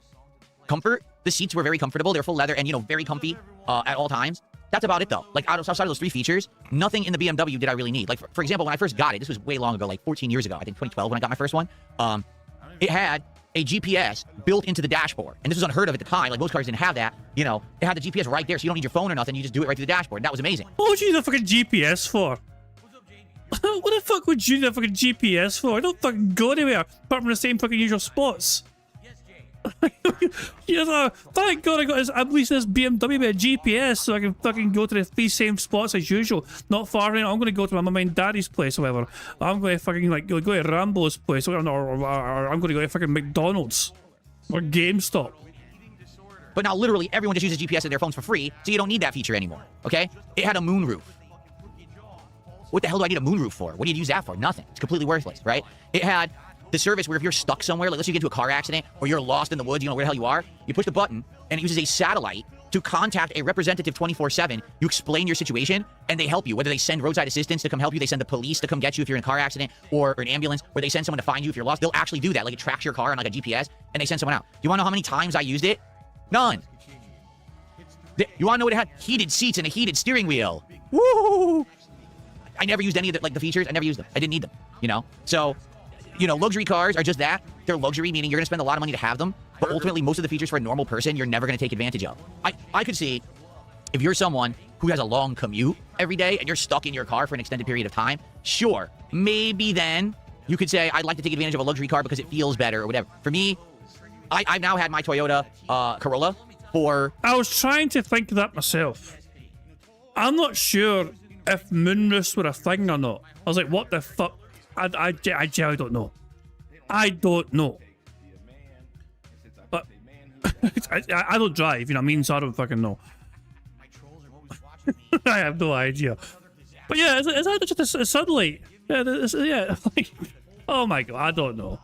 comfort. The seats were very comfortable. They're full leather and, very comfy at all times. That's about it, though. Like, outside of those 3 features, nothing in the BMW did I really need. Like, for example, when I first got it, this was way long ago, like 14 years ago, I think 2012 when I got my first one, it had a GPS built into the dashboard. And this was unheard of at the time. Like, most cars didn't have that. It had the GPS right there, so you don't need your phone or nothing. You just do it right through the dashboard. And that was amazing. What would you need a fucking GPS for? What the fuck would you need a fucking GPS for? I don't fucking go anywhere apart from the same fucking usual spots. Thank God I got I'm leasing this BMW with a GPS so I can fucking go to the 3 same spots as usual. Not far in. I'm going to go to my mum and daddy's place or whatever. I'm going to fucking go to Rambo's place or I'm going to go to fucking McDonald's or GameStop. But now literally everyone just uses GPS in their phones for free, so you don't need that feature anymore, okay? It had a moonroof. What the hell do I need a moonroof for? What do you use that for? Nothing. It's completely worthless, right? It had the service where if you're stuck somewhere, like let's say you get into a car accident or you're lost in the woods, you know where the hell you are, you push the button and it uses a satellite to contact a representative 24/7. You explain your situation and they help you. Whether they send roadside assistance to come help you, they send the police to come get you if you're in a car accident, or an ambulance, or they send someone to find you if you're lost. They'll actually do that. Like it tracks your car on like a GPS and they send someone out. Do you want to know how many times I used it? None. You want to know what it had? Heated seats and a heated steering wheel. Woo! I never used any of the features. I never used them. I didn't need them, So, luxury cars are just that. They're luxury, meaning you're going to spend a lot of money to have them. But ultimately, most of the features for a normal person, you're never going to take advantage of. I could see if you're someone who has a long commute every day and you're stuck in your car for an extended period of time, sure, maybe then you could say, I'd like to take advantage of a luxury car because it feels better or whatever. For me, I've now had my Toyota Corolla for... I was trying to think of that myself. I'm not sure if moonroofs were a thing or not. I was like, what the fuck? I generally don't know. I don't know. But I don't drive, so I don't fucking know. I have no idea. But yeah, is that just a sunlight? Yeah, oh my god, I don't know.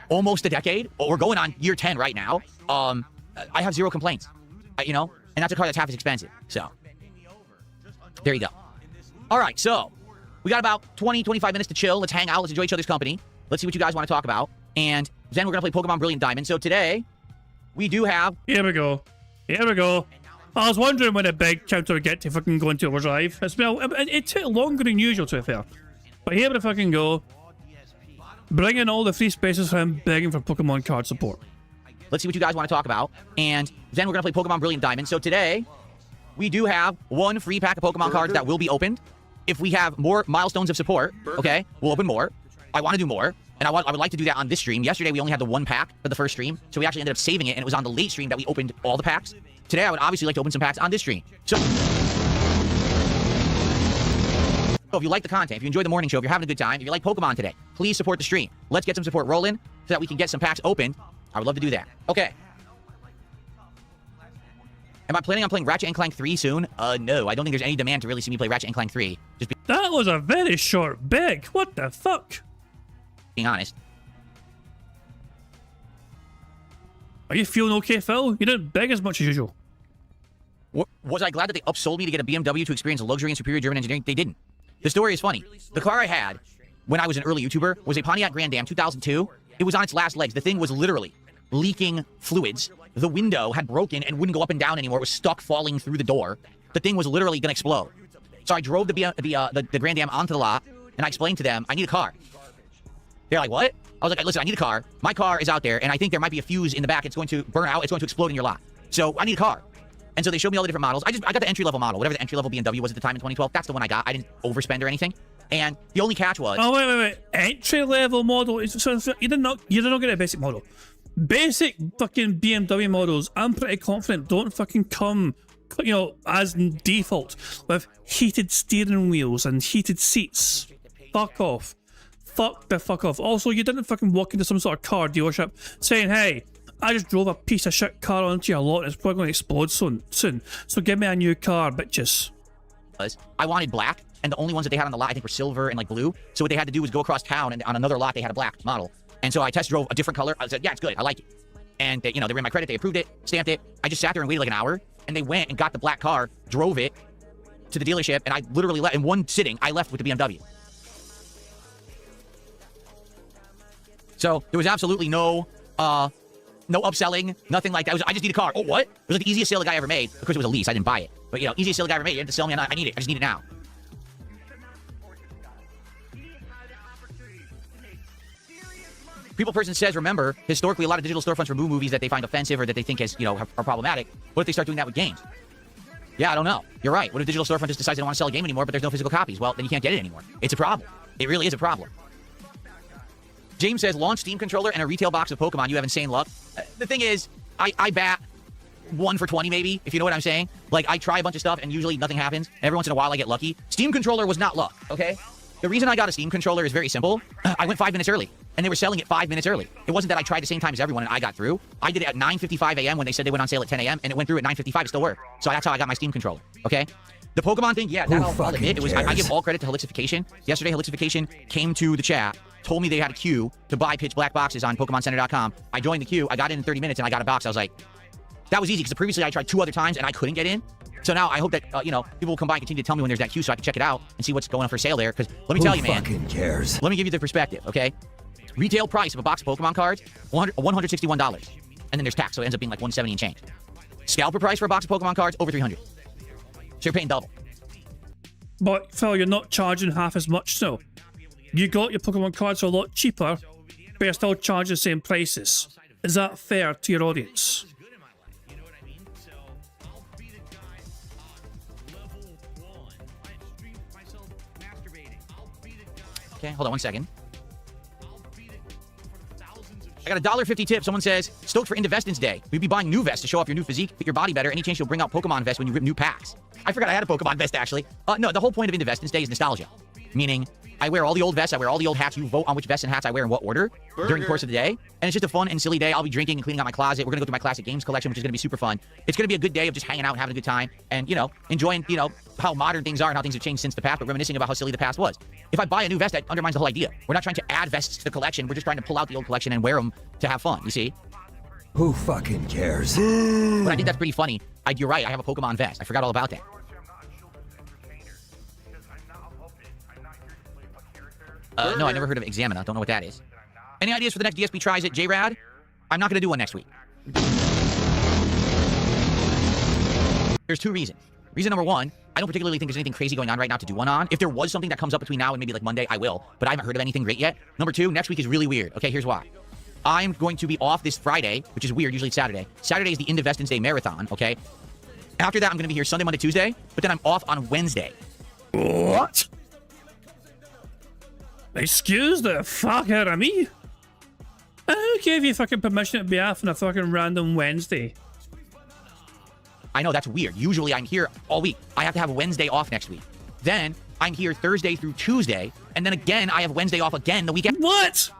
Almost a decade. We're going on year 10 right now. I have 0 complaints. And that's a car that's half as expensive. So, there you go. All right, so we got about 20, 25 minutes to chill. Let's hang out. Let's enjoy each other's company. Let's see what you guys want to talk about. And then we're going to play Pokemon Brilliant Diamond. So today, we do have... Here we go. I was wondering when a big counter would get to fucking go into overdrive. It took longer than usual, to be fair. But here we fucking go. Bringing all the free spaces for him, begging for Pokemon card support. Let's see what you guys want to talk about. And then we're going to play Pokemon Brilliant Diamond. So today, we do have 1 free pack of Pokemon cards that will be opened. If we have more milestones of support, okay, we'll open more. I want to do more, and I would like to do that on this stream. Yesterday, we only had the 1 pack for the first stream, so we actually ended up saving it, and it was on the late stream that we opened all the packs. Today, I would obviously like to open some packs on this stream. So if you like the content, if you enjoy the morning show, if you're having a good time, if you like Pokemon today, please support the stream. Let's get some support rolling so that we can get some packs open. I would love to do that. Okay. Am I planning on playing Ratchet & Clank 3 soon? No. I don't think there's any demand to really see me play Ratchet & Clank 3. That was a very short beg. What the fuck? Being honest. Are you feeling okay, Phil? You didn't beg as much as usual. Was I glad that they upsold me to get a BMW to experience luxury and superior German engineering? They didn't. The story is funny. The car I had when I was an early YouTuber was a Pontiac Grand Am 2002. It was on its last legs. The thing was literally leaking fluids. The window had broken and wouldn't go up and down anymore. It was stuck falling through the door. The thing was literally going to explode. So I drove the Grand Am onto the lot, and I explained to them, I need a car. They're like, what? I was like, listen, I need a car. My car is out there, and I think there might be a fuse in the back. It's going to burn out. It's going to explode in your lot. So I need a car. And so they showed me all the different models. I got the entry-level model, whatever the entry-level BMW was at the time in 2012. That's the one I got. I didn't overspend or anything. And the only catch was... Oh, wait. Entry-level model? So you did not get a basic model. Basic fucking BMW models, I'm pretty confident, don't fucking come, as default with heated steering wheels and heated seats. Fuck off. Fuck the fuck off. Also, you didn't fucking walk into some sort of car dealership saying, hey, I just drove a piece of shit car onto your lot and it's probably going to explode soon. So give me a new car, bitches. I wanted black, and the only ones that they had on the lot, I think, were silver and, blue. So what they had to do was go across town, and on another lot, they had a black model. And so I test drove a different color. I said, yeah, it's good. I like it. And, they ran my credit. They approved it, stamped it. I just sat there and waited like an hour, and they went and got the black car, drove it to the dealership, and I literally in one sitting, I left with the BMW. So there was absolutely no upselling, nothing like that. I just need a car. Oh, what? It was like the easiest sale the guy ever made. Of course, it was a lease. I didn't buy it. But, easiest sale the guy ever made. You had to sell me. I need it. I just need it now. People person says, remember, historically, a lot of digital storefronts remove movies that they find offensive or that they think are problematic. What if they start doing that with games? Yeah, I don't know. You're right. What if digital storefront just decides they don't want to sell a game anymore, but there's no physical copies? Well, then you can't get it anymore. It's a problem. It really is a problem. James says, launch Steam controller and a retail box of Pokemon. You have insane luck. The thing is, I bat 1 for 20 maybe, if you know what I'm saying. I try a bunch of stuff and usually nothing happens. Every once in a while I get lucky. Steam controller was not luck, okay? The reason I got a Steam controller is very simple. I went 5 minutes early, and they were selling it 5 minutes early. It wasn't that I tried the same time as everyone and I got through. I did it at 9:55 a.m. when they said they went on sale at 10 a.m., and it went through at 9:55. It still worked. So that's how I got my Steam controller, okay? The Pokemon thing, yeah, I'll admit, it was. I give all credit to Helixification. Yesterday, Helixification came to the chat, told me they had a queue to buy pitch black boxes on PokemonCenter.com. I joined the queue. I got in 30 minutes, and I got a box. I was like, that was easy, because previously I tried 2 other times, and I couldn't get in. So now I hope that, people will come by and continue to tell me when there's that queue so I can check it out and see what's going on for sale there. Because let me tell you, man. Who fucking cares? Let me give you the perspective, okay? Retail price of a box of Pokemon cards, $161. And then there's tax, so it ends up being like $170 and change. Scalper price for a box of Pokemon cards, over $300. So you're paying double. But, Phil, you're not charging half as much, so. You got your Pokemon cards for a lot cheaper, but you're still charging the same prices. Is that fair to your audience? Okay, hold on 1 second. I got a $1.50 tip. Someone says, stoked for Indivestance Day. We'd be buying new vests to show off your new physique, fit your body better. Any chance you'll bring out Pokemon vests when you rip new packs? I forgot I had a Pokemon vest, actually. No, the whole point of Indivestance Day is nostalgia. Meaning, I wear all the old vests, I wear all the old hats. You vote on which vests and hats I wear in what order during the course of the day. And it's just a fun and silly day. I'll be drinking and cleaning out my closet. We're going to go through my classic games collection, which is going to be super fun. It's going to be a good day of just hanging out and having a good time and, enjoying, how modern things are and how things have changed since the past, but reminiscing about how silly the past was. If I buy a new vest, that undermines the whole idea. We're not trying to add vests to the collection. We're just trying to pull out the old collection and wear them to have fun, you see? Who fucking cares? But I think that's pretty funny. You're right, I have a Pokemon vest. I forgot all about that. No, I never heard of Examina. Don't know what that is. Any ideas for the next DSP Tries It, J-Rad? I'm not going to do one next week. There's 2 reasons. Reason number 1, I don't particularly think there's anything crazy going on right now to do one on. If there was something that comes up between now and maybe Monday, I will. But I haven't heard of anything great yet. Number 2, next week is really weird. Okay, here's why. I'm going to be off this Friday, which is weird. Usually it's Saturday. Saturday is the Indivestance Day Marathon, okay? After that, I'm going to be here Sunday, Monday, Tuesday. But then I'm off on Wednesday. What? Excuse the fuck out of me? Who gave you fucking permission to be off on a fucking random Wednesday? I know, that's weird. Usually I'm here all week. I have to have Wednesday off next week. Then I'm here Thursday through Tuesday. And then again, I have Wednesday off again the weekend. What?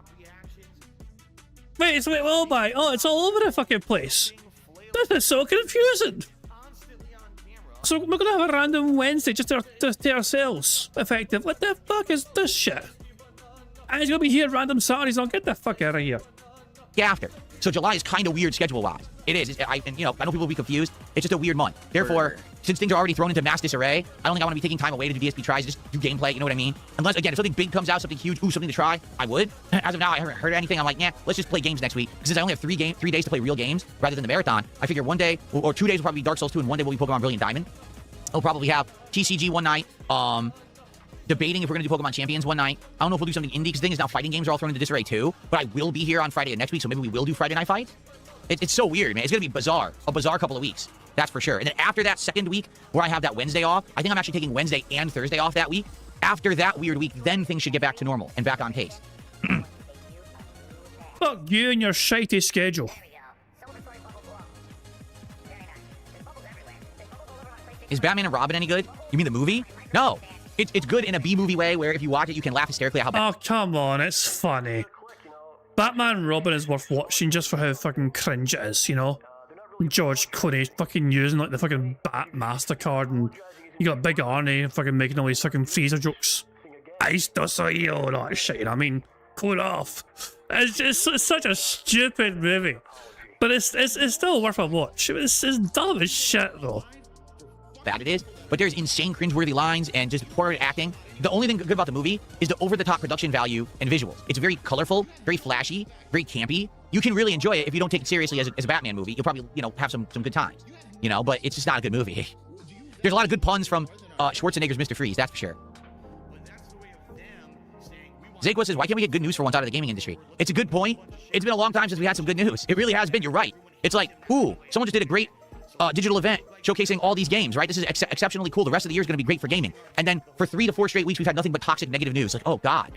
Wait, it's all over the fucking place. This is so confusing. So we're gonna have a random Wednesday just to ourselves, effective. What the fuck is this shit? And he's gonna be here random Saturdays. I'll get the fuck out of here. After. So July is kind of weird schedule-wise. It is. I know people will be confused. It's just a weird month. Therefore, since things are already thrown into mass disarray, I don't think I want to be taking time away to do DSP tries, just do gameplay, you know what I mean? Unless, again, if something big comes out, something huge, something to try, I would. As of now, I haven't heard anything. I'm like, yeah, let's just play games next week. Since I only have 3 days to play real games rather than the marathon, I figure one day or 2 days will probably be Dark Souls 2 and one day will be Pokemon Brilliant Diamond. I'll probably have TCG one night, debating if we're going to do Pokemon Champions one night. I don't know if we'll do something indie, because the thing is now fighting games are all thrown into disarray too, but I will be here on Friday of next week, so maybe we will do Friday Night Fights. It's so weird, man. It's going to be bizarre. A bizarre couple of weeks. That's for sure. And then after that second week, where I have that Wednesday off, I think I'm actually taking Wednesday and Thursday off that week. After that weird week, then things should get back to normal and back on pace. Fuck you and your shitey schedule. Is Batman and Robin any good? You mean the movie? No. It's good in a B-movie way, where if you watch it, you can laugh hysterically at how bad... Oh, come on. It's funny. Batman and Robin is worth watching just for how fucking cringe it is, you know? George Clooney fucking using like the fucking Bat MasterCard, and you got Big Arnie fucking making all these fucking freezer jokes. Ice does you and all that shit, you know what I mean? Cool it off. It's such a stupid movie. But it's still worth a watch. It's dumb as shit though. Bad it is, but there's insane cringeworthy lines and just poor acting. The only thing good about the movie is the over-the-top production value and visuals. It's very colorful, very flashy, very campy. You can really enjoy it if you don't take it seriously as a Batman movie. You'll probably, have some good times, but it's just not a good movie. There's a lot of good puns from Schwarzenegger's Mr. Freeze, that's for sure. Zakwa says, why can't we get good news for once out of the gaming industry? It's a good point. It's been a long time since we had some good news. It really has been, you're right. It's like, ooh, someone just did a great digital event showcasing all these games, right? This is exceptionally cool. The rest of the year is going to be great for gaming. And then for 3 to 4 straight weeks, we've had nothing but toxic negative news. Like, oh God,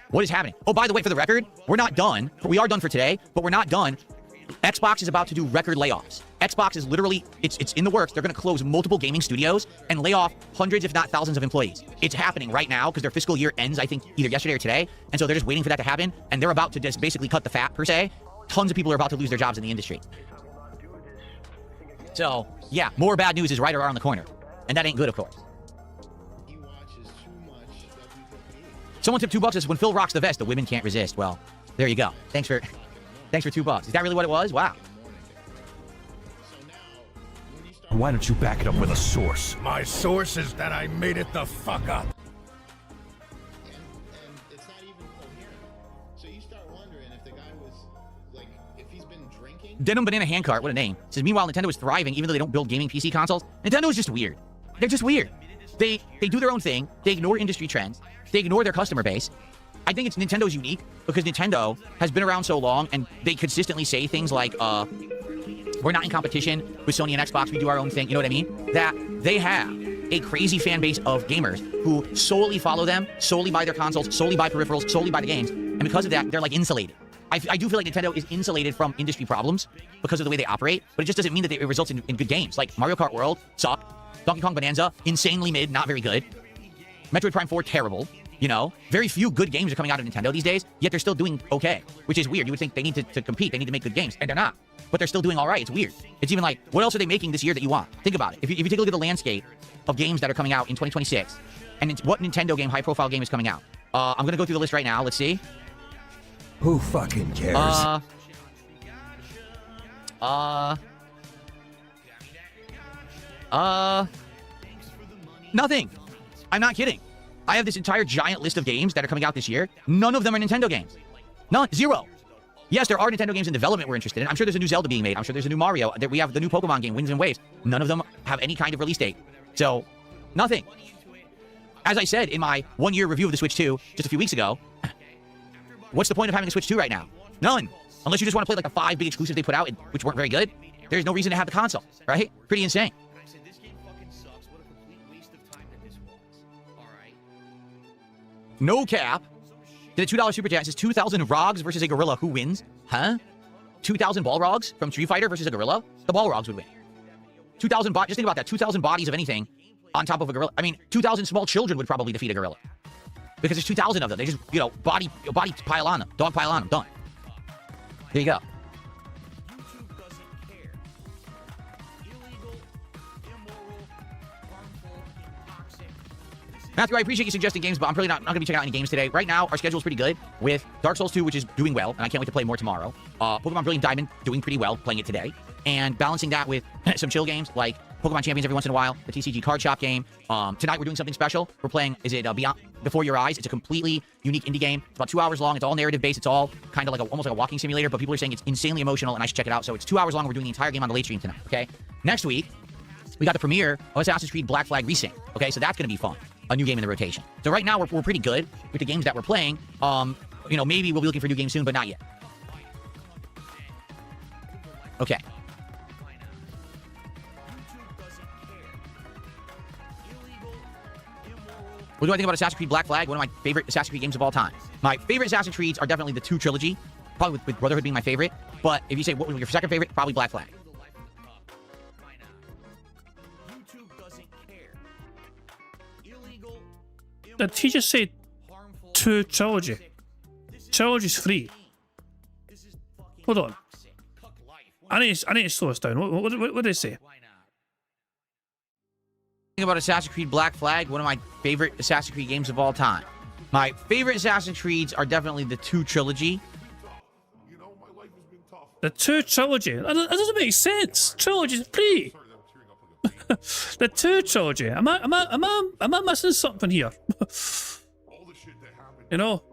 what is happening? Oh, by the way, for the record, we're not done. We are done for today, but we're not done. Xbox is about to do record layoffs. Xbox is literally, it's in the works. They're going to close multiple gaming studios and lay off hundreds, if not thousands of employees. It's happening right now because their fiscal year ends, I think, either yesterday or today. And so they're just waiting for that to happen. And they're about to just basically cut the fat, per se. Tons of people are about to lose their jobs in the industry. So, yeah, more bad news is right around the corner. And that ain't good, of course. Someone tipped $2 says, when Phil rocks the vest, the women can't resist. Well, there you go. Thanks for $2. Is that really what it was? Wow. Why don't you back it up with a source? My source is that I made it the fuck up. Denim Banana Handcart, what a name. Says, meanwhile, Nintendo is thriving even though they don't build gaming PC consoles. Nintendo is just weird. They're just weird. They do their own thing. They ignore industry trends. They ignore their customer base. I think Nintendo's unique because Nintendo has been around so long and they consistently say things like, we're not in competition with Sony and Xbox, we do our own thing, you know what I mean? That they have a crazy fan base of gamers who solely follow them, solely buy their consoles, solely buy peripherals, solely buy the games. And because of that, they're like insulated. I do feel like Nintendo is insulated from industry problems because of the way they operate, but it just doesn't mean that it results in good games. Like Mario Kart World, sucked. Donkey Kong Bonanza, insanely mid, not very good. Metroid Prime 4, terrible. Very few good games are coming out of Nintendo these days, yet they're still doing okay, which is weird. You would think they need to compete, they need to make good games, and they're not. But they're still doing all right. It's weird. It's even like, what else are they making this year that you want? Think about it. If you take a look at the landscape of games that are coming out in 2026, and what Nintendo game, high-profile game is coming out. I'm going to go through the list right now. Let's see. Who fucking cares? Nothing. I'm not kidding. I have this entire giant list of games that are coming out this year. None of them are Nintendo games. None. Zero. Yes, there are Nintendo games in development we're interested in. I'm sure there's a new Zelda being made. I'm sure there's a new Mario. We have the new Pokemon game, Winds and Waves. None of them have any kind of release date. So, nothing. As I said in my 1-year review of the Switch 2 just a few weeks ago, what's the point of having a Switch 2 right now? None. Unless you just want to play like the 5 big exclusives they put out, which weren't very good. There's no reason to have the console, right? Pretty insane. No cap. Did a $2 super chat. It says 2,000 Rogs versus a gorilla. Who wins? Huh? 2,000 Balrogs from Street Fighter versus a gorilla? The Balrogs would win. 2,000 bodies. Just think about that. 2,000 bodies of anything on top of a gorilla. I mean, 2,000 small children would probably defeat a gorilla. Because there's 2,000 of them. They just, body pile on them. Dog pile on them. Done. There you go. Matthew, I appreciate you suggesting games, but I'm really not going to be checking out any games today. Right now, our schedule is pretty good with Dark Souls 2, which is doing well, and I can't wait to play more tomorrow. Pokemon Brilliant Diamond, doing pretty well, playing it today. And balancing that with some chill games, like Pokemon Champions every once in a while, the TCG card shop game. Tonight, we're doing something special. We're playing, Beyond Before Your Eyes? It's a completely unique indie game. It's about 2 hours long. It's all narrative-based. It's all kind of like almost like a walking simulator, but people are saying it's insanely emotional, and I should check it out. So it's 2 hours long. We're doing the entire game on the late stream tonight, okay? Next week, we got the premiere of Assassin's Creed Black Flag Resync, okay? So that's going to be fun. A new game in the rotation. So right now, we're pretty good with the games that we're playing. Maybe we'll be looking for new games soon, but not yet. Okay. What do I think about Assassin's Creed Black Flag? One of my favorite Assassin's Creed games of all time. My favorite Assassin's Creeds are definitely the 2 trilogy, probably with Brotherhood being my favorite. But if you say what was your second favorite, probably Black Flag. Did he just say 2 trilogy? Trilogy's free. Hold on. I need to slow this down. What did they say? About Assassin's Creed Black Flag, one of my favorite Assassin's Creed games of all time. My favorite Assassin's Creeds are definitely the 2 trilogy. The 2 trilogy? That doesn't make sense. Trilogy's free. The 2 trilogy. Am I missing something here? You know?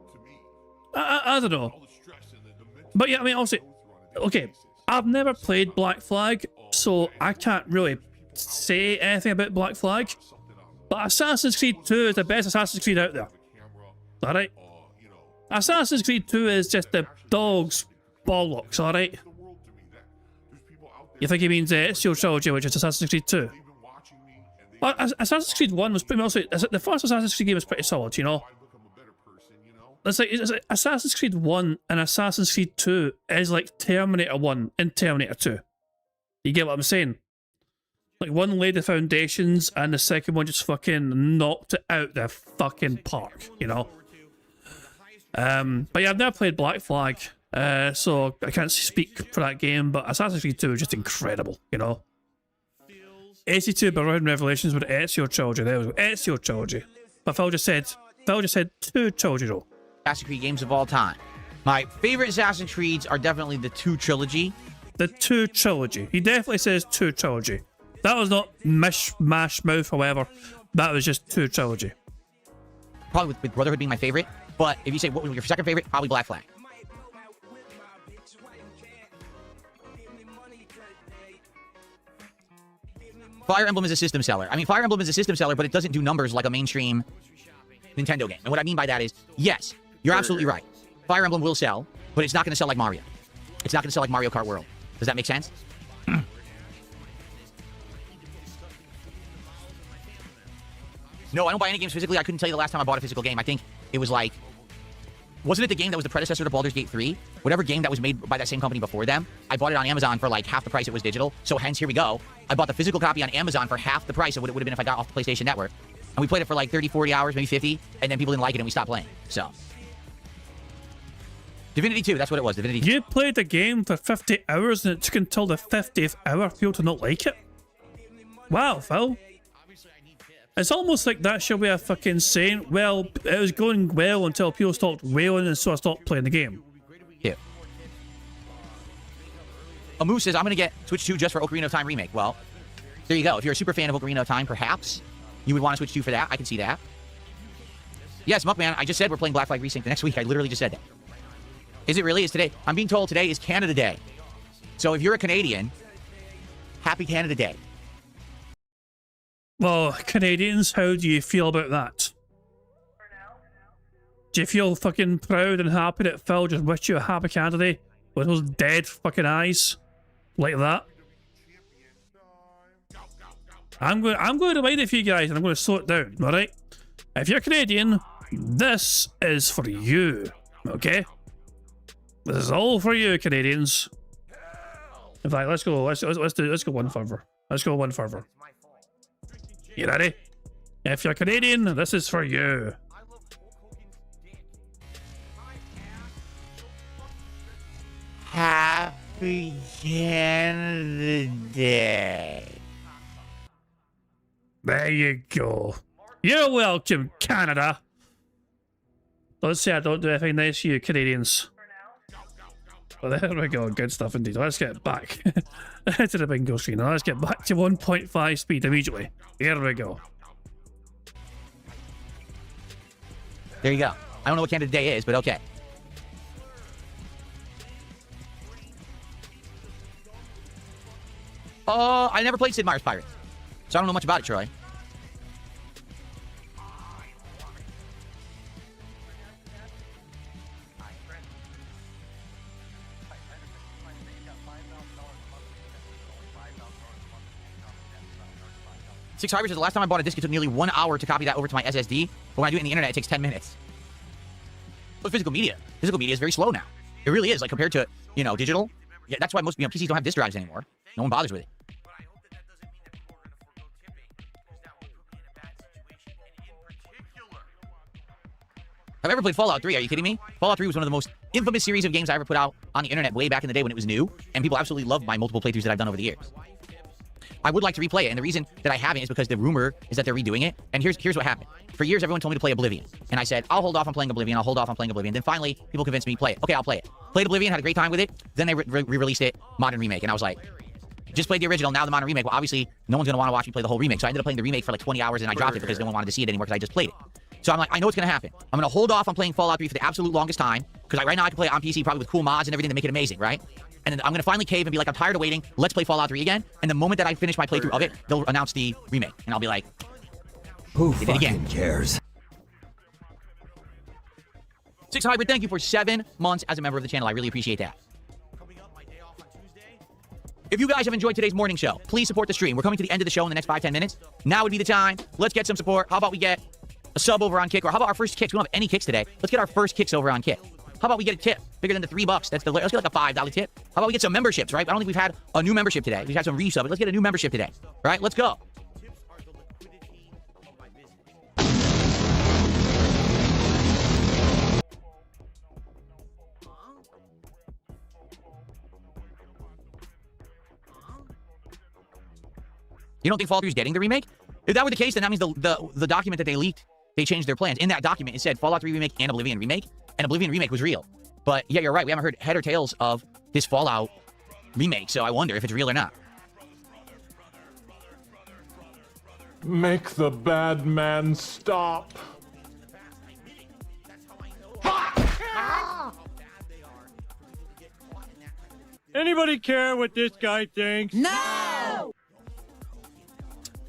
I don't know. But yeah, I mean, obviously, okay, I've never played Black Flag, so I can't really say anything about Black Flag. But Assassin's Creed 2 is the best Assassin's Creed out there. Alright? Assassin's Creed 2 is just the dog's bollocks, alright? You think he means Ezio Trilogy, which is Assassin's Creed 2? Well, Assassin's Creed 1 was pretty much... The first Assassin's Creed game was pretty solid, you know? It's like Assassin's Creed 1 and Assassin's Creed 2 is like Terminator 1 and Terminator 2. You get what I'm saying? Like, one laid the foundations and the second one just fucking knocked it out the fucking park, you know? But yeah, I've never played Black Flag, so I can't speak for that game, but Assassin's Creed 2 is just incredible, you know? 82 Baron Revelations with Ezio Trilogy. There we go. Ezio Trilogy. But Phil just said 2 trilogy though. Assassin's Creed games of all time. My favorite Assassin's Creeds are definitely the 2 trilogy. The 2 trilogy. He definitely says 2 trilogy. That was not mash mouth, however. That was just 2 trilogy. Probably with Brotherhood being my favorite. But if you say what was your second favorite, probably Black Flag. Fire Emblem is a system seller. I mean, Fire Emblem is a system seller, but it doesn't do numbers like a mainstream Nintendo game. And what I mean by that is, yes, you're absolutely right. Fire Emblem will sell, but it's not going to sell like Mario. It's not going to sell like Mario Kart World. Does that make sense? No, I don't buy any games physically. I couldn't tell you the last time I bought a physical game. I think it was like... Wasn't it the game that was the predecessor to Baldur's Gate 3? Whatever game that was made by that same company before them. I bought it on Amazon for like half the price it was digital. So hence, here we go. I bought the physical copy on Amazon for half the price of what it would have been if I got off the PlayStation Network. And we played it for like 30, 40 hours, maybe 50. And then people didn't like it and we stopped playing. So... Divinity 2, that's what it was. Divinity 2. You played the game for 50 hours and it took until the 50th hour for people to not like it? Wow, Phil. It's almost like that should be a fucking saying, well, it was going well until people stopped wailing and so I stopped playing the game. Yeah. Amu says, I'm going to get Switch 2 just for Ocarina of Time Remake. Well, there you go. If you're a super fan of Ocarina of Time, perhaps you would want to Switch 2 for that. I can see that. Yes, Muckman, I just said we're playing Black Flag Resync the next week. I literally just said that. Is it really? Is today? I'm being told today is Canada Day. So if you're a Canadian, happy Canada Day. Well, Canadians, how do you feel about that? Do you feel fucking proud and happy that Phil just wished you a happy Canada Day with those dead fucking eyes like that? I'm going to write it for you guys and I'm going to slow it down, alright? If you're Canadian, this is for you, okay? This is all for you, Canadians. In fact, let's go one further. Let's go one further. You ready? If you're Canadian, this is for you. Happy Canada Day. There you go. You're welcome, Canada. Don't say I don't do anything nice to you, Canadians. Well, there we go. Good stuff indeed. Let's get back to the bingo screen. Now let's get back to 1.5 speed immediately. Here we go. There you go. I don't know what Canada Day is, but okay. I never played Sid Meier's Pirates, so I don't know much about it, Troy. Six Hybrid says the last time I bought a disc, it took nearly 1 hour to copy that over to my SSD. But when I do it in the internet, it takes 10 minutes. But physical media is very slow now. It really is, like compared to, you know, digital. Yeah, that's why most PCs don't have disk drives anymore. No one bothers with it. Have I ever played Fallout 3? Are you kidding me? Fallout 3 was one of the most infamous series of games I ever put out on the internet way back in the day when it was new, and people absolutely loved my multiple playthroughs that I've done over the years. I would like to replay it, and the reason that I haven't is because the rumor is that they're redoing it. And here's what happened. For years, everyone told me to play Oblivion. And I said, I'll hold off on playing Oblivion, I'll hold off on playing Oblivion. Then finally, people convinced me to play it. Okay, I'll play it. Played Oblivion, had a great time with it. Then they re-released it, Modern Remake. And I was like, just played the original, now the Modern Remake. Well, obviously, no one's going to want to watch me play the whole remake. So I ended up playing the remake for like 20 hours, and I dropped it because no one wanted to see it anymore because I just played it. So I'm like, I know what's going to happen. I'm going to hold off on playing Fallout 3 for the absolute longest time, because right now I can play it on PC probably with cool mods and everything to make it amazing, right? And then I'm going to finally cave and be like, I'm tired of waiting. Let's play Fallout 3 again. And the moment that I finish my playthrough of it, they'll announce the remake. And I'll be like, who fucking cares? Six Hybrid, thank you for 7 months as a member of the channel. I really appreciate that. If you guys have enjoyed today's morning show, please support the stream. We're coming to the end of the show in the next 5-10 minutes. Now would be the time. Let's get some support. How about we get a sub over on Kick? Or how about our first kicks? We don't have any kicks today. Let's get our first kicks over on Kick. How about we get a tip bigger than the $3? Let's get like a $5 tip. How about we get some memberships, right? I don't think we've had a new membership today. We've had some resub, but let's get a new membership today. All right, let's go. You don't think Fallout 3 is getting the remake? If that were the case, then that means the document that they leaked, they changed their plans. In that document, it said Fallout 3 remake and Oblivion remake, and Oblivion remake was real. But yeah, you're right. We haven't heard head or tails of this Fallout remake, so I wonder if it's real or not. Make the bad man stop. Anybody care what this guy thinks? No!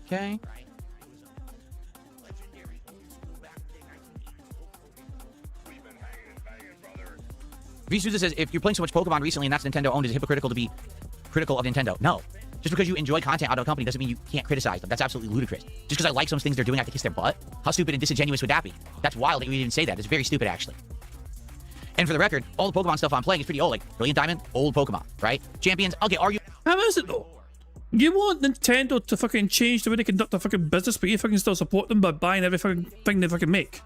Okay. V-Souza says, if you're playing so much Pokemon recently and that's Nintendo owned, is it hypocritical to be critical of Nintendo? No. Just because you enjoy content out of a company doesn't mean you can't criticize them. That's absolutely ludicrous. Just because I like some things they're doing, I have to kiss their butt? How stupid and disingenuous would that be? That's wild that you even say that. It's very stupid, actually. And for the record, all the Pokemon stuff I'm playing is pretty old. Like, Brilliant Diamond, old Pokemon, right? Champions, okay, are you... How is it, though? You want Nintendo to fucking change the way they conduct their fucking business, but you fucking still support them by buying every fucking thing they fucking make.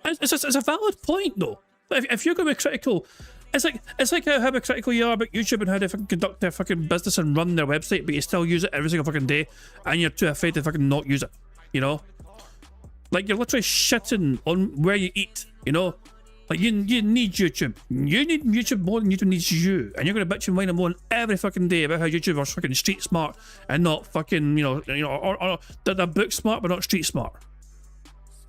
It's a valid point, though. If you're going to be critical, it's like how critical you are about YouTube and how they fucking conduct their fucking business and run their website, but you still use it every single fucking day, and you're too afraid to fucking not use it. You know, like you're literally shitting on where you eat. You know, like you need YouTube. You need YouTube more than YouTube needs you, and you're going to bitch and whine and moan every fucking day about how YouTube are fucking street smart and not fucking or they're book smart but not street smart.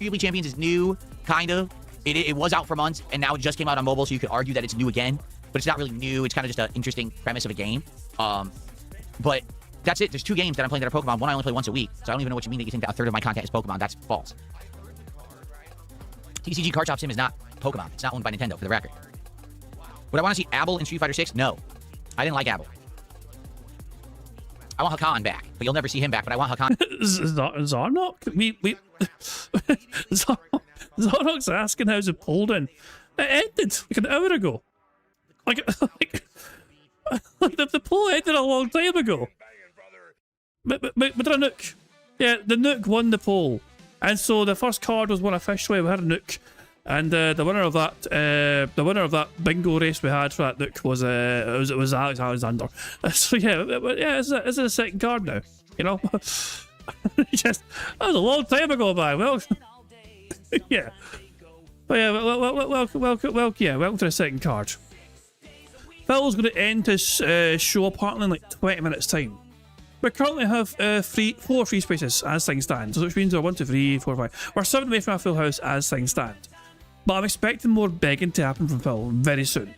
Arguably Champions is new, kind of. It was out for months, and now it just came out on mobile, so you could argue that it's new again. But it's not really new. It's kind of just an interesting premise of a game. But that's it. There's 2 games that I'm playing that are Pokemon. One I only play once a week, so I don't even know what you mean that you think that a third of my content is Pokemon. That's false. TCG Card Shop Sim is not Pokemon. It's not owned by Nintendo, for the record. Would I want to see Abel in Street Fighter 6? No. I didn't like Abel. I want Hakan back, but you'll never see him back, but I want Hakan. Zarnok? Zarnok's asking how's it pulled in. It ended like an hour ago. Like the poll ended a long time ago. But a Nook. Yeah, the Nook won the poll. And so the first card was won officially. We had a Nook. And the winner of that bingo race we had for that Nook was Alex Alexander. So yeah, it's a second card now. You know, Just that was a long time ago, man. Well, yeah. But yeah, welcome to the second card. Phil's going to end his show apparently in like 20 minutes time. We currently have 4 free spaces as things stand, which means we're 1, 2, 3, 4, 5. We're 7 away from a full house as things stand. But I'm expecting more begging to happen from Phil very soon.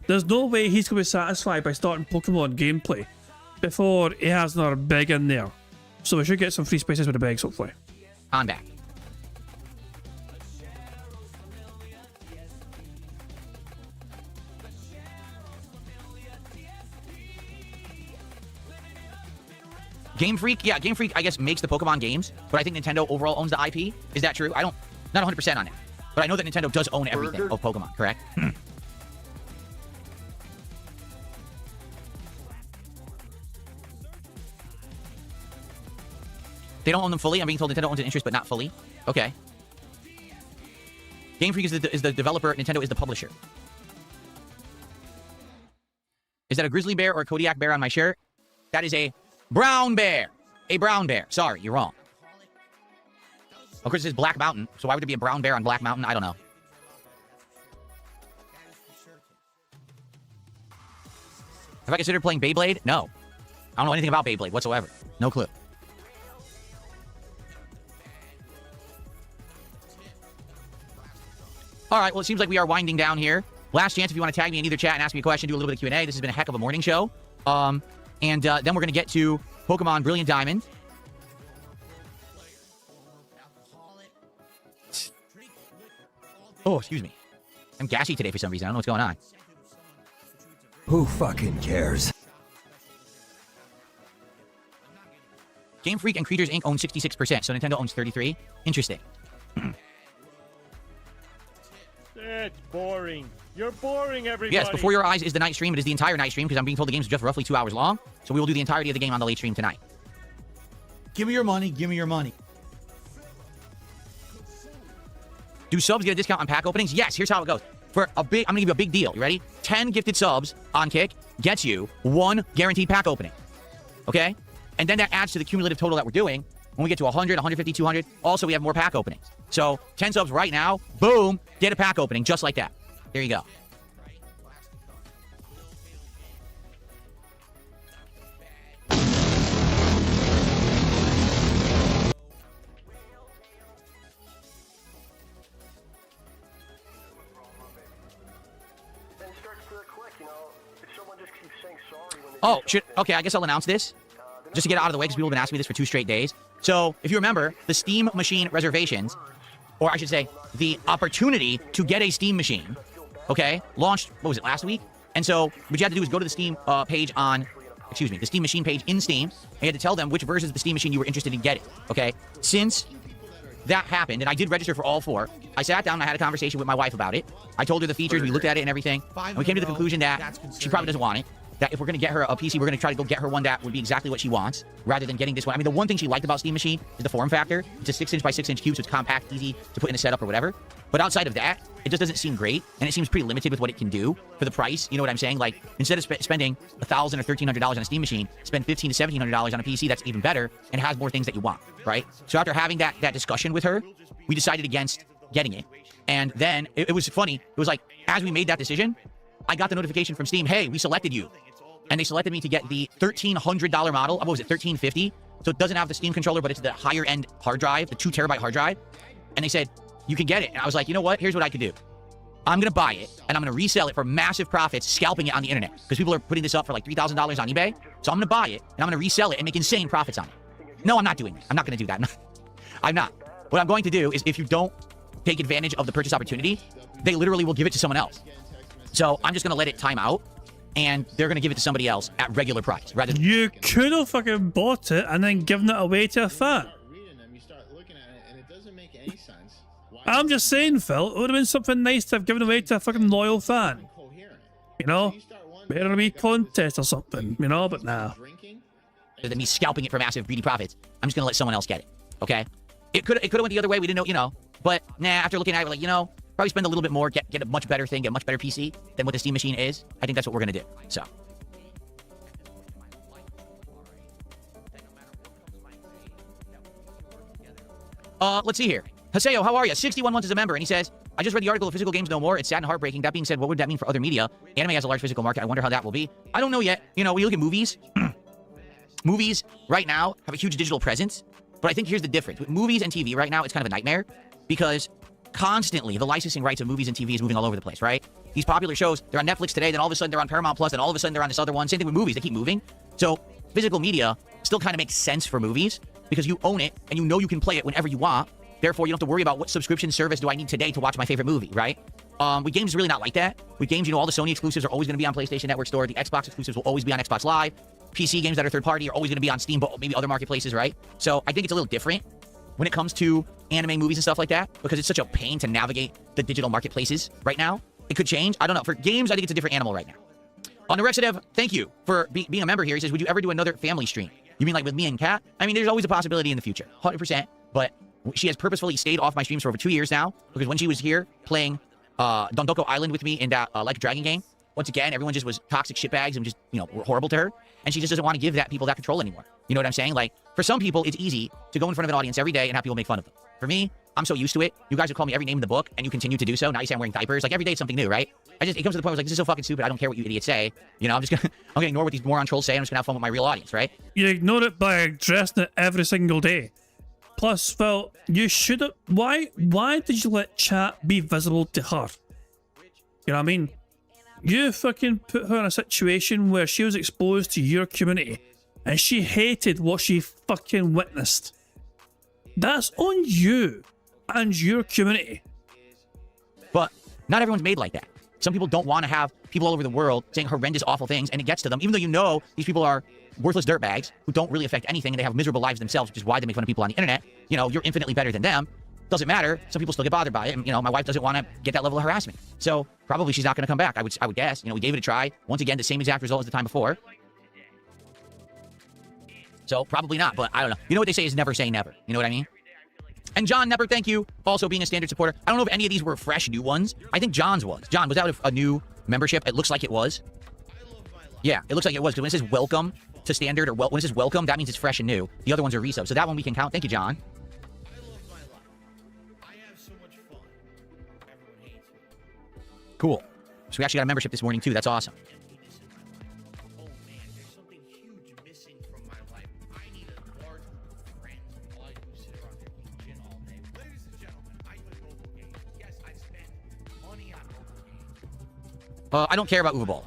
There's no way he's going to be satisfied by starting Pokemon gameplay before he has another beg in there. So we should get some free spaces with the begs, hopefully. On back. Game Freak, yeah, Game Freak, I guess, makes the Pokemon games, but I think Nintendo overall owns the IP. Is that true? Not 100% on it, but I know that Nintendo does own everything of Pokemon, correct? They don't own them fully? I'm being told Nintendo owns an interest, but not fully. Okay. Game Freak is the developer, Nintendo is the publisher. Is that a grizzly bear or a Kodiak bear on my shirt? That is a brown bear. A brown bear. Sorry, you're wrong. Of course, it says Black Mountain, so why would there be a brown bear on Black Mountain? I don't know. Have I considered playing Beyblade? No. I don't know anything about Beyblade whatsoever. No clue. All right, well, it seems like we are winding down here. Last chance if you want to tag me in either chat and ask me a question, do a little bit of Q&A. This has been a heck of a morning show. And then we're going to get to Pokemon Brilliant Diamond. Oh, excuse me. I'm gassy today for some reason. I don't know what's going on. Who fucking cares? Game Freak and Creators Inc. own 66%, so Nintendo owns 33%. Interesting. It's boring. You're boring, everybody. Yes, before your eyes is the night stream. It is the entire night stream because I'm being told the game's just roughly 2 hours long. So we will do the entirety of the game on the late stream tonight. Give me your money. Give me your money. Do subs get a discount on pack openings? Yes, here's how it goes. I'm going to give you a big deal. You ready? 10 gifted subs on Kick gets you 1 guaranteed pack opening. Okay? And then that adds to the cumulative total that we're doing. When we get to 100, 150, 200, also we have more pack openings. So 10 subs right now, boom, get a pack opening just like that. There you go. Oh, okay, I guess I'll announce this. Just to get it out of the way, because people have been asking me this for 2 straight days. So, if you remember, the Steam Machine reservations, or I should say, the opportunity to get a Steam Machine, okay, launched, what was it, last week? And so, what you had to do is go to the Steam page on, the Steam Machine page in Steam, and you had to tell them which versions of the Steam Machine you were interested in getting, okay? Since that happened, and I did register for all 4, I sat down and I had a conversation with my wife about it. I told her the features, we looked at it and everything, and we came to the conclusion that she probably doesn't want it. That if we're going to get her a PC, we're going to try to go get her one that would be exactly what she wants, rather than getting this one. I mean, the one thing she liked about Steam Machine is the form factor. It's a 6-inch by 6-inch cube, so it's compact, easy to put in a setup or whatever. But outside of that, it just doesn't seem great, and it seems pretty limited with what it can do for the price. You know what I'm saying? Like, instead of spending $1,000 or $1,300 on a Steam Machine, spend $1,500 to $1,700 on a PC that's even better and has more things that you want, right? So after having that discussion with her, we decided against getting it. And then, it was funny. It was like, as we made that decision, I got the notification from Steam, hey, we selected you. And they selected me to get the $1,300 model. What was it, $1,350? So it doesn't have the Steam controller, but it's the higher end hard drive, the 2 terabyte hard drive. And they said, you can get it. And I was like, you know what? Here's what I could do. I'm going to buy it, and I'm going to resell it for massive profits, scalping it on the internet. Because people are putting this up for like $3,000 on eBay. So I'm going to buy it, and I'm going to resell it and make insane profits on it. No, I'm not doing that. I'm not going to do that. I'm not. What I'm going to do is if you don't take advantage of the purchase opportunity, they literally will give it to someone else. So I'm just going to let it time out. And they're going to give it to somebody else at regular price. Rather than you could have fucking bought it and then given it away to a fan. I'm just saying, Phil, it would have been something nice to have given away to a fucking loyal fan. You know? Maybe a wee contest or something, you know, but nah. Rather than me scalping it for massive greedy profits, I'm just going to let someone else get it, okay? It could have went the other way, we didn't know, you know. But, nah, after looking at it, we're like, you know, probably spend a little bit more, get a much better thing, get a much better PC than what the Steam Machine is. I think that's what we're going to do. So. Let's see here. Haseo, how are you? 61 months as a member, and he says, I just read the article of Physical Games No More. It's sad and heartbreaking. That being said, what would that mean for other media? Anime has a large physical market. I wonder how that will be. I don't know yet. You know, we look at movies. Movies right now have a huge digital presence, but I think here's the difference. With movies and TV right now, it's kind of a nightmare because constantly the licensing rights of movies and TV is moving all over the place, right? These popular shows, they're on Netflix today, then all of a sudden they're on Paramount Plus, then all of a sudden they're on this other one. Same thing with movies. They keep moving. So physical media still kind of makes sense for movies because you own it and you know you can play it whenever you want. Therefore, you don't have to worry about what subscription service do I need today to watch my favorite movie, right? With games, it's really not like that. With games, you know, all the Sony exclusives are always going to be on PlayStation Network Store. The Xbox exclusives will always be on Xbox Live. PC games that are third-party are always going to be on Steam, but maybe other marketplaces, right? So I think it's a little different when it comes to anime movies and stuff like that because it's such a pain to navigate the digital marketplaces right now. It could change. I don't know. For games, I think it's a different animal right now. On Anorexia, thank you for being a member here. He says, would you ever do another family stream? You mean like with me and Kat? I mean, there's always a possibility in the future, 100%. But she has purposefully stayed off my streams for over 2 years now because when she was here playing Dondoko Island with me in that Like a Dragon game, once again, everyone just was toxic shitbags and just, you know, were horrible to her. And she just doesn't want to give people that control anymore. You know what I'm saying? Like, for some people, it's easy to go in front of an audience every day and have people make fun of them. For me, I'm so used to it. You guys have called me every name in the book, and you continue to do so. Now you say I'm wearing diapers. Like, every day it's something new, right? It comes to the point where it's like, this is so fucking stupid. I don't care what you idiots say. You know, I'm gonna ignore what these moron trolls say. I'm just gonna have fun with my real audience, right? You ignore it by dressing it every single day. Plus, Phil, you should have... Why did you let chat be visible to her? You know what I mean? You fucking put her in a situation where she was exposed to your community and she hated what she fucking witnessed. That's on you and your community. But not everyone's made like that. Some people don't want to have people all over the world saying horrendous, awful things, and it gets to them, even though you know these people are worthless dirtbags who don't really affect anything and they have miserable lives themselves, which is why they make fun of people on the internet. You know, you're infinitely better than them. Doesn't matter. Some people still get bothered by it. And, you know, my wife doesn't want to get that level of harassment. So probably she's not going to come back. I would guess. You know, we gave it a try. Once again, the same exact result as the time before. So probably not, but I don't know. You know what they say is never say never. You know what I mean? And John Nepper, thank you. Also being a standard supporter. I don't know if any of these were fresh new ones. I think John's was. John, was that a new membership? It looks like it was. Yeah, it looks like it was. Because when it says welcome to standard or when it says welcome, that means it's fresh and new. The other ones are resub. So that one we can count. Thank you, John. Cool. So we actually got a membership this morning, too. That's awesome. I don't care about Uwe Ball.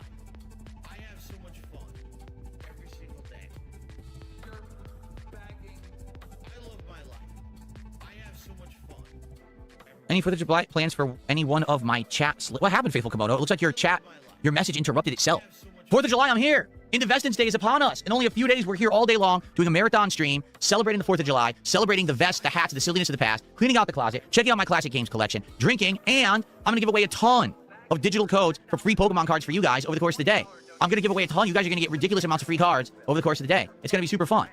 Any further plans for any one of my chats? What happened, Faithful Komodo? It looks like your message interrupted itself. 4th of July, I'm here. Independence Day is upon us. In only a few days, we're here all day long doing a marathon stream, celebrating the 4th of July, celebrating the vests, the hats, the silliness of the past, cleaning out the closet, checking out my classic games collection, drinking, and I'm going to give away a ton of digital codes for free Pokemon cards for you guys over the course of the day. I'm going to give away a ton. You guys are going to get ridiculous amounts of free cards over the course of the day. It's going to be super fun.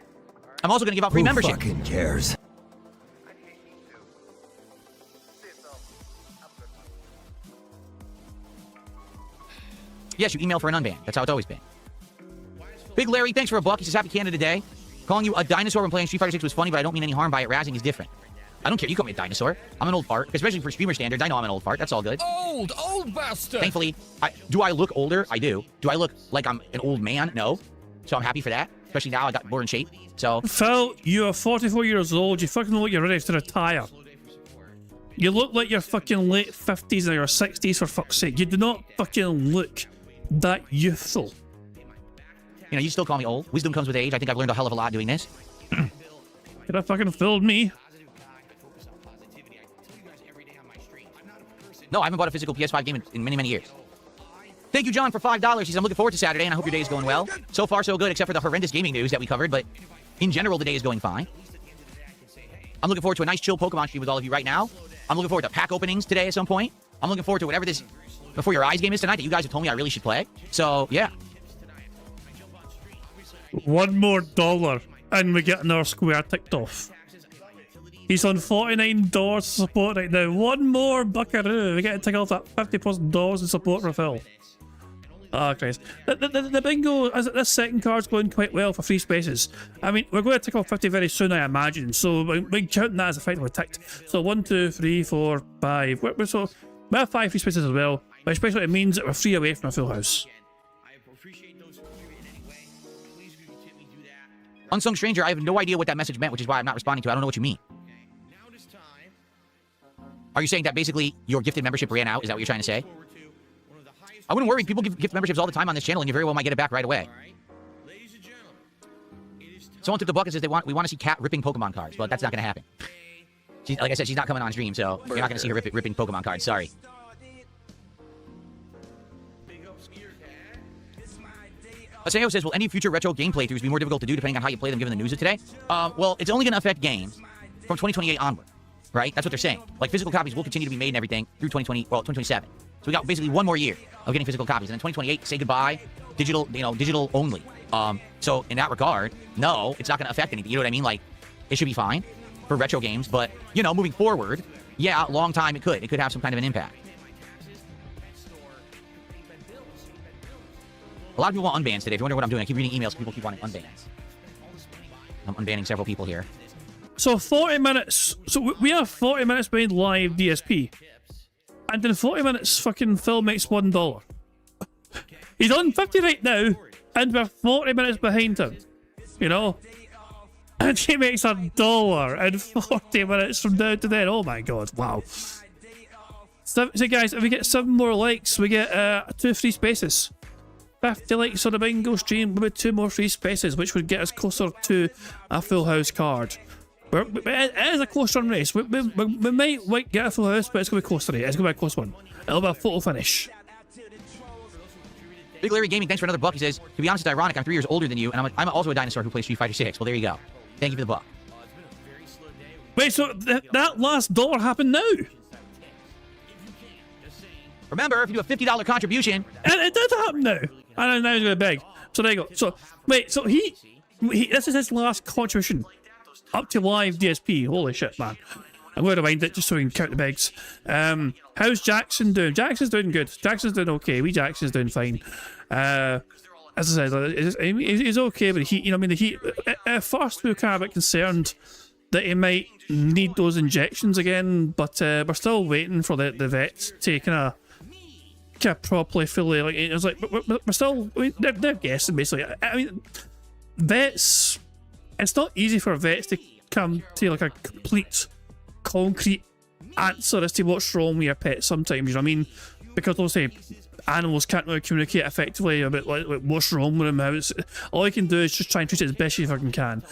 I'm also going to give out free membership. Who fucking cares? Yes, you email for an unban. That's how it's always been. Big Larry, thanks for a buck. He says, Happy Canada Day. Calling you a dinosaur when playing Street Fighter 6 was funny, but I don't mean any harm by it. Razzing is different. I don't care. You call me a dinosaur. I'm an old fart, especially for streamer standards. I know I'm an old fart. That's all good. Old bastard. Thankfully, do I look older? I do. Do I look like I'm an old man? No. So I'm happy for that. Especially now I got more in shape. So Phil, you are 44 years old. You fucking look like you're ready to retire. You look like you're fucking late 50s or your 60s, for fuck's sake. You do not fucking look that youthful. You know, you still call me old. Wisdom comes with age. I think I've learned a hell of a lot doing this. Could have fucking filled me. No, I haven't bought a physical PS5 game in many, many years. Thank you, John, for $5. He says, I'm looking forward to Saturday, and I hope your day is going well. So far, so good, except for the horrendous gaming news that we covered, but in general, the day is going fine. I'm looking forward to a nice, chill Pokemon stream with all of you right now. I'm looking forward to pack openings today at some point. I'm looking forward to whatever this Before Your Eyes game is tonight that you guys have told me I really should play. So, yeah. $1 more, and we get another square ticked off. He's on $49 to support right now. One more buckaroo. We get to tick off that $50+ in support for Phil. Oh, Christ. The bingo, this second card's going quite well for free spaces. I mean, we're going to tick off 50 very soon, I imagine. So we're counting that as effectively ticked. So 1, 2, 3, 4, 5. We have 5 free spaces as well, which basically means that we're 3 away from a full house. Unsung Stranger, I have no idea what that message meant, which is why I'm not responding to it. I don't know what you mean. Are you saying that basically your gifted membership ran out? Is that what you're trying to say? I wouldn't worry. People give gift memberships all the time on this channel, and you very well might get it back right away. Someone took the bucket and says we want to see Cat ripping Pokemon cards, but that's not going to happen. Like I said, she's not coming on stream, so you're not going to see her ripping Pokemon cards. Sorry. Aseo says, will any future retro game playthroughs be more difficult to do depending on how you play them given the news of today? Well, it's only going to affect games from 2028 onward, right? That's what they're saying. Like, physical copies will continue to be made and everything through 2027. So we got basically 1 more year of getting physical copies. And then 2028, say goodbye, digital, digital only. So in that regard, no, it's not going to affect anything. You know what I mean? Like, it should be fine for retro games, but, moving forward, yeah, long time it could. It could have some kind of an impact. A lot of people want unbans today. If you wonder what I'm doing, I keep reading emails. People keep wanting unbans. I'm unbanning several people here. So 40 minutes. So we have 40 minutes behind live DSP. And in 40 minutes, fucking Phil makes $1. He's on 50 right now, and we're 40 minutes behind him. And he makes $1 in 40 minutes from now to then. Oh my god, wow. So guys, if we get 7 more likes, we get 2 free spaces. 50 likes on the bingo stream, maybe 2 more free spaces, which would get us closer to a full house card. It is a close run race. We might get a full house, but it's going to be close today. It's going to be a close one. It'll be a photo finish. Big Larry Gaming, thanks for another buck. He says, to be honest, it's ironic. I'm 3 years older than you, and I'm also a dinosaur who plays Street Fighter 6. Well, there you go. Thank you for the buck. Wait, so that last $1 happened now? Remember, if you do a $50 contribution... It did happen now. And now he's going to beg. So there you go. So, wait, so he this is his last contribution up to live DSP. Holy shit, man. I'm going to wind it just so we can count the begs. How's Jackson doing? Jackson's doing good. Jackson's doing okay. Jackson's doing fine. As I said, he's okay, but the heat... At first, we were kind of a bit concerned that he might need those injections again, but we're still waiting for the vets to kind of properly, fully, like, it's like, we're still, they're guessing, basically. I mean, vets, it's not easy for vets to come to, like, a complete, concrete answer as to what's wrong with your pet sometimes, you know what I mean? Because, obviously, animals can't really communicate effectively about, like what's wrong with them. All I can do is just try and treat it as best as I can.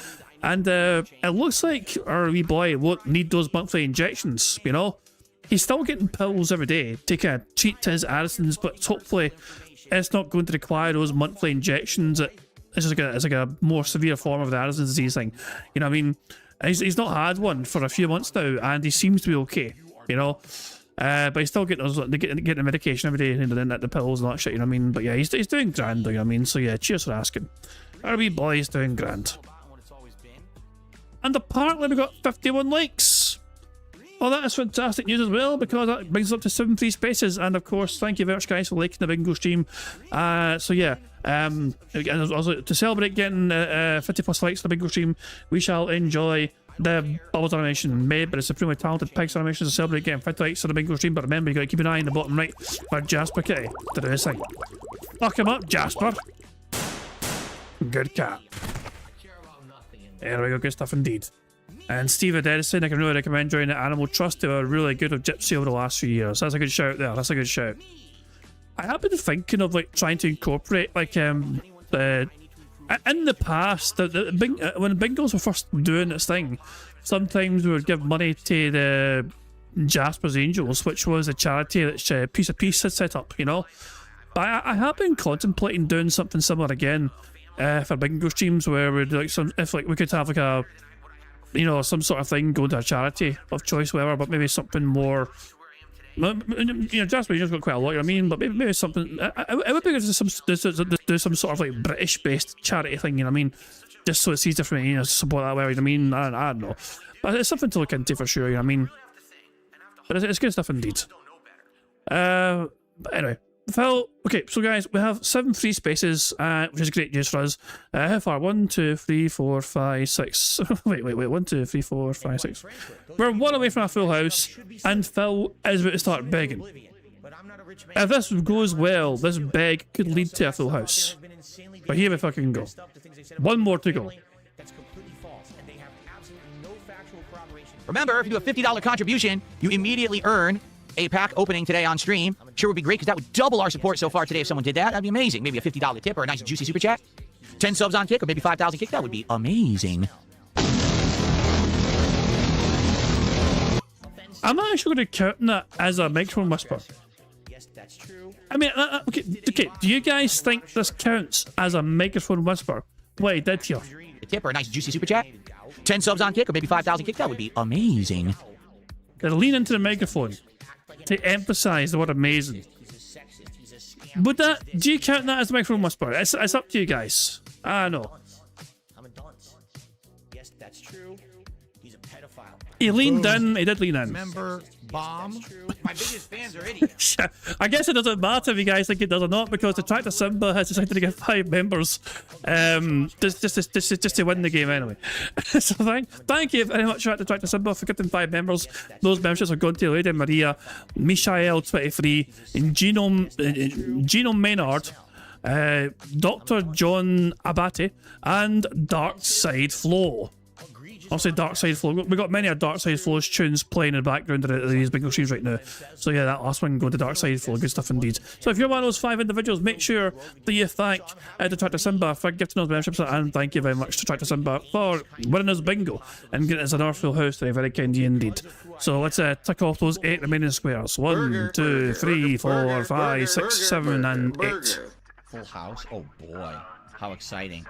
And it looks like our wee boy won't need those monthly injections, He's still getting pills every day to kind of treat his Addisons, but hopefully it's not going to require those monthly injections. It's like a more severe form of the Addison's disease thing. You know what I mean? He's not had one for a few months now, and he seems to be okay, but he's still getting the medication every day, and then the pills and all that shit, you know what I mean? But yeah, he's doing grand, you know what I mean? So yeah, cheers for asking. Our wee boy's doing grand. And apparently we got 51 likes. Well, that is fantastic news as well, because that brings us up to 7 free spaces. And of course, thank you very much, guys, for liking the bingo stream. So yeah, and also to celebrate getting 50 plus likes on the bingo stream, we shall enjoy the Bubbles animation made by the supremely talented Pigs animations to celebrate getting 50 likes on the bingo stream. But remember, you got to keep an eye in the bottom right for Jasper Kitty to do this thing. Fuck him up, Jasper. Good cat. There we go, good stuff indeed. And Steve Edison, I can really recommend joining the Animal Trust. They were really good with Gypsy over the last few years. That's a good shout there. That's a good shout. I have been thinking of trying to incorporate in the past, when Bingos were first doing this thing, sometimes we would give money to the Jasper's Angels, which was a charity that Piece of Peace had set up, But I have been contemplating doing something similar again for bingo streams, where we'd we could have a some sort of thing going to a charity of choice, whatever, but maybe something more. Jasper Angels got quite a lot, you know what I mean? But maybe something. It would be good to do some sort of British-based charity thing, you know what I mean? Just so it sees different, support that way, you know what I mean? I don't know, but it's something to look into for sure, you know what I mean? But it's good stuff indeed. But anyway, Phil, okay, so guys, we have 7 free spaces, which is great news for us. How far? 1, 2, 3, 4, 5, 6. wait. 1, 2, 3, 4, 5, 6. We're 1 away from a full house, and Phil is about to start begging. If this goes well, this beg could lead to a full house. But here we fucking go. 1 more to go. Remember, if you do a $50 contribution, you immediately earn a pack opening today on stream. Sure would be great, because that would double our support so far today if someone did that. That'd be amazing. Maybe a $50 tip or a nice juicy super chat. 10 subs on kick, or maybe 5,000 kick. That would be amazing. I'm actually going to count that as a microphone whisper. I mean, okay, do you guys think this counts as a microphone whisper? What I did here. A tip or a nice juicy super chat. 10 subs on kick, or maybe 5,000 kick. That would be amazing. Gotta lean into the microphone to emphasize the word amazing. Would that, do you count that as a microphone whisper? It's up to you guys. I know. Yes, that's true. He's a pedophile. He leaned in, he did lean in. Remember, bomb? My biggest fans are idiots. I guess it doesn't matter if you guys think it does or not, because the Tractor Simba has decided to get 5 members just to win the game anyway. So thank you very much, Tractor Simba, for getting 5 members. Those memberships are going to Lady Maria, Mishael23, and Genome Maynard, Dr. John Abate, and Dark Side Flow. I'll say Dark Side Flow. We've got many Dark Side Flow's tunes playing in the background of these bingo streams right now. So yeah, that last one going to Dark Side Flow. Good stuff indeed. So if you're one of those 5 individuals, make sure that you thank the Tractor Simba for gifting us memberships, and thank you very much to Tractor Simba for winning us bingo and getting us another full house today. Very kind of you indeed. So let's tick off those 8 remaining squares. 1, 2, 3, 4, 5, 6, 7, and 8. Full house? Oh boy. How exciting.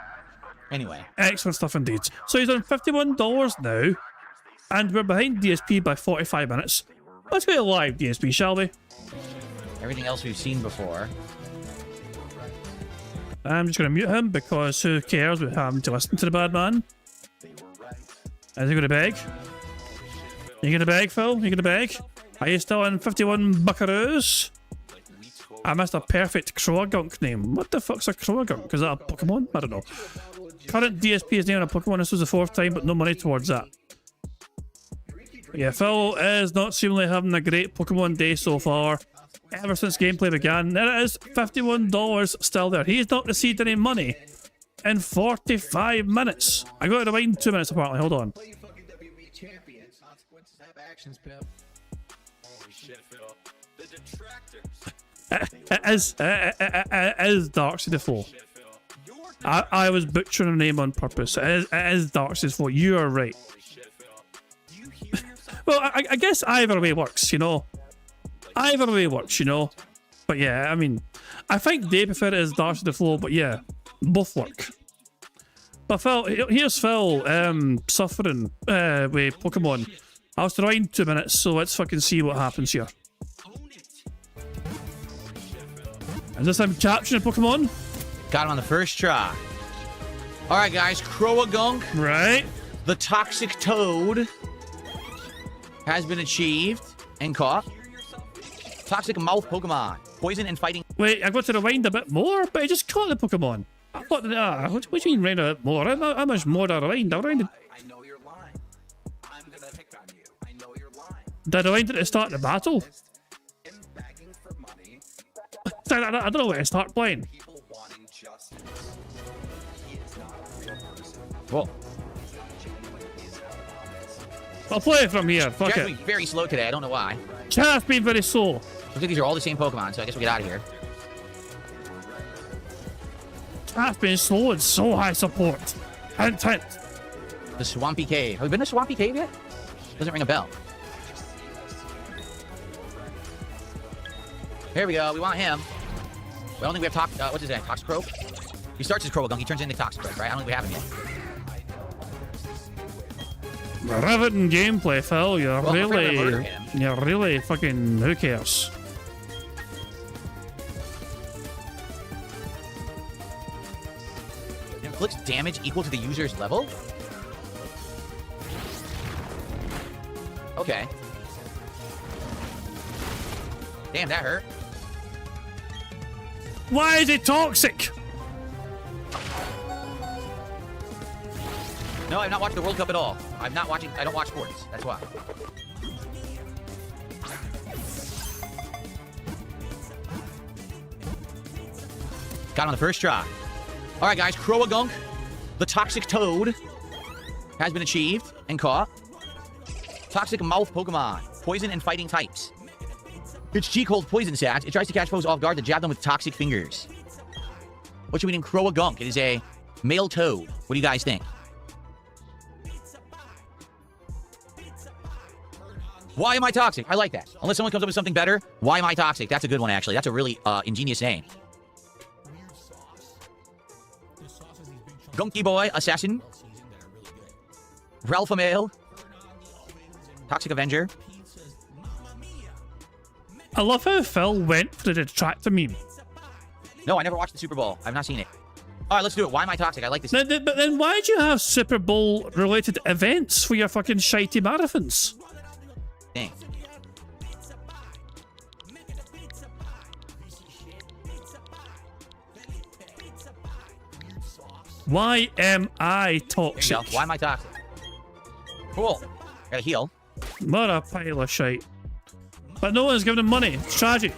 Anyway. Excellent stuff indeed. So he's on $51 now, and we're behind DSP by 45 minutes. Let's get live, DSP, shall we? Everything else we've seen before. I'm just going to mute him, because who cares with having to listen to the bad man? Is he going to beg? You going to beg, Phil? You going to beg? Are you still in 51 buckaroos? I missed a perfect Croagunk name. What the fuck's a Croagunk? Is that a Pokemon? I don't know. Current DSP is naming a Pokemon. This was the 4th time, but no money towards that. Yeah, Phil is not seemingly having a great Pokemon day so far. Ever since gameplay began. There it is, $51 still there. He's not received any money in 45 minutes. I got to rewind 2 minutes apparently. Hold on. It is Dark Side Flow. I was butchering her name on purpose. It is Dark Side Flow. You are right. Well, I guess either way works, you know. Either way works, you know. But yeah, I mean, I think they prefer it as Dark Side Flow, but yeah, both work. But Phil, here's Phil suffering with Pokemon. I was to rewind 2 minutes, so let's fucking see what happens here. Is this him capturing Pokemon? Got him on the first try. All right, guys. Croagunk. Right. The Toxic Toad has been achieved and caught. Toxic Mouth Pokemon. Poison and fighting. Wait, I got to rewind a bit more, but I just caught the Pokemon. I thought that. What do you mean rewind a bit more? How much more did I rewind? I rewinded. I know you're lying. I'm gonna pick on you. I know you're lying. Did I rewind it to start the battle? I don't know where to start playing. Whoa. I'll play it from here. Fuck Chat's it. been very slow today. I don't know why. Chat's been very slow. Looks like these are all the same Pokemon, so I guess we'll get out of here. Chat's been slow and so high support. Hint, hint. The Swampy Cave. Have we been to Swampy Cave yet? Doesn't ring a bell. Here we go. We want him. We don't think we have what's his name? Toxicroak? He starts as Croagunk. He turns into Toxicroak, right? I don't think we have him yet. Riveting gameplay, Phil. You're really fucking. Who cares? Inflicts damage equal to the user's level? Okay. Damn, that hurt. Why is he toxic? No, I've not watched the World Cup at all. I'm not watching. I don't watch sports. That's why. Got on the first try. All right, guys. Croagunk, the toxic toad, has been achieved and caught. Toxic mouth Pokemon. Poison and fighting types. Its cheek holds poison sacs. It tries to catch foes off guard to jab them with toxic fingers. What should we name Croagunk? It is a male toad. What do you guys think? Why am I toxic? I like that. Unless someone comes up with something better. Why am I toxic? That's a good one, actually. That's a really ingenious name. Gunky Boy, Assassin. Ralphamale. Toxic Avenger. I love how Phil went for the detractor meme. No, I never watched the Super Bowl. I've not seen it. All right, let's do it. Why am I toxic? I like this. But then why do you have Super Bowl related events for your fucking shitey marathons? Dang. Why am I toxic? Why am I toxic? Cool. Gotta heal. What a pile of shite. But no one's giving him money. It's tragic.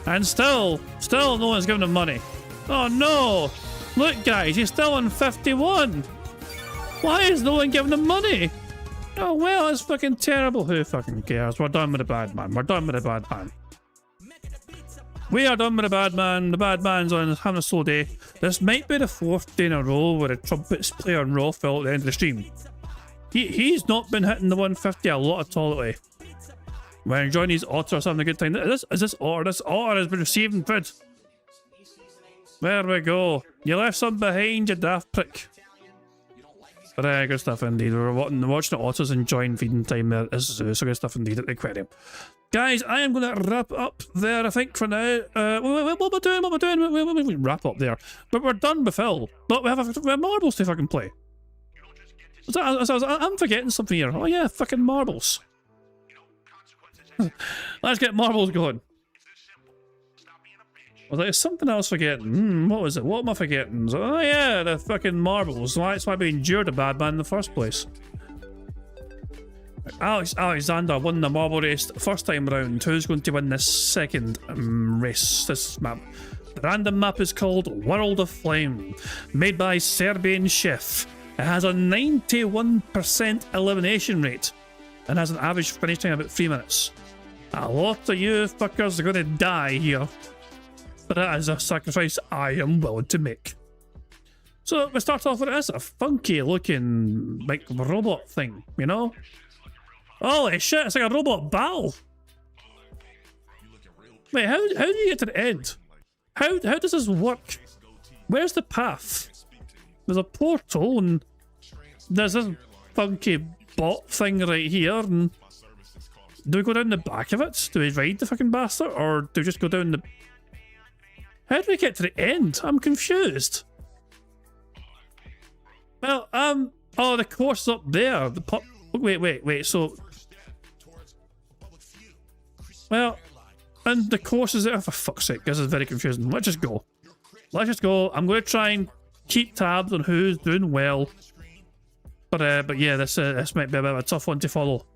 And still no one's giving him money. Oh no! Look guys, he's still on 51. Why is no one giving him money? Oh well, it's fucking terrible. Who fucking cares? We're done with the bad man. We're done with the bad man. We are done with the bad man. The bad man's on having a slow day. This might be the 4th day in a row where the trumpets play on Raw fell at the end of the stream. He's not been hitting the 150 a lot at all lately. We're enjoying these otters having a good time. Is this otter? This otter has been receiving food. There we go. You left some behind, you daft prick. But good stuff indeed. We're watching the otters enjoying feeding time there. This is so good stuff indeed at the aquarium. Guys, I am going to wrap up there, I think, for now. What we're doing? We wrap up there. But we're done with Phil. But we have marbles to fucking play. I'm forgetting something here. Oh yeah, fucking marbles. Let's get marbles going. Was there something else forgetting? What was it? What am I forgetting? Oh yeah, the fucking marbles. That's why we endured a bad man in the first place. Alexander won the marble race first time round. Who's going to win this second race? This map. The random map is called World of Flame, made by Serbian chef. It has a 91% elimination rate and has an average finish time of about 3 minutes. A lot of you fuckers are going to die here, but that is a sacrifice I am willing to make. So we start off with this, a funky looking like robot thing, you know? Holy shit, it's like a robot battle. Wait, how do you get to the end? How does this work? Where's the path? There's a portal and there's this funky bot thing right here, and do we go down the back of it? Do we ride the fucking bastard, or do we just go down the... How do we get to the end? I'm confused. Well, oh, the course is up there. The pop... Wait, so... Well, and the course is there, for fuck's sake, this is very confusing. Let's just go. I'm going to try and keep tabs on who's doing well. But yeah, this might be a bit of a tough one to follow.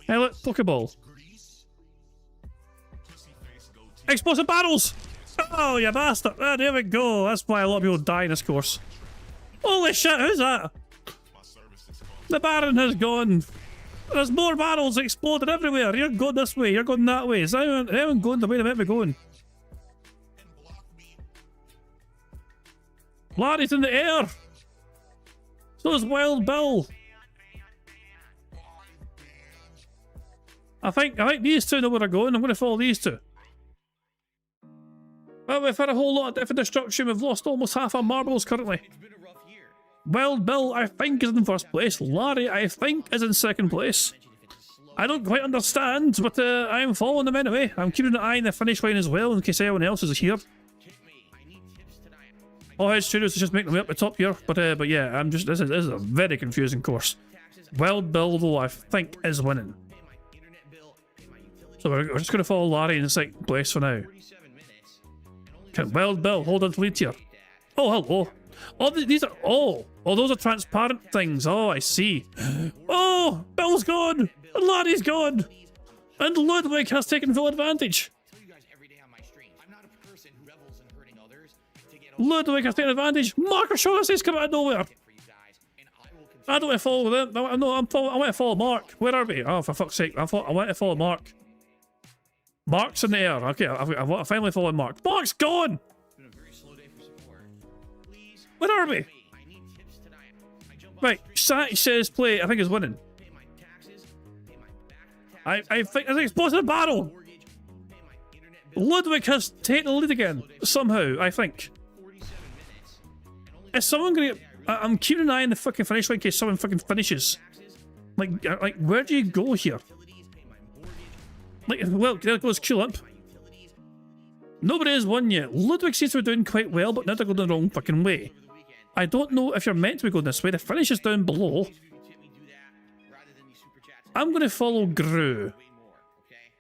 Hey look, Pokeball. Explosive barrels! Oh, you bastard! Ah, there we go. That's why a lot of people die in this course. Holy shit, who's that? The Baron has gone. There's more barrels exploding everywhere. You're going this way, you're going that way. Is anyone going the way they might be going? Larry's in the air! So is Wild Bill. I think these two know where they're going. I'm going to follow these two. Well, we've had a whole lot of different destruction. We've lost almost half our marbles currently. Wild Bill, I think, is in first place. Larry, I think, is in second place. I don't quite understand, but I am following them anyway. I'm keeping an eye on the finish line as well, in case anyone else is here. All Head Studios is just making their way up the top here, but yeah, this is a very confusing course. Wild Bill, though, I think, is winning. So we're just going to follow Larry in second place for now. Can Wild Bill hold on to lead here? Oh, hello. Oh, these are... Oh, those are transparent things. Oh, I see. Oh, Bill's gone. And Larry's gone. And Ludwig has taken full advantage. Ludwig has taken advantage. Mark O'Shaughnessy's come out of nowhere. I don't want to follow them. I want to follow Mark. Where are we? Oh, for fuck's sake. I want to follow Mark. Mark's in the air. Okay, I finally followed Mark. Mark's gone! Where are we? Right, Satch says play. I think is winning. I think it's both in the barrel. Ludwig has taken the lead again. Somehow, I think. Is someone gonna get... I'm keeping an eye on the fucking finish line in case someone fucking finishes. Like, where do you go here? Like, well, there goes Tulip. Nobody has won yet. Ludwig seems to be doing quite well, but now they're going the wrong fucking way. I don't know if you're meant to be going this way. The finish is down below. I'm going to follow Gru.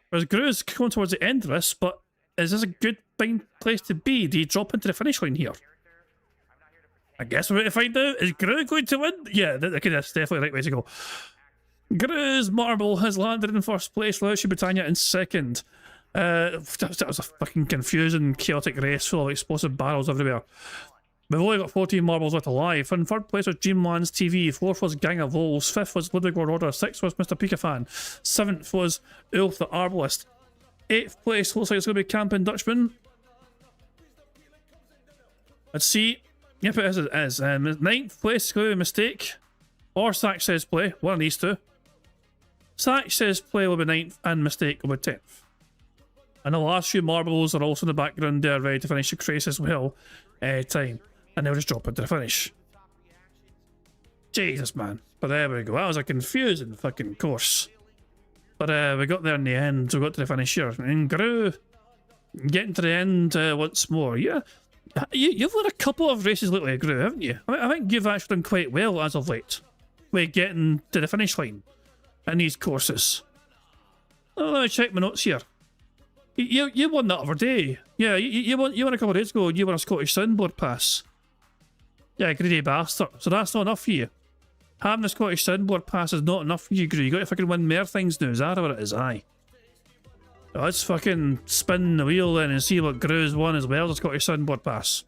Whereas Gru is going towards the end of this, but is this a good place to be? Do you drop into the finish line here? I guess we're going to find out. Is Gru going to win? Yeah, okay, that's definitely the right way to go. Gru's marble has landed in first place, Laotia Britannia in second. That was a fucking confusing, chaotic race full of explosive barrels everywhere. We've only got 14 marbles left alive. In third place was Dreamlands TV, fourth was Gang of Wolves, fifth was Ludwig World Order, sixth was Mr. Pikafan, seventh was Ulf the Arbalist, eighth place looks like it's going to be Camping Dutchman. Let's see. Yep, it is. Ninth place is going to be Mistake, or Satch says play, one of these two. Satch says play will be 9th and Mistake will be 10th. And the last few marbles are also in the background there, ready to finish the craze as well. Time. And they'll just drop into the finish. Jesus, man. But there we go. That was a confusing fucking course. But we got there in the end. We got to the finish here. And Gru getting to the end once more. Yeah. You've won a couple of races lately, Gru, haven't you? I think you've actually done quite well as of late. With getting to the finish line in these courses. Oh, let me check my notes here. You won that other day. Yeah, you won a couple of days ago and you won a Scottish Soundboard Pass. Yeah, greedy bastard. So that's not enough for you. Having the Scottish Soundboard Pass is not enough for you, Gru. You got to fucking win more things now. Is that what it is? Aye. Oh, let's fucking spin the wheel then and see what Gru's won as well, the Scottish Soundboard Pass.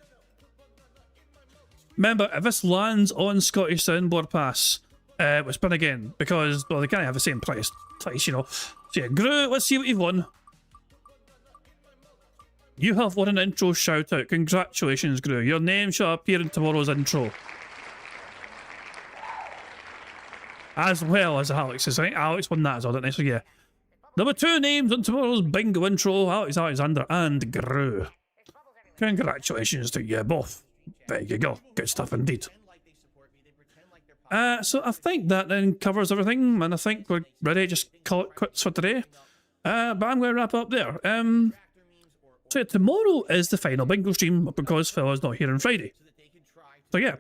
Remember, if this lands on Scottish Soundboard Pass, we'll spin again, because, well, they can't have the same price twice, you know. So yeah, Gru, let's see what you've won. You have won an intro shout out. Congratulations, Gru. Your name shall appear in tomorrow's intro. As well as Alex's, right? Alex won that as well, didn't they? So yeah. Number 2 names on tomorrow's bingo intro, Alex Alexander and Gru. Congratulations to you both. There you go. Good stuff indeed. So I think that then covers everything, and I think we're ready to just call it quits for today. But I'm going to wrap up there. So yeah, tomorrow is the final bingo stream because Phil is not here on Friday. So yeah,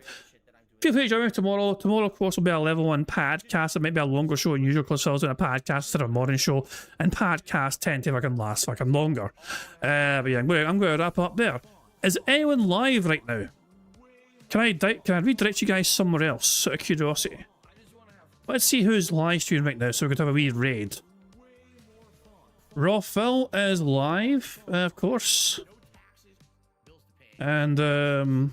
feel free to join me tomorrow. Tomorrow, of course, will be a level 1 podcast. It might be a longer show than usual because Phil's doing a podcast instead of a morning show, and podcasts tend to last fucking longer. But yeah, I'm going to wrap up there. Is anyone live right now? Can I redirect you guys somewhere else out of curiosity? Let's see who's live streaming right now so we can have a wee raid. Raw Phil is live, of course. And, no,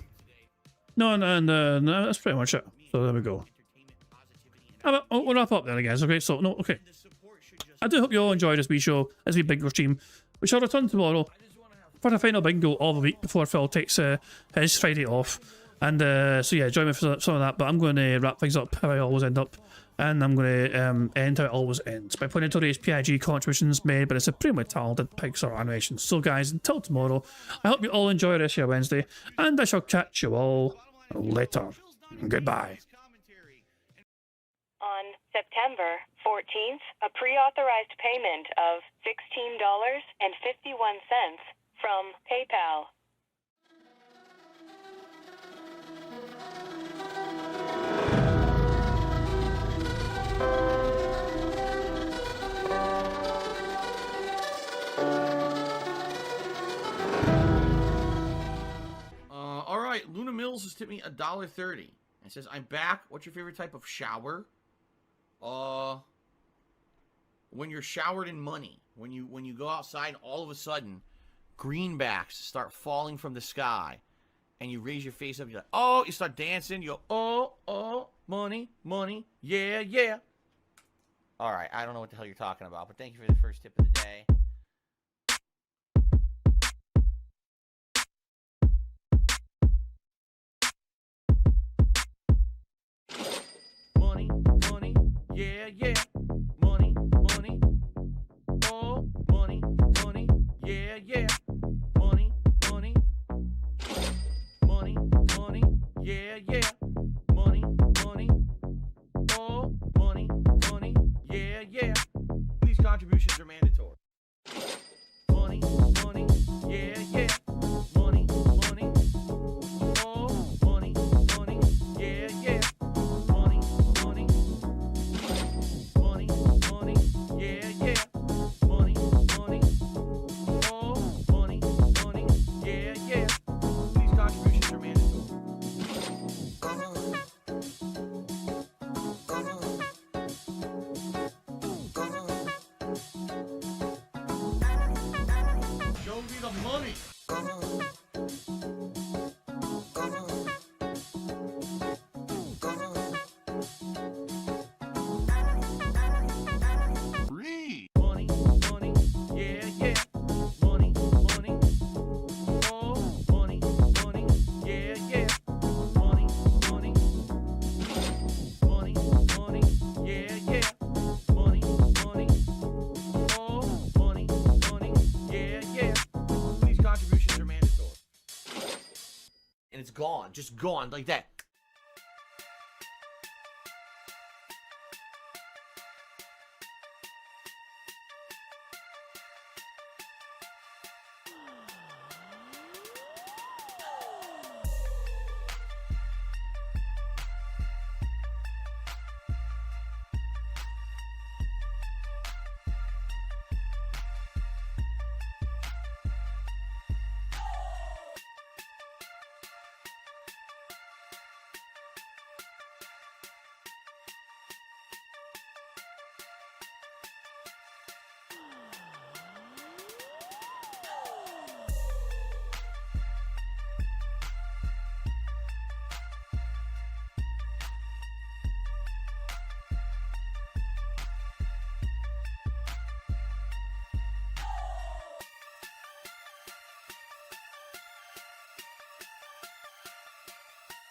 that's pretty much it. So there we go. We'll wrap up there, guys. Okay, so, no, okay. I do hope you all enjoyed this wee show, this wee bingo stream. We shall return tomorrow for the final bingo of the week before Phil takes his Friday off. And, so yeah, join me for some of that, but I'm going to wrap things up how I always end up. And I'm going to end how it always ends by pointing to today's PIG contributions made by the supremely talented Pixar Animation. So guys, until tomorrow, I hope you all enjoy the rest of your Wednesday, and I shall catch you all later. Goodbye. On September 14th, a pre-authorized payment of $16.51 from PayPal. Mills has tipped me $1.30. It says, I'm back. What's your favorite type of shower? When you're showered in money. When you go outside, all of a sudden, greenbacks start falling from the sky. And you raise your face up, you're like, oh, you start dancing, you go, oh, money, money, yeah, yeah. All right, I don't know what the hell you're talking about, but thank you for the first tip of the day. Money, money, yeah, yeah. Money, money, oh, money, money, yeah, yeah. Money, money, money, money, yeah, yeah. Money, money, oh, money, money, yeah, yeah. These contributions are mandatory. Money, money, yeah, yeah. Money, money, oh, money, money, yeah, yeah. Money, money, money, money, yeah, yeah. Money, money, oh, money, money, yeah, yeah. These contributions are mandatory. Show me the money. Money, money, yeah, yeah. Money, money, oh, money, money, yeah, yeah. Money, money, money, money, yeah, yeah. Money, money, oh, money, money, yeah, yeah. These contributions are mandatory. And it's gone, just gone like that.